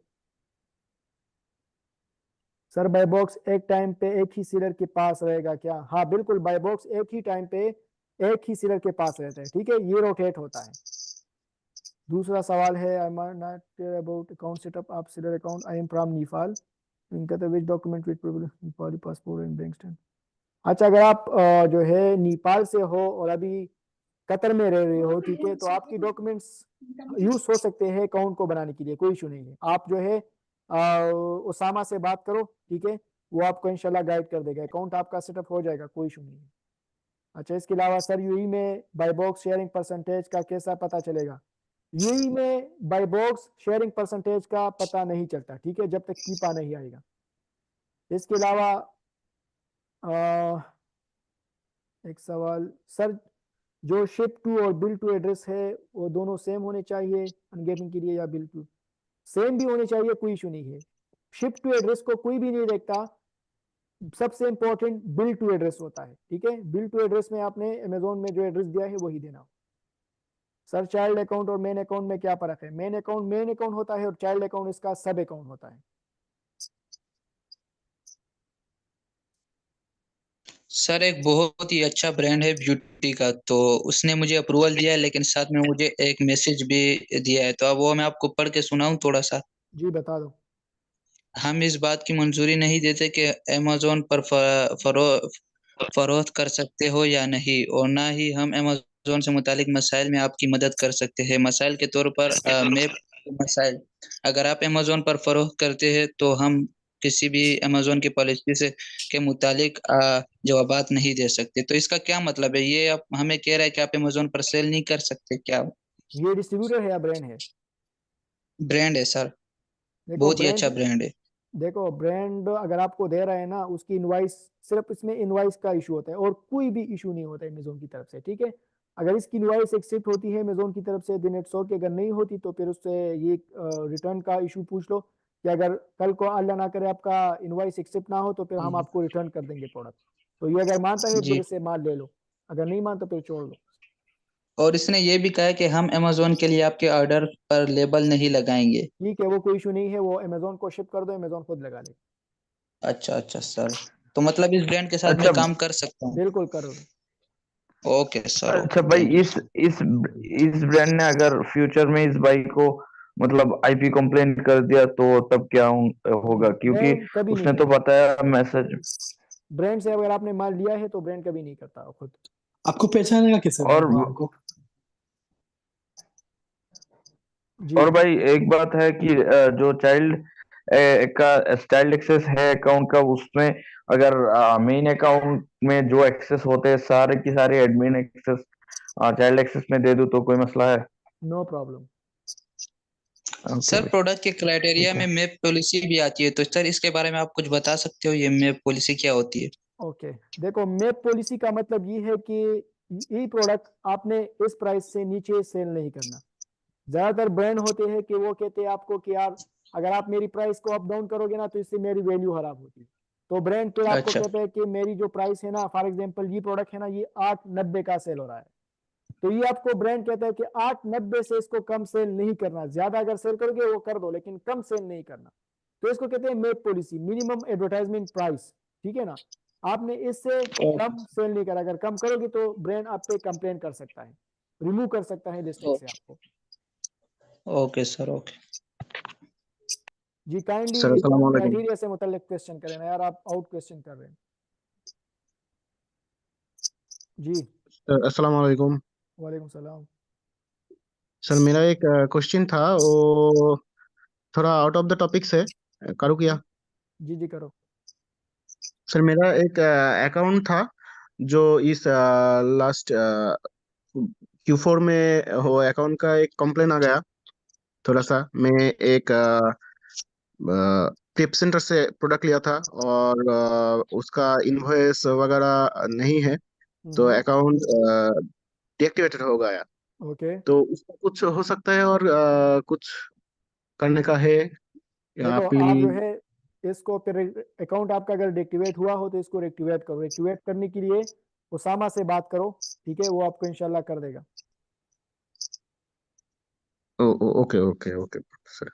सर बाय बॉक्स एक टाइम पे एक ही सीलर के पास रहेगा क्या? हाँ बिल्कुल, बाय बॉक्स एक ही टाइम पे एक ही सीलर के पास रहता है, ठीक है, ये रोटेट होता है। दूसरा सवाल है, I am not clear about account setup of seller account, I am from Nepal, इनका तो which document which Nepali passport and bank statement. अच्छा, अगर आप जो है नेपाल से हो और अभी कतर में रह रहे हो, ठीक है, तो आपकी डॉक्यूमेंट्स यूज हो सकते हैं अकाउंट को बनाने के लिए, कोई इशू नहीं है। आप जो है उसामा से बात करो, ठीक है, वो आपको इंशाल्लाह गाइड कर देगा, अकाउंट आपका सेटअप हो जाएगा, कोई इशू नहीं है। अच्छा, इसके अलावा सर यूएई में बाय बॉक्स शेयरिंग परसेंटेज का कैसा पता चलेगा? यूएई में बाय बॉक्स शेयरिंग परसेंटेज का पता नहीं चलता, ठीक है, जब तक कीपा नहीं आएगा। इसके अलावा एक सवाल सर, जो शिप टू और बिल टू एड्रेस है वो दोनों सेम होने चाहिए अनगेटिंग के लिए, या बिल टू? सेम भी होने चाहिए, कोई इशू नहीं है। शिप टू एड्रेस को कोई भी नहीं देखता, सबसे इंपॉर्टेंट बिल टू एड्रेस होता है, ठीक है। बिल टू एड्रेस में आपने अमेजोन में जो एड्रेस दिया है वही देना। सर चाइल्ड अकाउंट और मेन अकाउंट में क्या फर्क है? मेन अकाउंट होता है और चाइल्ड अकाउंट इसका सब अकाउंट होता है। सर एक बहुत ही अच्छा ब्रांड है ब्यूटी का, तो उसने मुझे अप्रूवल दिया है, लेकिन साथ में मुझे एक मैसेज भी दिया है, तो अब वो मैं आपको पढ़ के सुनाऊं थोड़ा सा? जी बता दो। हम इस बात की मंजूरी नहीं देते कि अमेजोन पर फरोख्त कर सकते हो या नहीं, और ना ही हम अमेजोन से मुतालिक मसाइल में आपकी मदद कर सकते हैं। मसाइल के तौर पर मैप मसाइल, अगर आप अमेजोन पर फरोख्त करते हैं तो हम किसी भी अमेजोन की पॉलिसी से के मुतालिक जवाबात नहीं दे सकते। तो इसका क्या मतलब है? ये आप हमें कह रहा है कि आप अमेजोन पर सेल नहीं कर सकते क्या? ये डिस्ट्रीब्यूटर है या ब्रांड है? ब्रांड है सर, देखो बहुत ही अच्छा ब्रांड है। देखो ब्रांड अगर आपको दे रहा है ना, उसकी इनवाइस, सिर्फ इसमें इनवाइस का इशू होता है और कोई भी इशू नहीं होता है अमेजोन की तरफ से, ठीक है। अगर इसकी इनवाइस एक्सेप्ट होती है अमेजोन की तरफ से दिन इट्स ओके, अगर नहीं होती तो फिर उससे ये रिटर्न का इशू पूछ लो कि अगर कल को अल्लाह ना करे आपका इनवाइस एक्सेप्ट ना हो तो फिर हम आपको रिटर्न कर देंगे प्रोडक्ट। तो ये अगर मानता है जी, फिर इससे माल ले लो, अगर नहीं मानता फिर छोड़ दो। और इसने ये भी कहा है कि हम अमेजोन के लिए आपके ऑर्डर पर लेबल नहीं लगाएंगे। ठीक है, वो कोई इशू नहीं है, वो अमेजोन को शिप कर दो, अमेजोन खुद लगा ले। अच्छा अच्छा सर, तो मतलब इस ब्रांड के साथ मैं अच्छा काम कर सकता हूँ? बिल्कुल करो। ओके सर, अच्छा ओके, भाई, थैंक यू। इस ब्रांड ने अगर फ्यूचर में इस बाइक को मतलब आईपी कंप्लेंट कर दिया तो तब क्या होगा? क्योंकि ब्रांड कभी नहीं उसने तो करता, बताया मैसेज। ब्रांड से अगर आपने माल लिया है तो ब्रांड कभी नहीं करता खुद। आपको पहचानेगा कैसे और ब्रांड को? जी और भाई एक बात है कि जो चाइल्ड का चाइल्ड एक्सेस है अकाउंट का, उसमें अगर मेन अकाउंट में जो एक्सेस होते हैं सारे की सारे एडमिन एक्सेस चाइल्ड एक्सेस में दे दूं तो कोई मसला है? No problem. ओके सर भाई, प्रोडक्ट के क्राइटेरिया ठीक में है। मैप पॉलिसी भी आती है, तो सर इसके बारे में आप कुछ बता सकते हो, ये मैप पॉलिसी क्या होती है? ओके, देखो मैप पॉलिसी का मतलब ये है कि ये प्रोडक्ट आपने इस प्राइस से नीचे सेल नहीं करना। ज्यादातर ब्रांड होते हैं कि वो कहते हैं आपको कि यार अगर आप मेरी प्राइस को अप डाउन करोगे ना तो इससे मेरी वैल्यू खराब होती है। तो ब्रांड फिर आपको अच्छा कहते हैं कि मेरी जो प्राइस है ना, फॉर एग्जांपल ये प्रोडक्ट है ना, ये 890 का सेल हो रहा है, तो ये आपको ब्रांड कहता है कि 8.90 से इसको कम सेल नहीं करना, ज्यादा अगर सेल करोगे वो कर दो लेकिन कम सेल नहीं करना। तो इसको कहते हैं make policy, minimum advertisement price, ठीक है ना। आपने इससे कम सेल नहीं करा, अगर कम करोगे तो ब्रांड आप पे कंप्लेन कर सकता है, रिमूव कर सकता है लिस्टिंग से आपको। Okay sir, okay. जी काइंडली सर अस्सलाम वालेकुम। क्राइटेरिया से मुताल्लिक क्वेश्चन करें ना यार, आप आउट क्वेश्चन कर रहे हैं। जी सर अस्सलाम वालेकुम। वालेकुम सलाम। सर मेरा एक क्वेश्चन था, वो थोड़ा आउट ऑफ द टॉपिक से करूँ क्या? जी जी करो। सर मेरा एक अकाउंट था जो इस लास्ट Q4 में वो अकाउंट का एक कंप्लेन आ गया। थोड़ा सा मैं एक फ्लिप सेंटर से प्रोडक्ट लिया था और उसका इनवॉइस वगैरह नहीं है, तो अकाउंट डीएक्टिवेटेड हो गया। ओके तो उसका कुछ हो सकता है और कुछ करने का है या देखो, आप जो प्लीज? है इसको फिर अकाउंट आपका अगर डिएक्टिवेट हुआ हो तो इसको रेक्टिवेट करो। रेक्टिवेट करने के लिए उसामा से बात करो, ठीक है, वो आपको इंशाल्लाह कर देगा। Okay okay okay sir.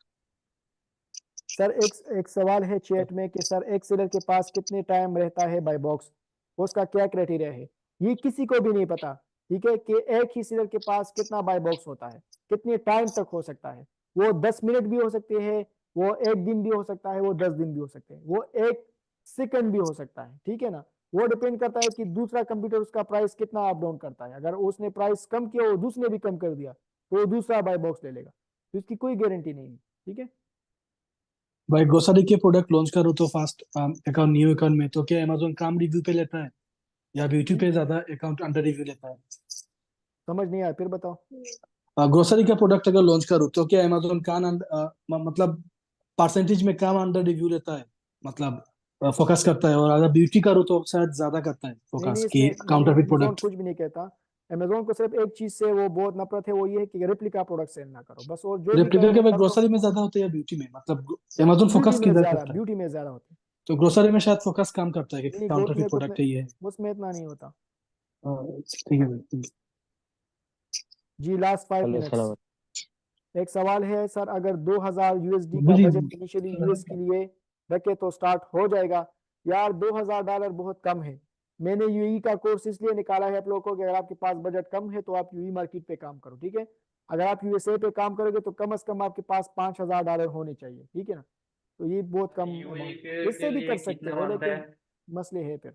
Sir एक सवाल है चैट में कि सर एक सेलर के पास कितने टाइम रहता है बाय बॉक्स, उसका क्या क्राइटेरिया है? ये किसी को भी नहीं पता, ठीक है, कि एक ही सेलर के पास कितना बाय बॉक्स होता है, कितने टाइम तक हो सकता है। वो 10 मिनट भी हो सकते हैं, वो 1 दिन भी हो सकता है, वो 10 दिन भी हो सकते हैं, वो 1 सेकंड भी हो सकता है, ठीक है ना। वो डिपेंड करता है कि दूसरा कंप्यूटर उसका प्राइस कितना अप डाउन करता है। अगर उसने प्राइस कम किया और दूसरे भी कम कर दिया तो वो दूसरा बाय बॉक्स ले लेगा, तो इसकी कोई गारंटी नहीं है, ठीक है। भाई ग्रोसरी के प्रोडक्ट लॉन्च करो तो फास्ट अकाउंट, न्यू अकाउंट में तो क्या अमेजोन काम रिव्यू पे लेता है या ब्यूटी पे ज्यादा अकाउंट अंडर रिव्यू लेता है? समझ नहीं आया, फिर बताओ। ग्रोसरी का प्रोडक्ट अगर लॉन्च करो तो क्या अमेजोन काम मतलब परसेंटेज में काम अंडर रिव्यू लेता है, मतलब फोकस करता है, और अगर ब्यूटी करो तो शायद ज्यादा करता है नहीं नहीं, फोकस की इसमें नहीं, काउंटरफिट अमेजोन प्रोडक्ट। कुछ भी नहीं कहता। अमेजोन को सिर्फ एक चीज से वो बहुत नफरत है, वो ये है कि रेप्लिका प्रोडक्ट सेल ना करो बस, और जो भी रेप्लिका करोगे के भाई कर दो। ग्रोसरी में ज्यादा होते हैं या ब्यूटी में, मतलब अमेजोन ब्यूटी फोकस में किधर ज्यादा, करता है? ब्यूटी में ज्यादा होते हैं। तो ग्रोसरी में शायद फोकस कम करता है कि नहीं नहीं, काउंटरफिट उसमें प्रोडक्ट है ये है। उसमें इतना नहीं होता। ठीक है भाई, ठीक है। जी लास्ट 5 हेलो मिनट्स। सलाम। एक सवाल है सर, अगर 2000 यूएसडी का जी बजट इनिशियली यूएस के लिए रखे तो स्टार्ट हो जाएगा? यार $2000 बहुत कम है। मैंने यूई का कोर्स इसलिए निकाला है आप लोगों को कि अगर आपके पास बजट कम है तो आप यूई मार्केट पे काम करो, ठीक है। अगर आप यूएसए पे काम करोगे तो कम से कम आपके पास $5000 होने चाहिए, ठीक है ना। तो ये बहुत कम यूएई अमाउंट, इससे भी लिए कर सकते कितना हो बनता लेकिन है? मसले है फिर।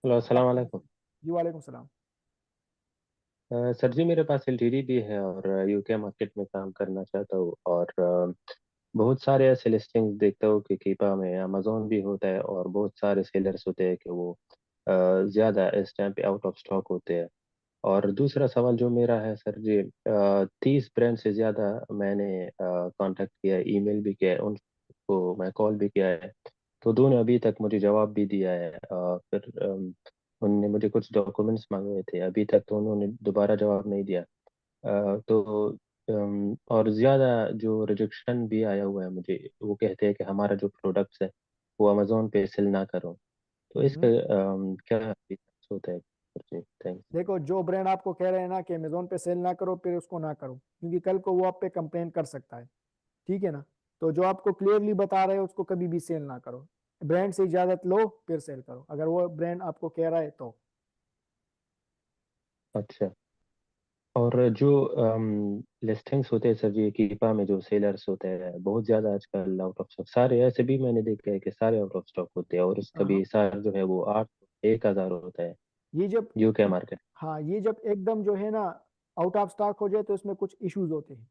हेलो अस्सलाम वालेकुम। जी वालेकुम सलाम। सर जी मेरे पास एलटीडी भी है और यूके मार्केट में काम करना चाहता हूँ, और बहुत सारे ऐसे लिस्टिंग्स देखता हूँ कि कीपा में अमेजोन भी होता है और बहुत सारे सेलर्स होते हैं कि वो ज़्यादा इस टाइम पे आउट ऑफ स्टॉक होते हैं। और दूसरा सवाल जो मेरा है सर जी, 30 ब्रांड से ज़्यादा मैंने कांटेक्ट किया है, ईमेल भी किया है, उनको मैं कॉल भी किया है, तो दोनों अभी तक मुझे जवाब भी दिया है। फिर उनने मुझे कुछ डॉक्यूमेंट्स मांगे थे, अभी तक तो उन्होंने दोबारा जवाब नहीं दिया। तो और ज़्यादा जो रिजेक्शन भी आया हुआ है मुझे, वो कहते हैं कि हमारा जो प्रोडक्ट्स है वो अमेजोन पे सेल ना करो। तो इसका क्या होता है जी? थैंक्स। देखो, जो ब्रांड आपको कह रहे हैं ना कि अमेजोन पे सेल ना करो, फिर उसको ना करो, क्योंकि कल को वो आप पे कंप्लेन कर सकता है, ठीक है ना। तो जो आपको क्लियरली बता रहे हैं उसको कभी भी सेल ना करो। ब्रांड से इजाजत लो फिर सेल करो, अगर वो ब्रांड आपको कह रहा है तो। अच्छा, और जो लिस्टिंग्स होते हैं सर जी कीपा में, जो सेलर्स होते हैं बहुत ज़्यादा आजकल आउट ऑफ स्टॉक, सारे ऐसे भी मैंने देखा है कि सारे आउट ऑफ स्टॉक होते हैं, और उसका हाँ भी सार जो है वो 8-1000 होता है ये जब यूके मार्केट। हाँ ये जब एकदम जो है ना आउट ऑफ स्टॉक हो जाए तो इसमें कुछ इश्यूज होते हैं।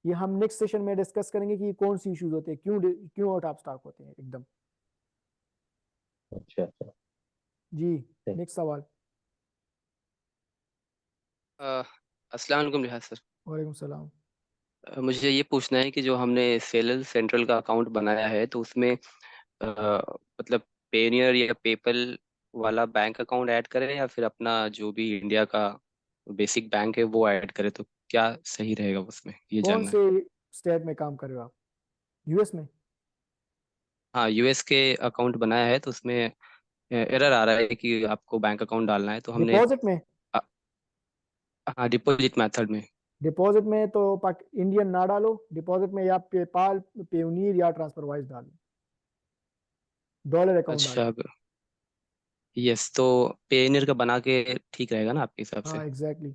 ये हम नेक्स्ट सेशन में डिस्कस करेंगे कि कौन सी इश्यूज होते हैं, क्यों क्यों आउट ऑफ स्टॉक होते हैं एकदम। अच्छा अच्छा। जी नेक्स्ट सवाल। अस्सलाम वालेकुम रिहाज सर। वालेकुम सलाम। मुझे ये पूछना है कि जो हमने सेलर सेंट्रल का अकाउंट बनाया है तो उसमें मतलब पेनियर या पेपल वाला बैंक अकाउंट ऐड करें या फिर अपना जो भी इंडिया का बेसिक बैंक है वो ऐड करें, तो क्या सही रहेगा उसमें, ये कौन जानना है। से स्टेट में काम कर रहे हो आप? यूएस में? हाँ यूएस के अकाउंट बनाया है तो उसमें एरर आ रहा है कि आपको बैंक अकाउंट डालना है, तो हमने डिपॉजिट में अ, हाँ डिपॉजिट मेथड में। डिपॉजिट में तो इंडियन ना डालो, डिपॉजिट में या पेपाल, पेयोनीर या ट्रांसफर वाइज डालो, डॉलर अकाउंट डालो। अच्छा, यस, तो पेनियर का बना के ठीक रहेगा ना आपके हिसाब से? हाँ एग्जैक्टली।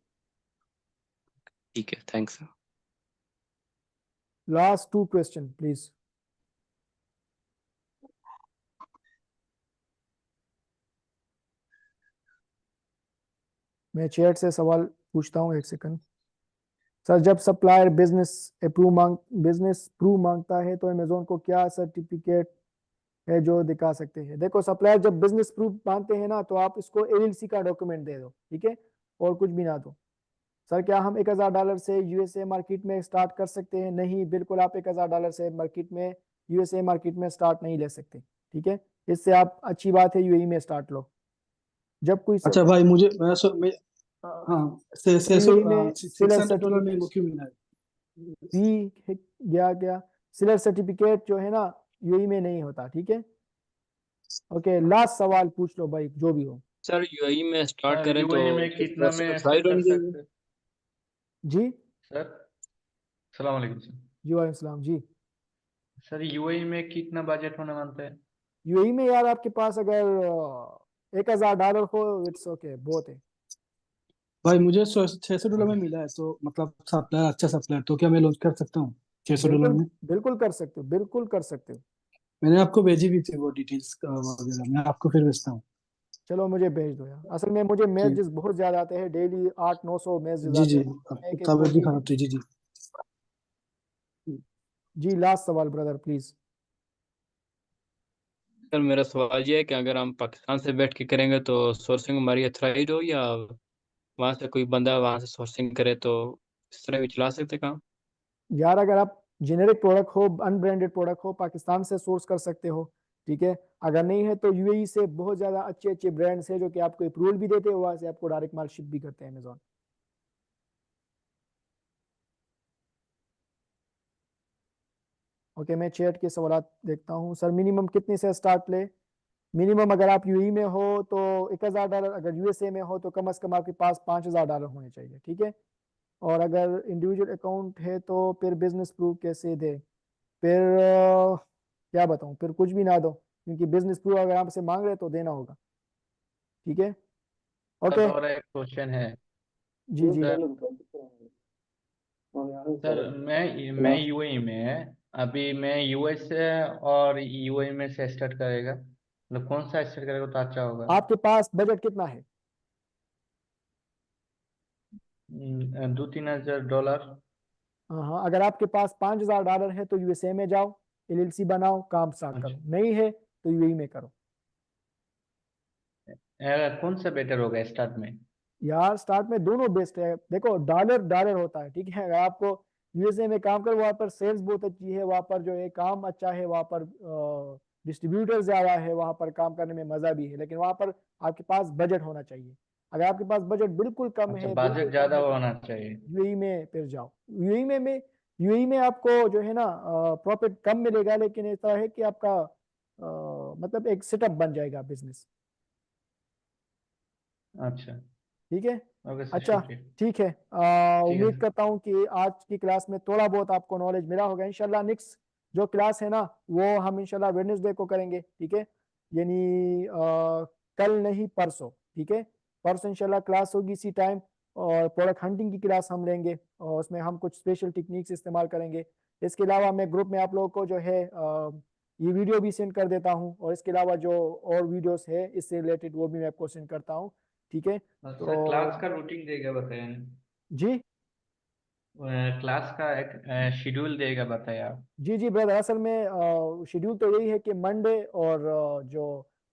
ठीक है, थैंक्स। Last 2 question please. मैं चैट से सवाल पूछता हूँ, 1 सेकंड। सर जब सप्लायर बिजनेस प्रूफ मांगता है तो अमेजोन को क्या सर्टिफिकेट है जो दिखा सकते हैं? देखो, सप्लायर जब बिजनेस प्रूफ मांगते हैं ना, तो आप इसको एलएलसी का डॉक्यूमेंट दे दो, ठीक है, और कुछ भी ना दो। सर क्या हम $1000 से यूएसए मार्केट में स्टार्ट कर सकते हैं? नहीं, बिल्कुल आप $1000 से मार्केट में यूएसए मार्केट में स्टार्ट नहीं ले सकते, ठीक है। इससे आप अच्छी बात है यूएई में स्टार्ट लो। जब कोई अच्छा भाई, मुझे हाँ, यूएई में सेलर $600 में सर्टिफिकेट मुख्य मिला है। भी गया सेलर सर्टिफिकेट जो है ना यूएई में नहीं होता, ठीक है। ओके, लास्ट सवाल पूछ लो भाई, जो भी हो। सर यूएई में स्टार्ट सर करें तो यूएई में कितना में प्रोसेस एक्सेस राइट कर होनी चाहिए? सकते? जी सर सलाम वालेकुम सर। जी वालेकुम सलाम जी। सर यूएई में कितना बजट होना मानते हैं? यूएई में यार आपके पास अगर $1000 हो, इट्स ओके, बहुत है। भाई मुझे $600 में मिला है, तो मतलब सप्लायर, अच्छा सप्लायर, तो क्या मैं लॉन्च कर सकता हूँ $600 बिल्कुल में? बिल्कुल कर सकते हो, बिल्कुल कर सकते हो। मैंने आपको भेजी भी थी वो डिटेल्स वगैरह, मैं आपको फिर भेजता हूँ। चलो मुझे भेज दो यार, असल में मुझे जी मैसेजेस बहुत ज्यादा आते हैं, डेली 800-900 मैसेजेस जी आते जी, हैं। आपको कि तबीयत भी कोई खराब थी। जी जी। जी लास्ट सवाल ब्रदर प्लीज। सर मेरा सवाल ये है कि अगर हम पाकिस्तान से बैठ के करेंगे तो सोर्सिंग हमारी अथराइज हो, या वहाँ से कोई बंदा वहाँ से सोर्सिंग करे, तो इस तरह भी चला सकते काम? यार अगर आप जेनेरिक प्रोडक्ट हो, अनब्रांडेड प्रोडक्ट हो, पाकिस्तान से सोर्स कर सकते हो, ठीक है। अगर नहीं है तो यूएई से बहुत ज्यादा अच्छे अच्छे ब्रांड्स हैं जो कि आपको अप्रूवल भी देते हैं, वहां से आपको डायरेक्ट माल शिप भी करते हैं अमेजोन। ओके, मैं चैट के सवाल देखता हूँ। सर मिनिमम कितने से स्टार्ट ले? मिनिमम अगर आप यूएई में हो तो $1000, अगर यूएसए में हो तो कम से कम आपके पास $5000 होने चाहिए, ठीक है। और अगर इंडिविजुअल अकाउंट है तो फिर बिजनेस प्रूफ कैसे दे? फिर क्या बताऊं, फिर कुछ भी ना दो, क्योंकि बिजनेस प्रूफ अगर आपसे मांग रहे तो देना होगा, ठीक है। ओके सर और एक क्वेश्चन है। जी जी सर सर मैं यूएई में, अभी मैं यूएसए और यूएई में से स्टार्ट करेगा, मतलब कौन सा स्टार्ट करेगा तो अच्छा होगा? आपके पास बजट कितना है? 2-3 हज़ार डॉलर। हाँ, अगर आपके पास $5000 है तो यूएसए में जाओ, एलएलसी बनाओ, काम स्टार्ट करो। नहीं है तो यूएई में करो। कौन सा बेटर होगा स्टार्ट में? यार स्टार्ट में दोनों बेस्ट है। देखो, डॉलर डॉलर होता है, ठीक है। अगर आपको यूएसए में काम करो, वहाँ पर सेल्स बहुत अच्छी है, वहाँ पर जो है काम अच्छा है, वहाँ पर डिस्ट्रीब्यूटर ज्यादा है, वहाँ पर काम करने में मजा भी है, लेकिन वहाँ पर आपके पास बजट होना चाहिए। अगर आपके पास बजट बिल्कुल कम अच्छा, है, बजट बिल्कुल ज्यादा कम है, होना चाहिए। यूएई में फिर जाओ। यूएई में आपको जो है ना प्रॉफिट कम मिलेगा, लेकिन इस तरह है कि आपका मतलब एक सेटअप बन जाएगा बिजनेस, अच्छा ठीक है। ओके सर, अच्छा शुक्रिया। ठीक है, ठीक है उम्मीद सर। करता हूँ कि आज की क्लास में थोड़ा बहुत आपको नॉलेज मिला होगा। इंशाल्लाह नेक्स्ट जो क्लास है ना, वो हम इंशाल्लाह वेडनेसडे को करेंगे, ठीक है। यानी कल नहीं परसों, ठीक है। परसों इंशाल्लाह क्लास होगी इसी टाइम, और प्रोडक्ट हंटिंग की क्लास हम लेंगे, और उसमें हम कुछ स्पेशल टेक्निक्स इस्तेमाल करेंगे। इसके अलावा मैं ग्रुप में आप लोगों को जो है ये वीडियो भी सेंड कर देता हूँ, और इसके अलावा जो और वीडियोस है इससे रिलेटेड वो भी मैं आपको सेंड करता हूँ, ठीक है। सर तो क्लास का रूटीन देगा बताया, जी क्लास का एक शेड्यूल देगा बताया आप। जी जी ब्रदर, असल में शेड्यूल तो यही है कि मंडे और जो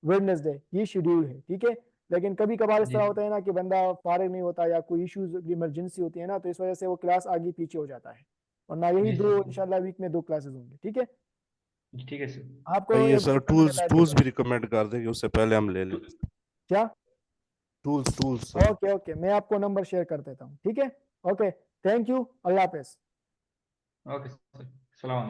वेडनेसडे ये शेड्यूल है, ठीक है। लेकिन कभी कभार इस जी तरह सर। होता है ना कि बंदा फारिग नहीं होता, या कोई इश्यूज इमरजेंसी होती है ना, तो इस वजह से वो क्लास आगे पीछे हो जाता है। वरना यही जी दो सर। इंशाल्लाह वीक में 2 क्लासेस होंगे, ठीक है। ठीक है सर। आपको ये एक सर ग्रुप में टूल्स बता टूल्स दिया भी रिकमेंड कर दें कि उससे पहले हम ले लें। क्या? Tools sir. ओके ओके, मैं आपको नंबर शेयर कर देता हूँ, ठीक है। Okay, thank you, Allah Hafiz. Okay sir, सलाम।